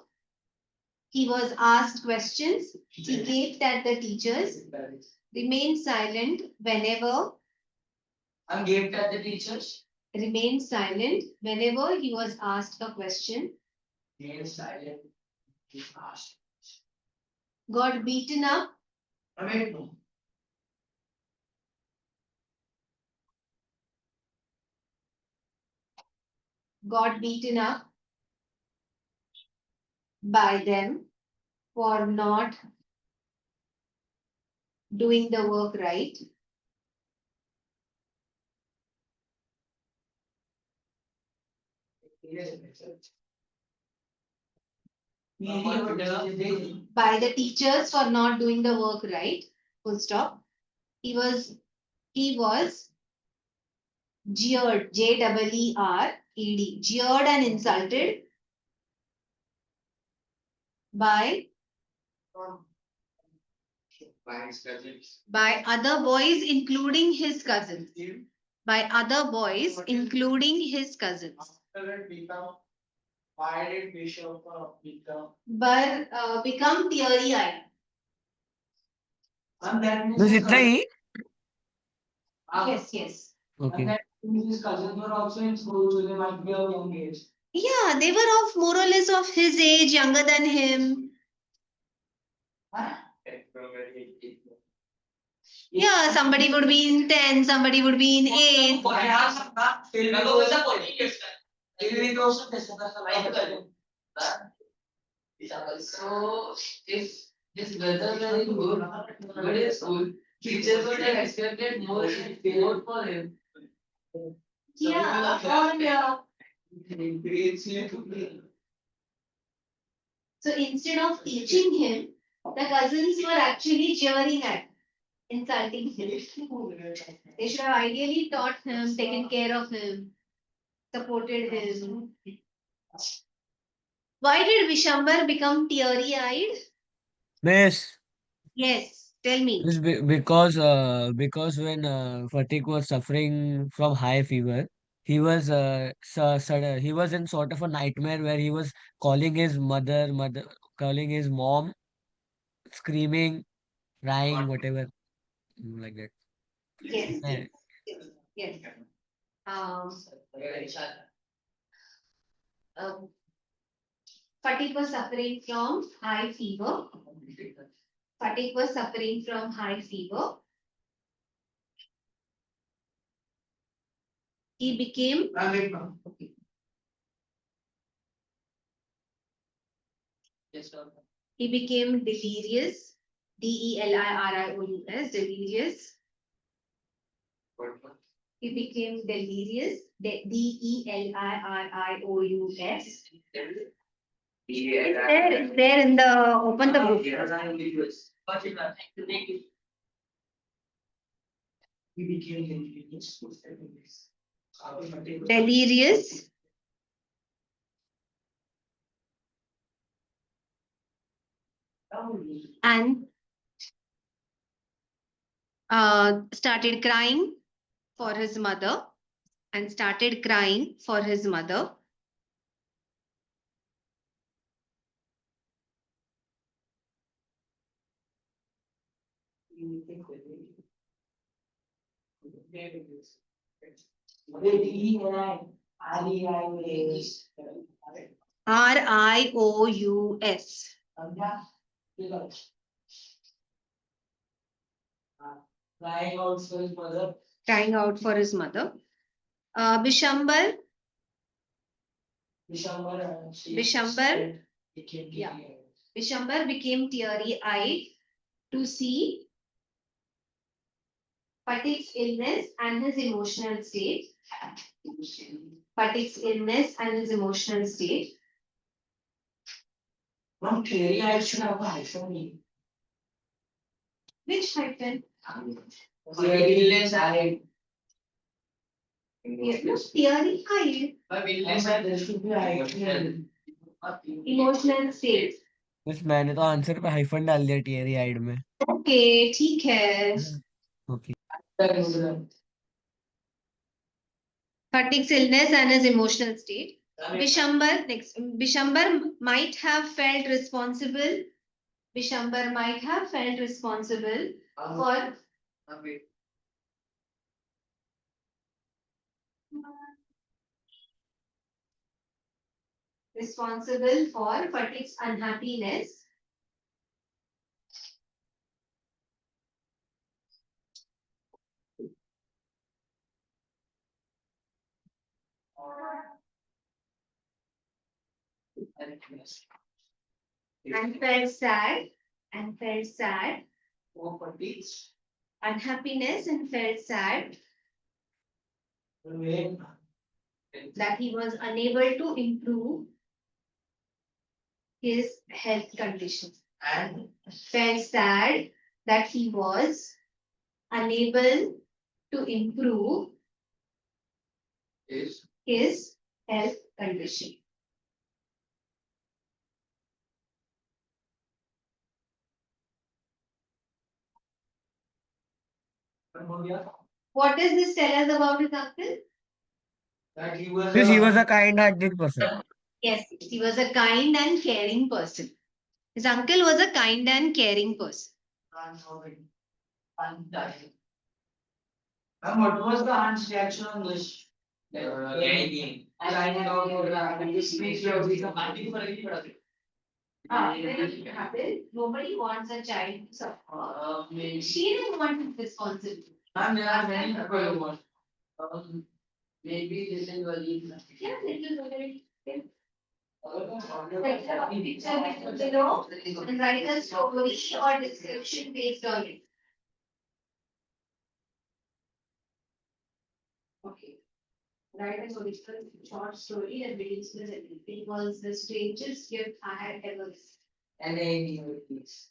he was asked questions. He gaped at the teachers, remained silent whenever I'm gaped at the teachers. remained silent whenever he was asked a question, Remain silent. He asked. got beaten up, I mean, no. got beaten up by them for not doing the work right, by the teachers for not doing the work right. Full stop. He was jeered, Jeered, jeered and insulted by By his cousins. by other boys, including his cousins. By other boys, including his cousins. Why did Bishop become? But become teary-eyed. And that means बस his इतना ही? Yes, yes. And Okay. that means his cousins were also in school, so they might be of young age. Yeah, they were of more or less of his age, younger than him. Yeah, somebody would be in 10, somebody would be in 8. So if his brother were in good school, teachers would have expected more for him. Yeah, so instead of teaching him, the cousins were actually jeering at, insulting him. They should have ideally taught him, taken care of him, supported him. Why did Vishambar become teary-eyed? Miss, Yes, tell me. because when Fatik was suffering from high fever, he was in sort of a nightmare where he was calling his mother, calling his mom, screaming, crying, whatever, like that. Yes, Eh, yes. Um, um, Fatik was suffering from high fever. Fatik was suffering from high fever. He became he became delirious. Delirious, delirious. He became delirious. Delirious. It's there in the open the book. He became delirious. Delirious. And started crying for his mother. And started crying for his mother. RIOUS. Crying out for his mother. Crying out for his mother. Bishambar. Bishambar. Yeah. Bishambar became teary-eyed to see Patik's illness and his emotional state. Patik's illness and his emotional state. From theory, I should have a hyphen. Which hyphen? Illness, I. Teary-eyed. There should be hyphen. Emotional state. Miss मैंने तो answer पे hyphen डाल दिया teary आइड में. Okay, ठीक है. Okay. Fatik's illness and his emotional state. Bishambar, next. Bishambar might have felt responsible. Bishambar might have felt responsible for Fatik's unhappiness. And felt sad. And felt sad. Unhappiness and felt sad that he was unable to improve his health condition. And Felt sad that he was unable to improve is his health condition. What does this tell us about his uncle? that he was. He was a kind-hearted person. Yes, he was a kind and caring person. His uncle was a kind and caring person. Ma'am, what was the aunt's reaction on this? Lying. Lying out and this speech of the When it happened, nobody wants a child to suffer. She didn't want responsibility. Ma'am, there are many people who want. Maybe little Wali. Yeah, little bit. Picture Below and write a story or description based on it. Okay. Write an original short story that begins with it was the strangest gift I had ever received. And any please.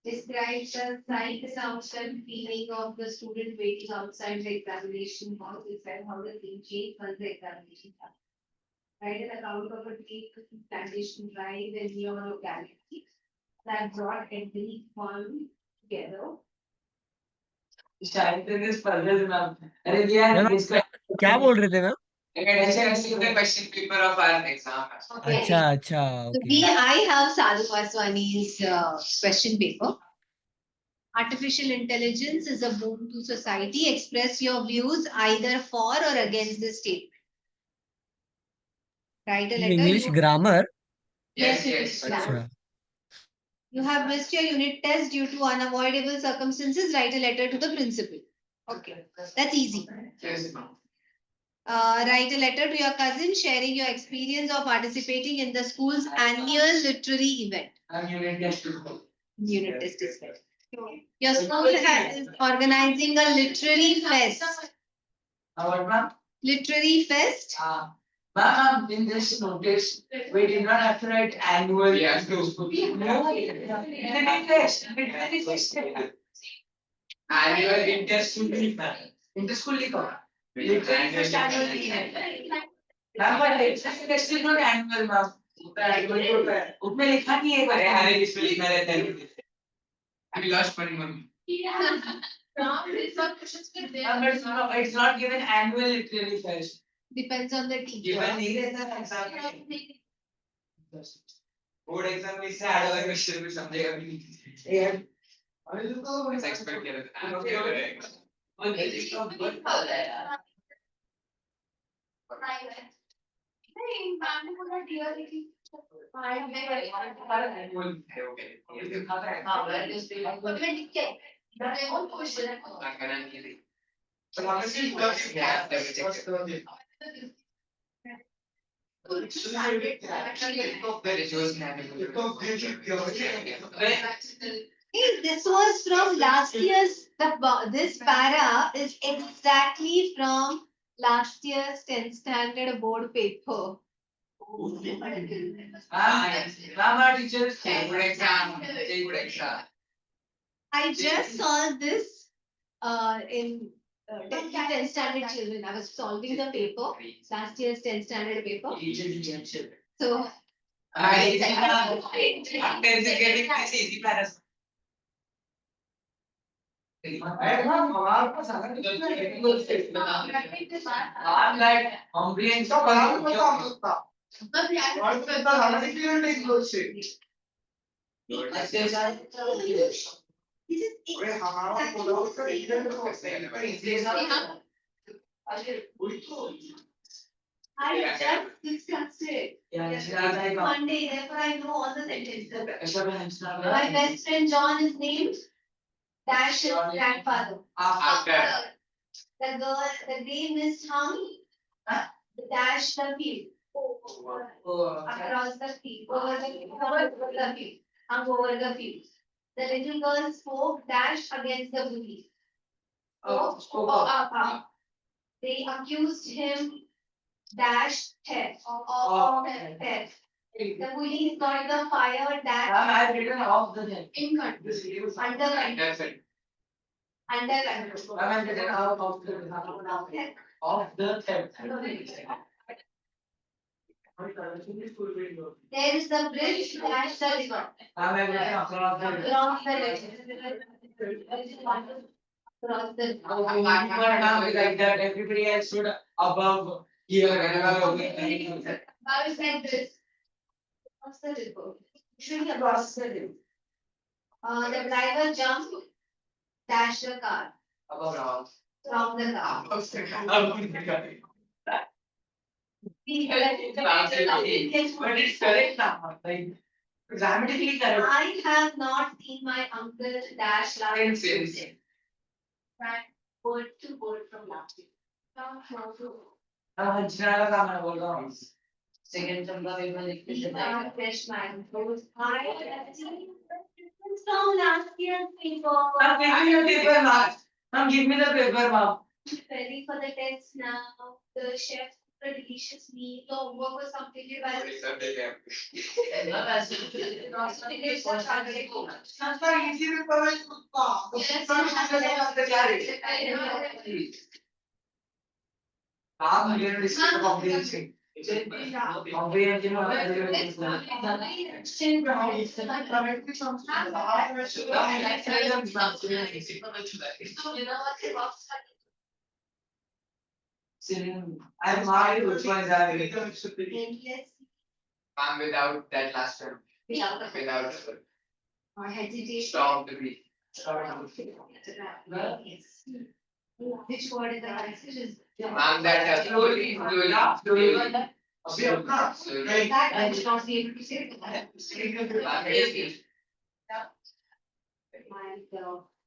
Describe the sight, sounds, and feeling of the student waiting outside the examination hall. Describe how the scene changed once the examination happened. Write an account of a tree plantation drive in your locality that brought everyone together. शायद this puzzle ma'am. अरे यार इसका क्या बोल रहे थे ma'am? The question paper of our exam. अच्छा अच्छा So okay. I have Sadhu Vaswani's question paper. Artificial intelligence is a boon to society. Express your views either for or against this statement. Write a letter. English grammar. Yes, Yes, yes. अच्छा. You have missed your unit test due to unavoidable circumstances. Write a letter to the principal. Okay, that's easy. Yes, ma'am. Write a letter to your cousin sharing your experience of participating in the school's annual literary event. I'm unit test. Unit test is better. Your school is organizing a literary fest. What ma'am? Literary fest. Ma'am, in this notice, we did not have to write annual. Yes, no. No, literary test. Literary test. Annual inter-school meet. Inter-school लिखा. Annual Ma'am, but literary test is not annual, ma'am. उसमें लिखा नहीं है अरे पर हरे इसमें लिखना रहता है. We lost money, ma'am. Ma'am, it's not given annual literary fest. Depends on the teacher. Given नहीं रहता है exam में. Board exam में इससे add वाला question में समझेगा भी नहीं. यार, ऐसा expect किया था. This was from last year's, this para is exactly from last year's 10th standard board paper. Ma'am, teachers. Good exam. Good exam. I just solved this in 10th standard children. I was solving the paper, last year's 10th standard paper. So After getting this easy paras. I just discussed it. Monday, therefore I know all the sentences. My best friend John is named Dash his grandfather. After. The girl, the day missed hung, dash the field. Across the field, over the field, hung over the field. The little girl spoke dash against the bully. Spoke up. They accused him dash theft of theft. The police got the fire dash I've written off the thing. in control. Under control. That's it. Under control. I've written out of the theft. There is the bridge dash the river. I've written across the river. Across the river. Across the river. Like that, everybody else should above here whenever we. I will say this. Across the river. Should be across the river. The driver jumped, dashed the car Above from the car. But it's correct now, like grammatically correct. I have not seen my uncle dash last Since. Tuesday. Right, word to word from last week. हंसने का मैं बोल रहा हूँ second term का paper लिख के These are fresh mangoes. I have seen from last year's paper. Now give me the paper, ma'am. Now give me the paper, ma'am. Ready for the test now. The chef cooked a delicious meal. The homework was completed by the. I'm here to discuss comprehension. Comprehension of I'm married, which one is that? Ma'am, without that last term. Without. Or hesitation. Stop the beat. Yes. Which word is the answer is? Ma'am, that slowly. That I will not be able to say. And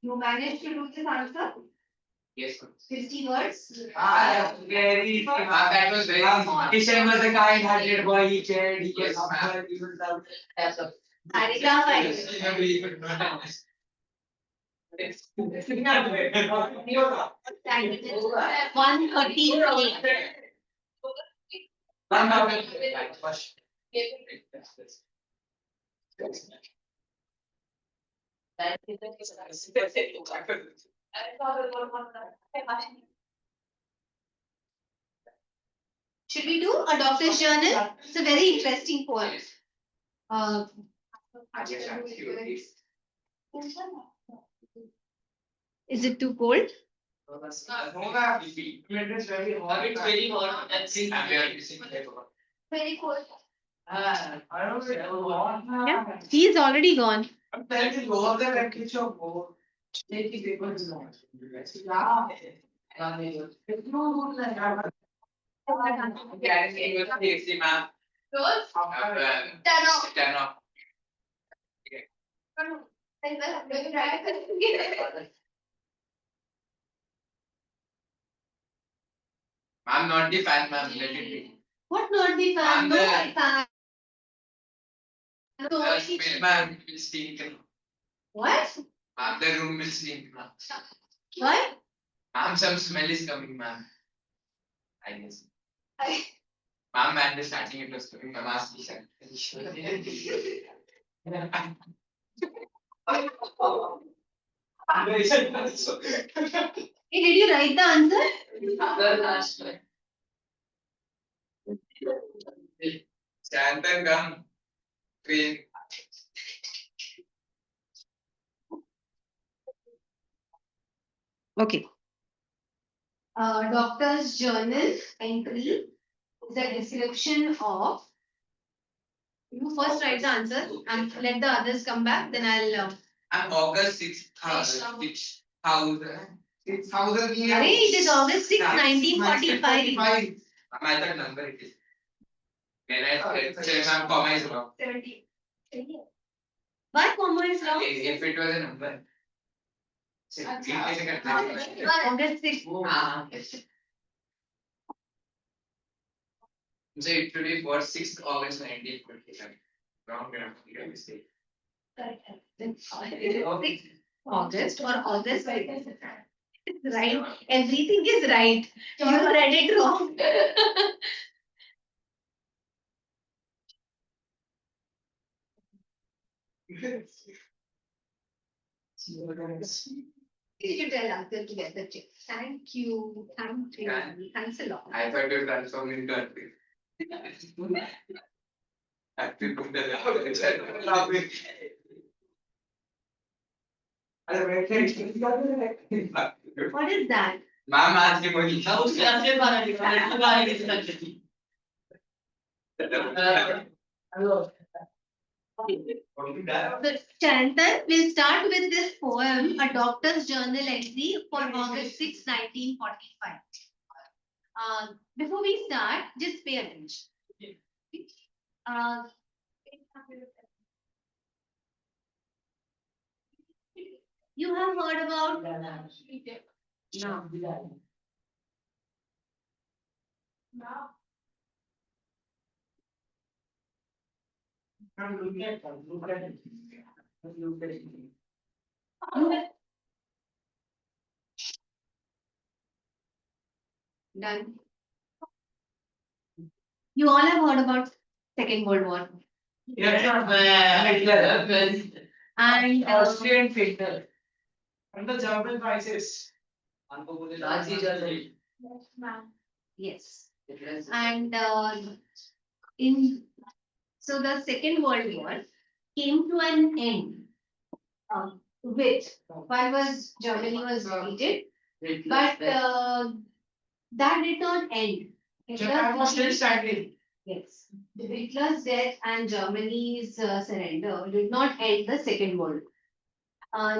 you managed to do this answer? Yes. 50 words? Very easy. Ma'am, that was very easy. Kishan was a kind-hearted boy. He cared. He was Yes, ma'am. humble. He was loved. Paragraph I. Thank you. 130. Should we do a doctor's journal? It's a very interesting poem. Is it too cold? It's very hot. Very cold. I don't know. Yeah, he is already gone. I'm telling you, lower the temperature more. Take the paper is long. Yeah. If you do like that. Ma'am. Rose? 10 off. Ma'am, not the fan, ma'am. Let it be. What not the fan? No, I fan. So, The smell, ma'am, will stink. what? Ma'am, the room will stink, ma'am. Why? Ma'am, some smell is coming, ma'am. I guess. I- Ma'am, at the starting it was coming, ma'am, ask me. Hey, did you write the answer? Stand and come. Train. Okay. Doctor's journal entry is a description of. You first write the answer and let the others come back. Then I'll. I'm August 6,000. 6,000 years. Arey, it is August 6, 1945. My third number it is. When I say I'm comma is wrong. 70. Why comma is wrong? If it was a number. August 6. So it should be for 6th August 1945. Wrong grammatical mistake. August or August. It's right. Everything is right. You read it wrong. You should tell uncle to get the check. Thank you. Thank you. Thanks a lot. I thought you transformed into a tree. Active put the laughing. What is that? Ma'am asked him only. So, Chantal, we'll start with this poem, A Doctor's Journal Entry for August 6, 1945. Before we start, just pay attention. Uh, you have heard about. No. Done. You all have heard about Second World War. And Austrian painter. And the German crisis. Nazi Germany. yes. And so the Second World War came to an end with while was Germany was defeated, but that did not end. Japan was still standing. Yes, Hitler's death and Germany's surrender did not end the Second World.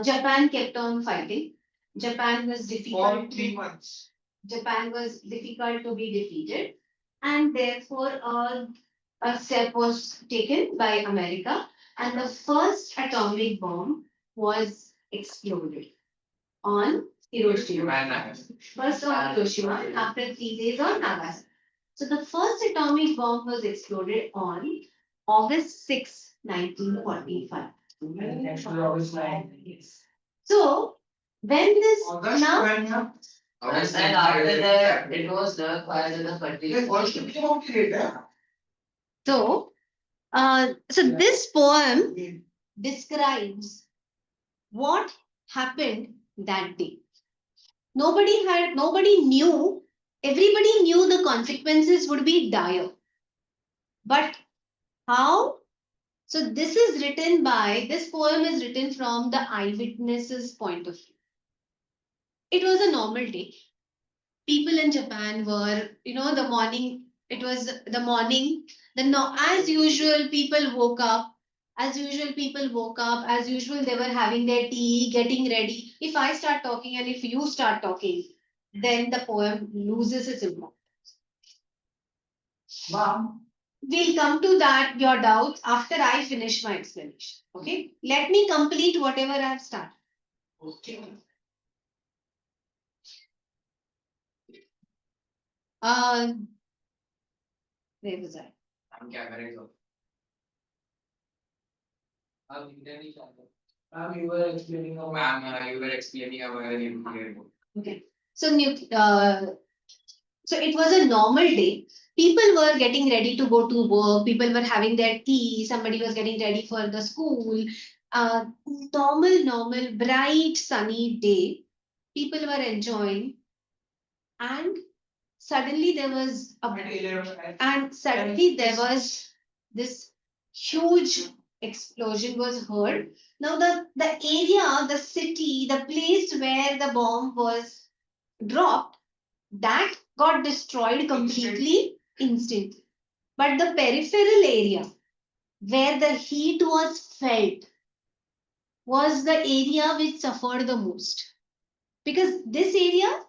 Japan kept on fighting. Japan was For difficult. 3 months. Japan was difficult to be defeated, and therefore a step was taken by America, and the first atomic bomb was exploded on Hiroshima. First on Hiroshima, and after 3 days on Nagasaki. So the first atomic bomb was exploded on August 6, 1945. Yes. So when this August now. when you. And after that, it was fired in the country. Yes, what should be okay. So, this poem describes what happened that day. Nobody knew, everybody knew the consequences would be dire. But how? So, this poem is written from the eyewitness's point of view. It was a normal day. People in Japan were, the morning, it was the morning, as usual, people woke up. As usual, they were having their tea, getting ready. If I start talking and if you start talking, then the poem loses its impact. Mom. We'll come to that, your doubts, after I finish my explanation. Okay? Let me complete whatever I have started. Okay. Where was I? I'm camera is off. You were explaining about. Ma'am, you were explaining about the nuclear book. Okay. So it was a normal day. People were getting ready to go to work. People were having their tea. Somebody was getting ready for the school. Normal, bright, sunny day. People were enjoying. And suddenly there was this huge explosion was heard. Now the area, the city, the place where the bomb was dropped, that got destroyed completely instantly. But the peripheral area where the heat was felt was the area which suffered the most. Because this area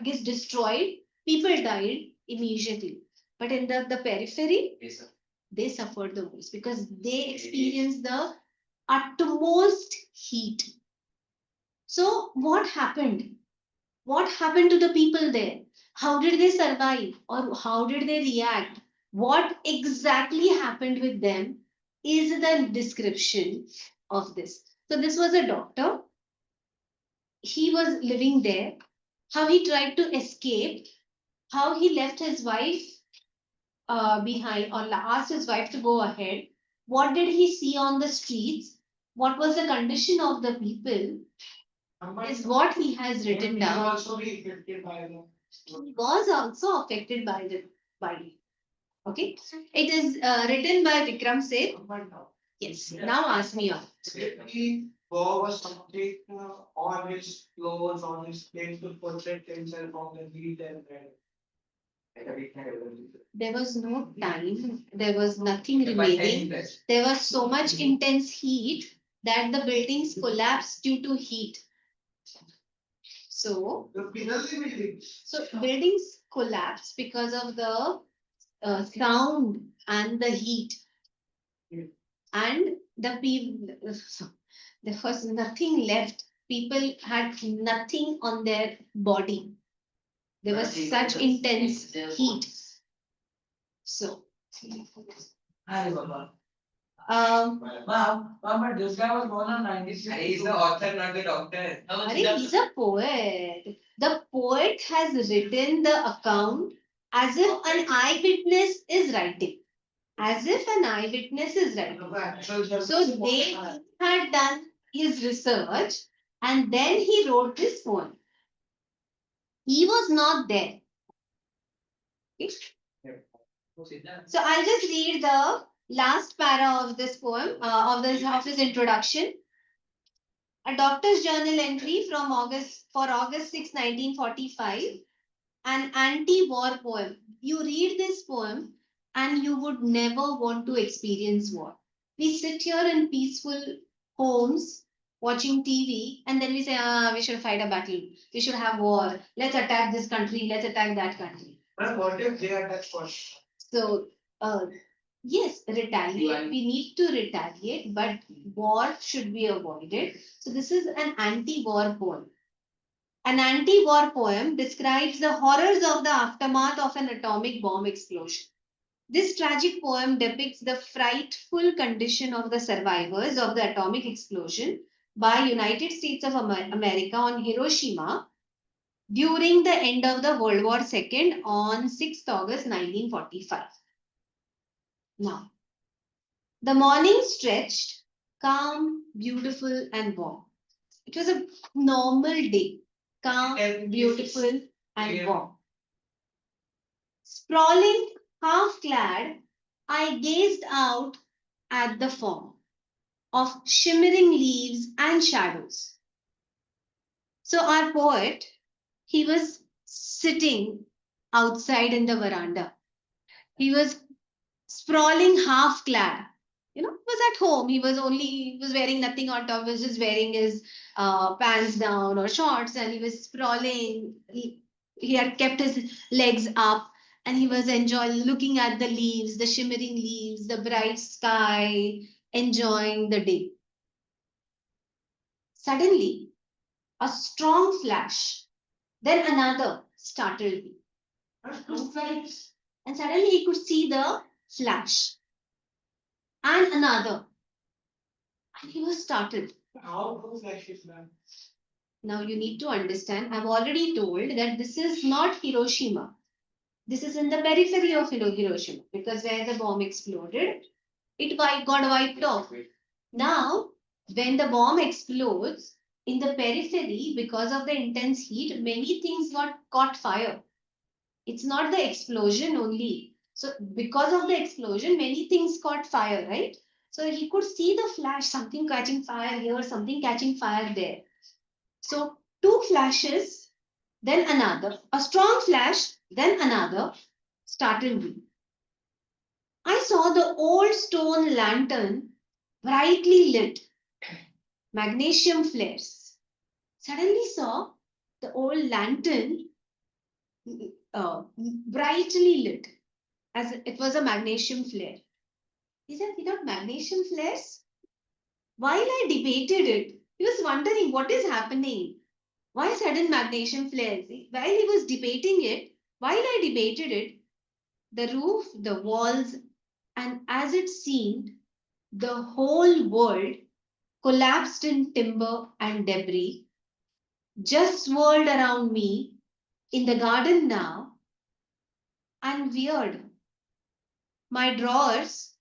gets destroyed, people died immediately. But in the periphery, they suffered the most because they experienced the utmost heat. So, what happened? What happened to the people there? How did they survive or how did they react? What exactly happened with them is the description of this. So, this was a doctor. He was living there. How he tried to escape, how he left his wife behind or asked his wife to go ahead. What did he see on the streets? What was the condition of the people? Is what he has written down. Also be affected by the. He was also affected by the body. Okay, it is written by Vikram Seth. Yes. Now ask me on. He was something on his clothes, on his place to protect himself from the heat and rain. There was no time. There was nothing remaining. There was so much intense heat that the buildings collapsed due to heat. So, buildings collapsed because of the sound and the heat. And the people, there was nothing left. People had nothing on their body. There was such intense heat. So, But this guy was born on 96. He's the author, not the doctor. he's a poet. The poet has written the account as if an eyewitness is writing. As if an eyewitness is writing. So they had done his research and then he wrote this poem. He was not there. Okay. So I'll just read the last para of this poem, of his introduction. A doctor's journal entry from August 6, 1945, an anti-war poem. You read this poem and you would never want to experience war. We sit here in peaceful homes watching TV and then we say, we should fight a battle. We should have war. Let's attack this country. Let's attack that country. But what if they attack first? So, yes, retaliate. We need to retaliate, but war should be avoided. So, this is an anti-war poem. An anti-war poem describes the horrors of the aftermath of an atomic bomb explosion. This tragic poem depicts the frightful condition of the survivors of the atomic explosion by United States of America on Hiroshima during the end of the World War II on 6th August 1945. Now, the morning stretched, calm, beautiful, and warm. It was a normal day, calm, beautiful, and warm. Sprawling, half clad, I gazed out at the form of shimmering leaves and shadows. So, our poet, he was sitting outside in the veranda. He was sprawling, half clad. He was at home. He was wearing nothing on top. He was just wearing his pants down or shorts, and he was sprawling. He had kept his legs up, and he was enjoying looking at the leaves, the shimmering leaves, the bright sky, enjoying the day. Suddenly, a strong flash, then another startled me. And suddenly he could see the flash and another. And he was startled. How do flashes man? Now you need to understand, I've already told that this is not Hiroshima. This is in the periphery of Hiroshima because where the bomb exploded, it got wiped off. Now, when the bomb explodes in the periphery because of the intense heat, many things caught fire. It's not the explosion only. So because of the explosion, many things caught fire, right? So he could see the flash, something catching fire here, something catching fire there. So two flashes, then another, a strong flash, then another, startled me. I saw the old stone lantern brightly lit, magnesium flares. Suddenly saw the old lantern brightly lit, as it was a magnesium flare. He said, without magnesium flares? While I debated it, he was wondering what is happening. Why sudden magnesium flares? While he was debating it, while I debated it, the roof, the walls, and as it seemed, the whole world collapsed in timber and debris, just swirled around me in the garden now, and weird. My drawers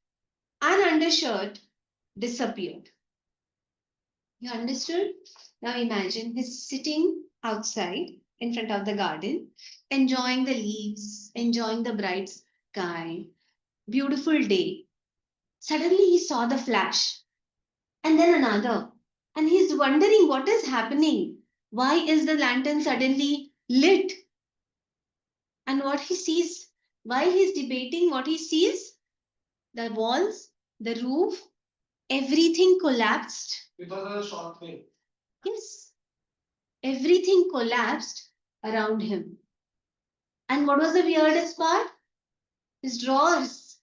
and undershirt disappeared. You understood? Now imagine he's sitting outside in front of the garden, enjoying the leaves, enjoying the bright sky, beautiful day. Suddenly he saw the flash and then another. And he's wondering what is happening. Why is the lantern suddenly lit? And what he sees, while he's debating what he sees, the walls, the roof, everything collapsed. Because of the short film. Yes, everything collapsed around him. And what was the weirdest part? His drawers,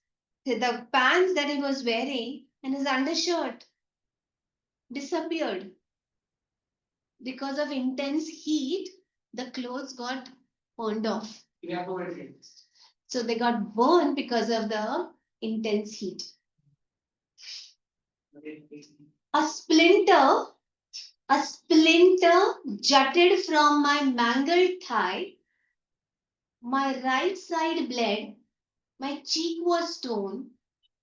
the pants that he was wearing, and his undershirt disappeared. Because of intense heat, the clothes got burned off. Evaporated. So they got burned because of the intense heat. A splinter, a splinter jutted from my mangled thigh. My right side bled, my cheek was torn,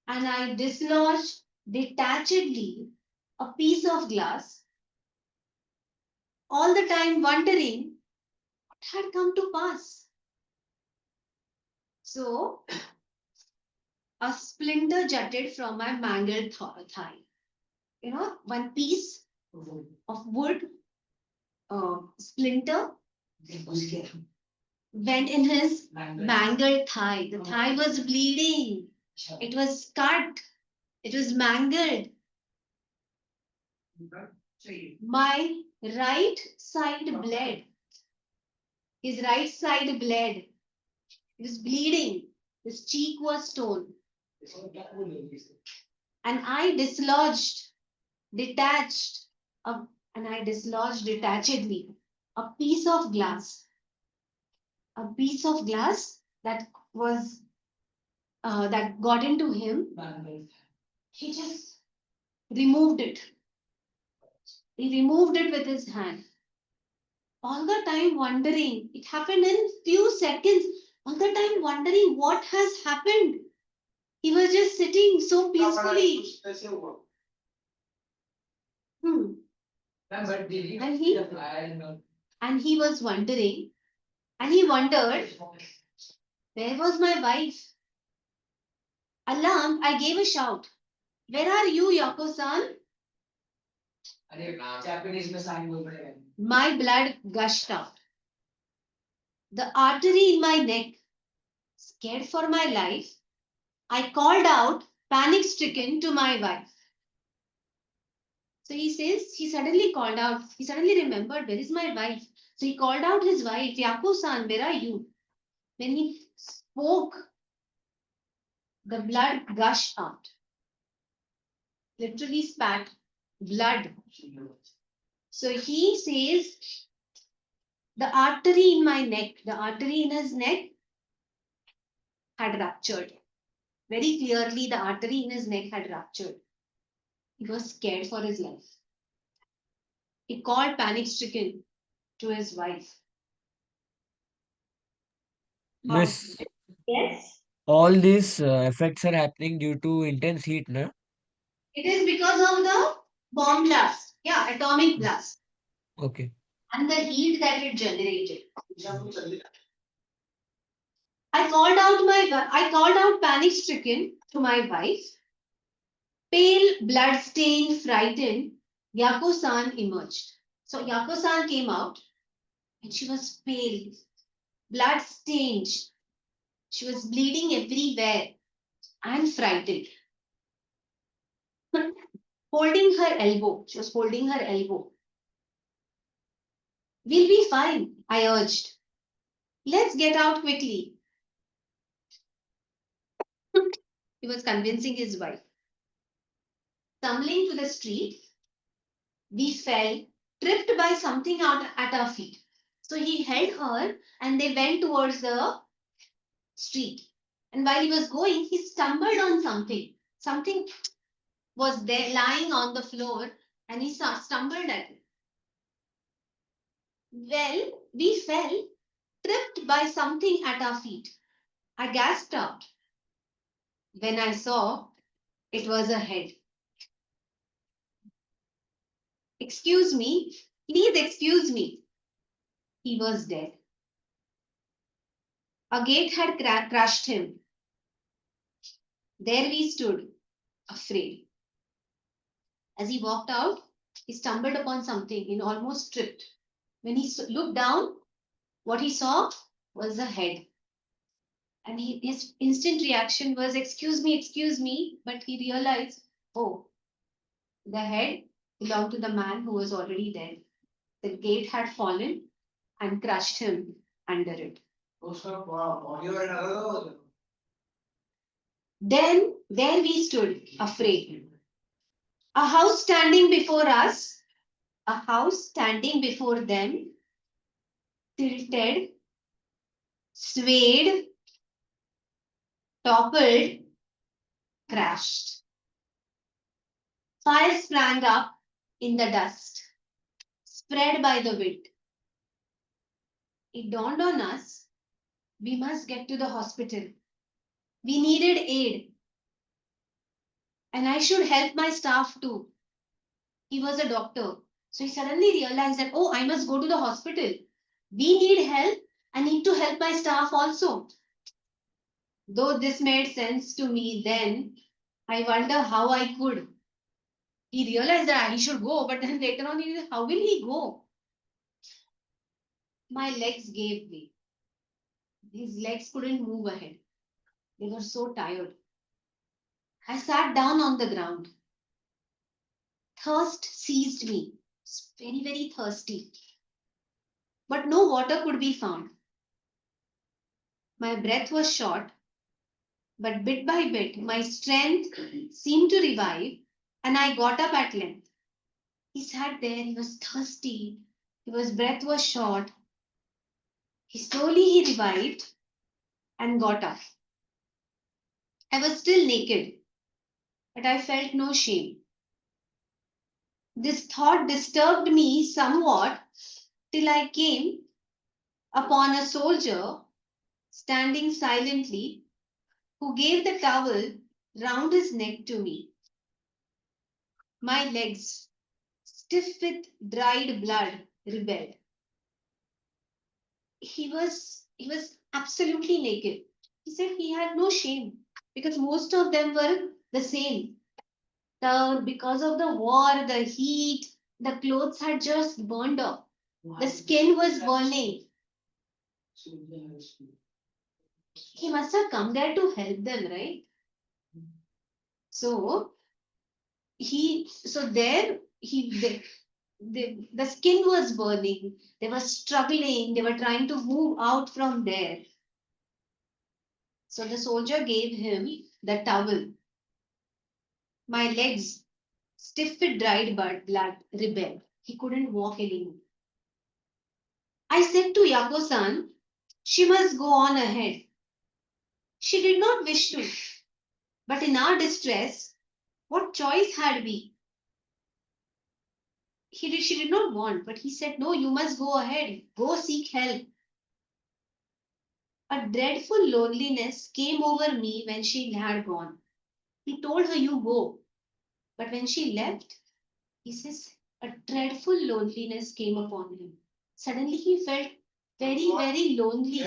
and I dislodged detachedly a piece of glass, all the time wondering what had come to pass. So, a splinter jutted from my mangled thigh. You know, one piece of wood splinter went in his mangled thigh. The thigh was bleeding. It was cut. It was mangled. My right side bled. His right side bled. He was bleeding. His cheek was torn. And I dislodged, detached, and I dislodged detachedly a piece of glass. A piece of glass that was that got into him. He just removed it. He removed it with his hand. All the time wondering, it happened in few seconds. All the time wondering what has happened. He was just sitting so peacefully. And he was wondering, and he wondered, where was my wife? Alarmed, I gave a shout. Where are you, Yoko-san? Japanese में sign बोल रहे हैं. My blood gushed out. The artery in my neck. Scared for my life, I called out, panic stricken, to my wife. So he says, he suddenly called out, he suddenly remembered, where is my wife? So he called out his wife, Yaku-san, where are you? When he spoke, the blood gushed out. Literally spat blood. So he says, the artery in my neck, the artery in his neck had ruptured. Very clearly, the artery in his neck had ruptured. He was scared for his life. He called panic stricken to his wife. Miss, Yes, all these effects are happening due to intense heat, na? it is because of the bomb blast. Yeah, atomic blast. Okay. And the heat that it generated. I called out panic stricken to my wife. Pale, blood-stained, frightened, Yako-san emerged. So Yako-san came out and she was pale, blood-stained. She was bleeding everywhere and frightened. Holding her elbow. She was holding her elbow. We'll be fine, I urged. Let's get out quickly. He was convincing his wife. Tumbling to the street, we fell, tripped by something out at our feet. So he held her and they went towards the street. And while he was going, he stumbled on something. Something was there lying on the floor and he stumbled at it. Well, we fell, tripped by something at our feet. I gasped out when I saw it was a head. Excuse me, please excuse me. He was dead. A gate had crushed him. There we stood, afraid. As he walked out, he stumbled upon something and almost tripped. When he looked down, what he saw was a head. And his instant reaction was, excuse me. But he realized, oh, the head belonged to the man who was already dead. The gate had fallen and crushed him under it. Then there we stood, afraid. A house standing before us, a house standing before them, tilted, swayed, toppled, crashed. Fire sprang up in the dust, spread by the wind. It dawned on us, we must get to the hospital. We needed aid. And I should help my staff too. He was a doctor. So he suddenly realized that, oh, I must go to the hospital. We need help. I need to help my staff also. Though this made sense to me then, I wonder how I could. He realized that he should go, but then later on, how will he go? My legs gave way. His legs couldn't move ahead. They were so tired. I sat down on the ground. Thirst seized me. Very, very thirsty. But no water could be found. My breath was short, but bit by bit, my strength seemed to revive, and I got up at length. He sat there, he was thirsty, his breath was short. He revived and got up. I was still naked, but I felt no shame. This thought disturbed me somewhat till I came upon a soldier standing silently who gave the towel round his neck to me. My legs, stiff with dried blood, rebelled. He was absolutely naked. He said he had no shame because most of them were the same. Because of the war, the heat, the clothes had just burned off. The skin was burning. He must have come there to help them, right? So the skin was burning. They were struggling. They were trying to move out from there. So the soldier gave him the towel. My legs, stiff with dried blood, rebelled. He couldn't walk anymore. I said to Yako-san, she must go on ahead. She did not wish to. But in our distress, what choice had we? She did not want, but he said, no, you must go ahead. Go seek help. A dreadful loneliness came over me when she had gone. He told her, you go. But when she left, he says, a dreadful loneliness came upon him. Suddenly he felt very, very lonely.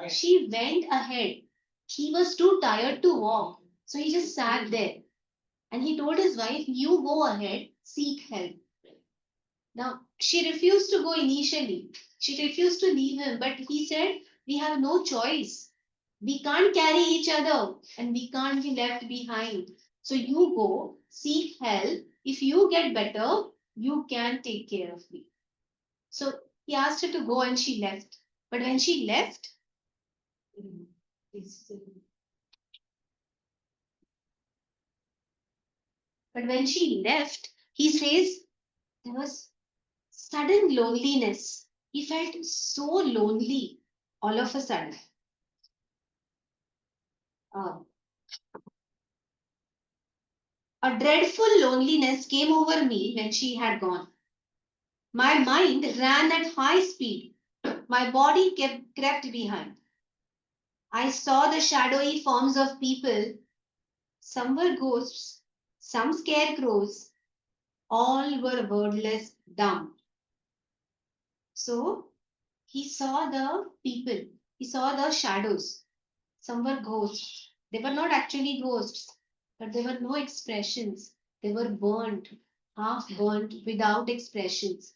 She went ahead. He was too tired to walk. So he just sat there. And he told his wife, you go ahead, seek help. Now, she refused to go initially. She refused to leave him, but he said, we have no choice. We can't carry each other and we can't be left behind. So you go, seek help. If you get better, you can take care of me. So he asked her to go and she left. But when she left, he says there was sudden loneliness. He felt so lonely all of a sudden. A dreadful loneliness came over me when she had gone. My mind ran at high speed. My body crept behind. I saw the shadowy forms of people. Some were ghosts, some scarecrows. All were wordless, dumb. So he saw the people. He saw the shadows. Some were ghosts. They were not actually ghosts, but there were no expressions. They were burnt, half burnt, without expressions.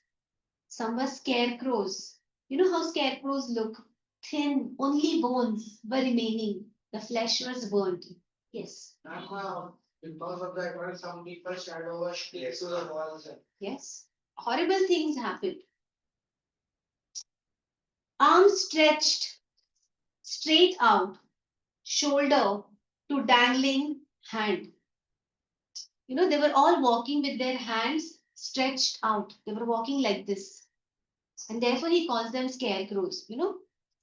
Some were scarecrows. You know how scarecrows look? Thin, only bones were remaining. The flesh was burnt. Yes. Because of that, why some people shadow was sticks to the walls. Yes. Horrible things happened. Arms stretched straight out, shoulder to dangling hand. You know, they were all walking with their hands stretched out. They were walking like this. And therefore, he calls them scarecrows. You know,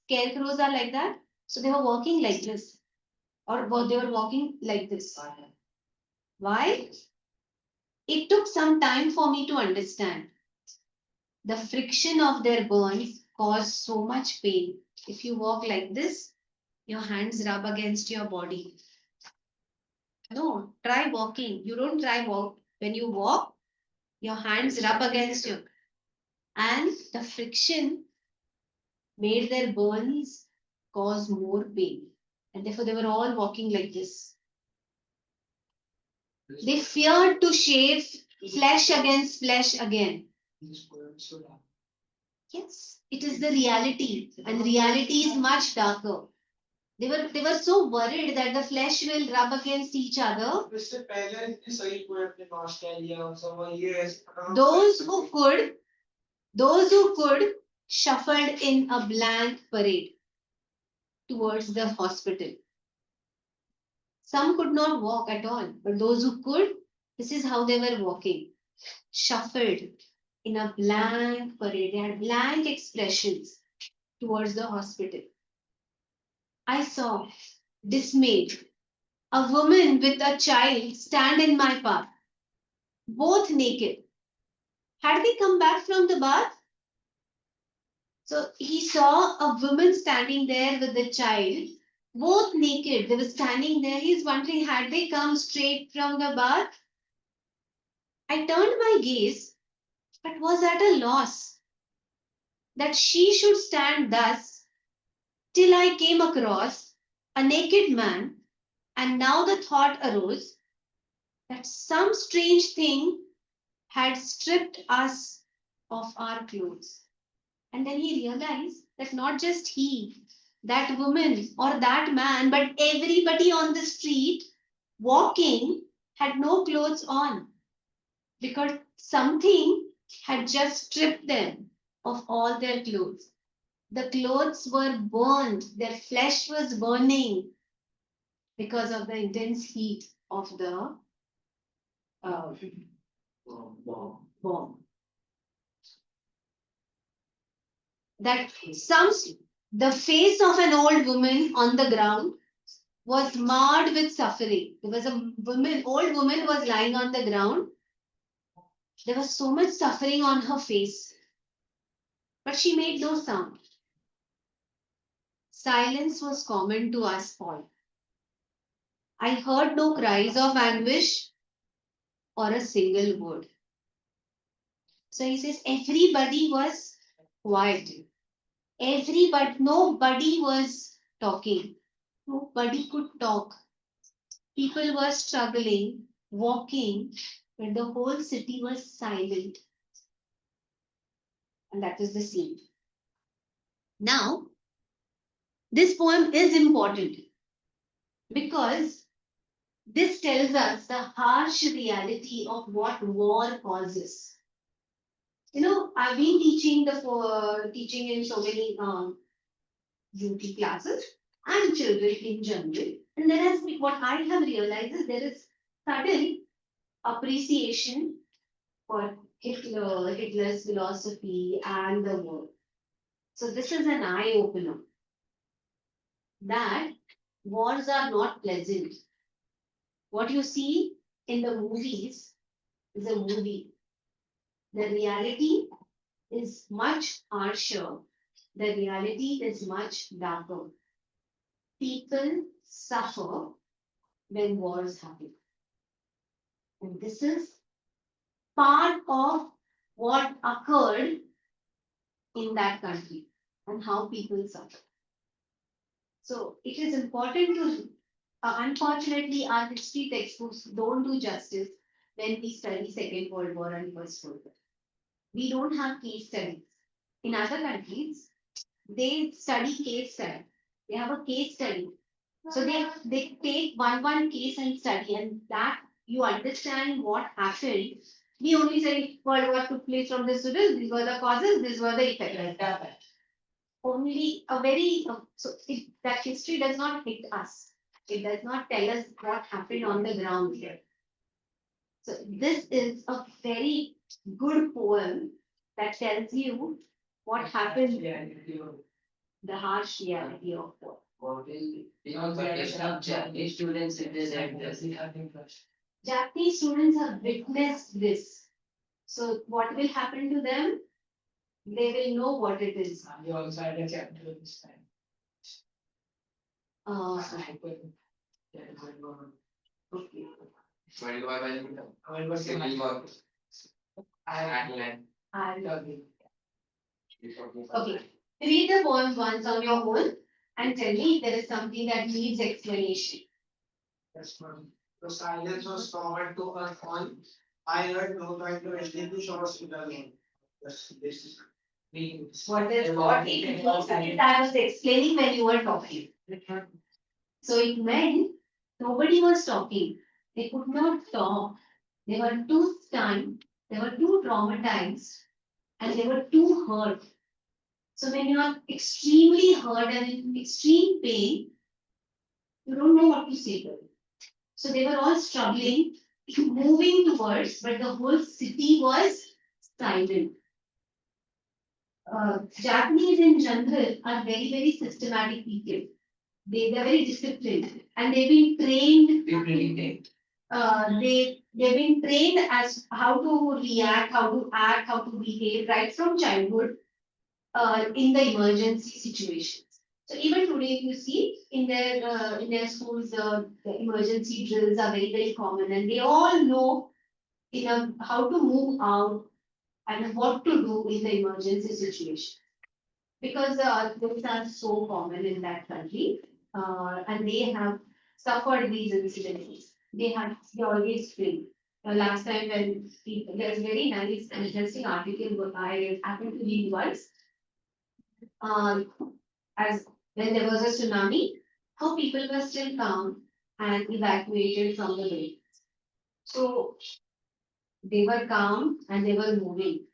scarecrows are like that. So they were walking like this. Or they were walking like this. Why? It took some time for me to understand. The friction of their burns caused so much pain. If you walk like this, your hands rub against your body. No, try walking. You don't try walk. When you walk, your hands rub against you. And the friction made their burns cause more pain. And therefore, they were all walking like this. They feared to shave flesh against flesh again. Yes, it is the reality, and reality is much darker. They were so worried that the flesh will rub against each other. Those who could shuffled in a blank parade towards the hospital. Some could not walk at all, but those who could, this is how they were walking, shuffled in a blank parade. They had blank expressions towards the hospital. I saw, dismayed, a woman with a child stand in my path, both naked. Had they come back from the bath? So he saw a woman standing there with the child, both naked. They were standing there. He's wondering, had they come straight from the bath? I turned my gaze, but was at a loss that she should stand thus till I came across a naked man, and now the thought arose that some strange thing had stripped us of our clothes. And then he realized that not just he, that woman or that man, but everybody on the street walking had no clothes on because something had just stripped them of all their clothes. The clothes were burned, their flesh was burning because of the intense heat of the bomb. The face of an old woman on the ground was marred with suffering. There was a old woman was lying on the ground. There was so much suffering on her face, but she made no sound. Silence was common to us all. I heard no cries of anguish or a single word. So he says everybody was quiet. Nobody was talking. Nobody could talk. People were struggling walking when the whole city was silent. And that is the scene. Now, this poem is important because this tells us the harsh reality of what war causes. I've been teaching in so many UT classes and children in general. And there has been, what I have realized is there is sudden appreciation for Hitler's philosophy and the war. So this is an eye opener that wars are not pleasant. What you see in the movies is a movie. The reality is much harsher. The reality is much darker. People suffer when wars happen. And this is part of what occurred in that country and how people suffer. So it is important to, unfortunately, our history textbooks don't do justice when we study Second World War and First World War. We don't have case studies. In other countries, they study case study. They have a case study. So they take one case and study, and that you understand what happened. We only say World War took place from this to this. These were the causes. These were the effects. Only a very that history does not hit us. It does not tell us what happened on the ground here. So this is a very good poem that tells you what happened, the harsh reality of war. Japanese students in this Japanese students have witnessed this. So what will happen to them? They will know what it is. You also had a chapter this time. Okay. World War World War Civil War. I And okay, read the poem once on your own and tell me if there is something that needs explanation. Yes, ma'am. The silence was covered to us all. I heard no trying to extinguish our signal. This means. What it means is I was explaining when you were talking. So it meant nobody was talking. They could not talk. They were too stunned. They were too traumatized. And they were too hurt. So when you are extremely hurt and in extreme pain, you don't know what to say to them. So they were all struggling, moving towards, but the whole city was silent. Japanese in general are very, very systematic people. They're very disciplined and they've been trained. They've been trained as how to react, how to act, how to behave right from childhood in the emergency situations. So even today, you see in their schools, the emergency drills are very, very common, and they all know how to move out and what to do in the emergency situation. Because those are so common in that country, and they have suffered these incidents. They always train. Last time when there's a very nice and interesting article what I happened to read once, as when there was a tsunami, how people were still calm and evacuated from the building. So they were calm and they were moving.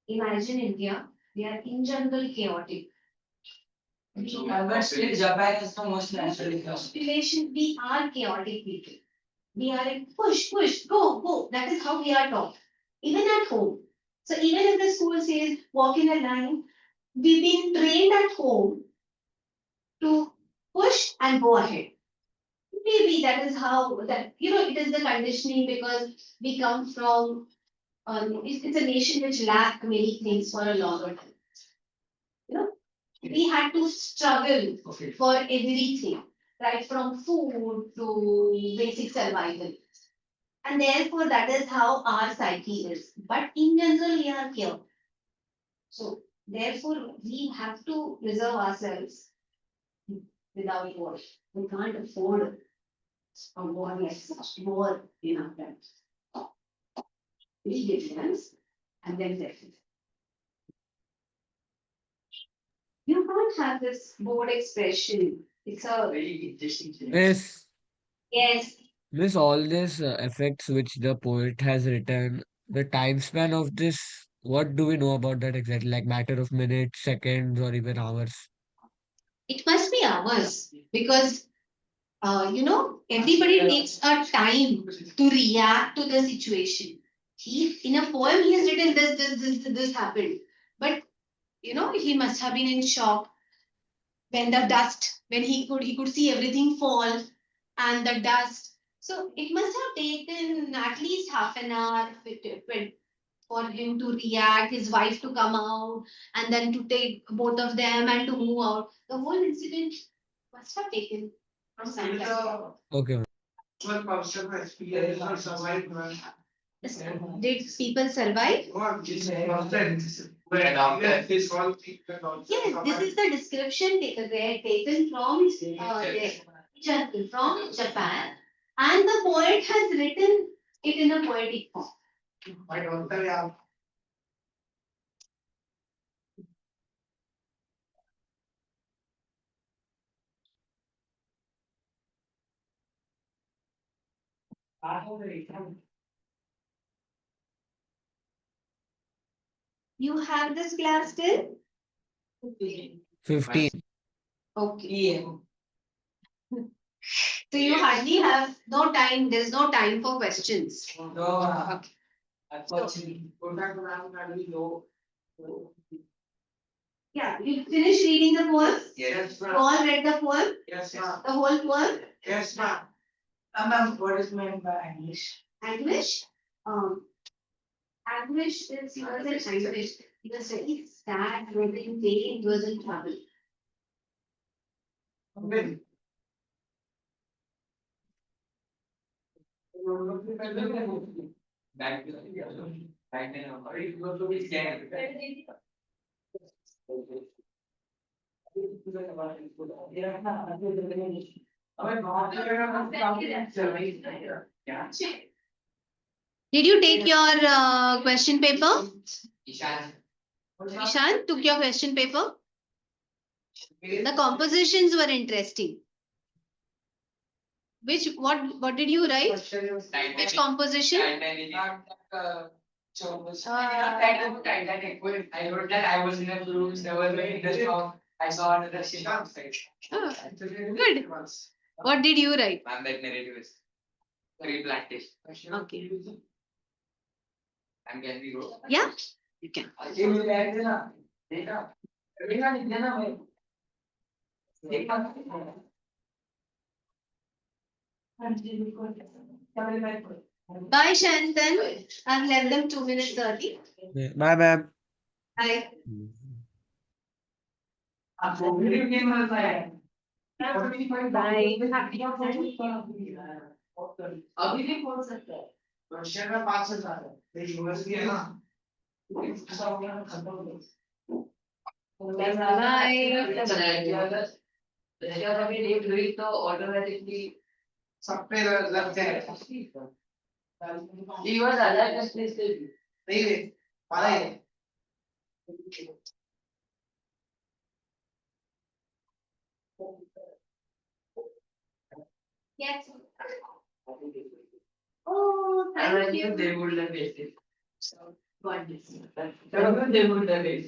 Imagine India, they are in general chaotic. But still Japan is the most naturally chaotic. Population, we are chaotic people. We are like push, push, go, go. That is how we are taught. Even at home. So even if the school says walk in a line, we've been trained at home to push and go ahead. Maybe that is how that it is the conditioning because we come from it's a nation which lacked many things for a longer time. We had to struggle for everything, right from food to basic survival. And therefore, that is how our psyche is. But in general, we are here. So, therefore, we have to preserve ourselves without war. We can't afford or more less, more enough times. Vigilance and then death. You can't have this board expression. It's a Very interesting. Miss, yes. Miss, all this effects which the poet has written, the time span of this, what do we know about that exactly? Like matter of minutes, seconds, or even hours? It must be ours because everybody takes a time to react to the situation. He in a poem he has written this happened, but he must have been in shock when the dust when he could see everything fall and the dust. So it must have taken at least half an hour for him to react, his wife to come out, and then to take both of them and to move out. The whole incident must have taken some time. Okay. One person experience or survive. Did people survive? Yes, this is the description taken from Japan, and the poet has written it in a poetic form. You have this class still? 15. Okay. So you hardly have no time. There's no time for questions. No, unfortunately. Yeah, you finish reading the poem? Yes, You ma'am. all read the poem? Yes, ma'am. The whole poem? Yes, ma'am. Ma'am, what is meant by English? Anguish? Anguish is he was in anguish. He was very sad, he was in pain, he was in trouble. When? Did you take your question paper? Ishan, Ishan took your question paper? The compositions were interesting. What did you write? Which composition? Titanic. I wrote that I was in a cruise, there was a the storm. I saw another ship outside. Oh, good. What did you write? Ma'am, that narrative is tree plantation. Okay. And can we go? Yeah, you can. Bye, Shantan. I've left them 2 minutes early. Bye, ma'am. Bye. अभी भी बोल सकता है Russia में 5 साल है ये university है ना सब अपना खत्म हो गया रशिया का भी डेट हुई तो ऑटोमेटिकली सब पे लगते हैं ये वाला अलग है से नहीं रे पता ही है Yes. Oh, thank you. they would have it God bless you. they would have it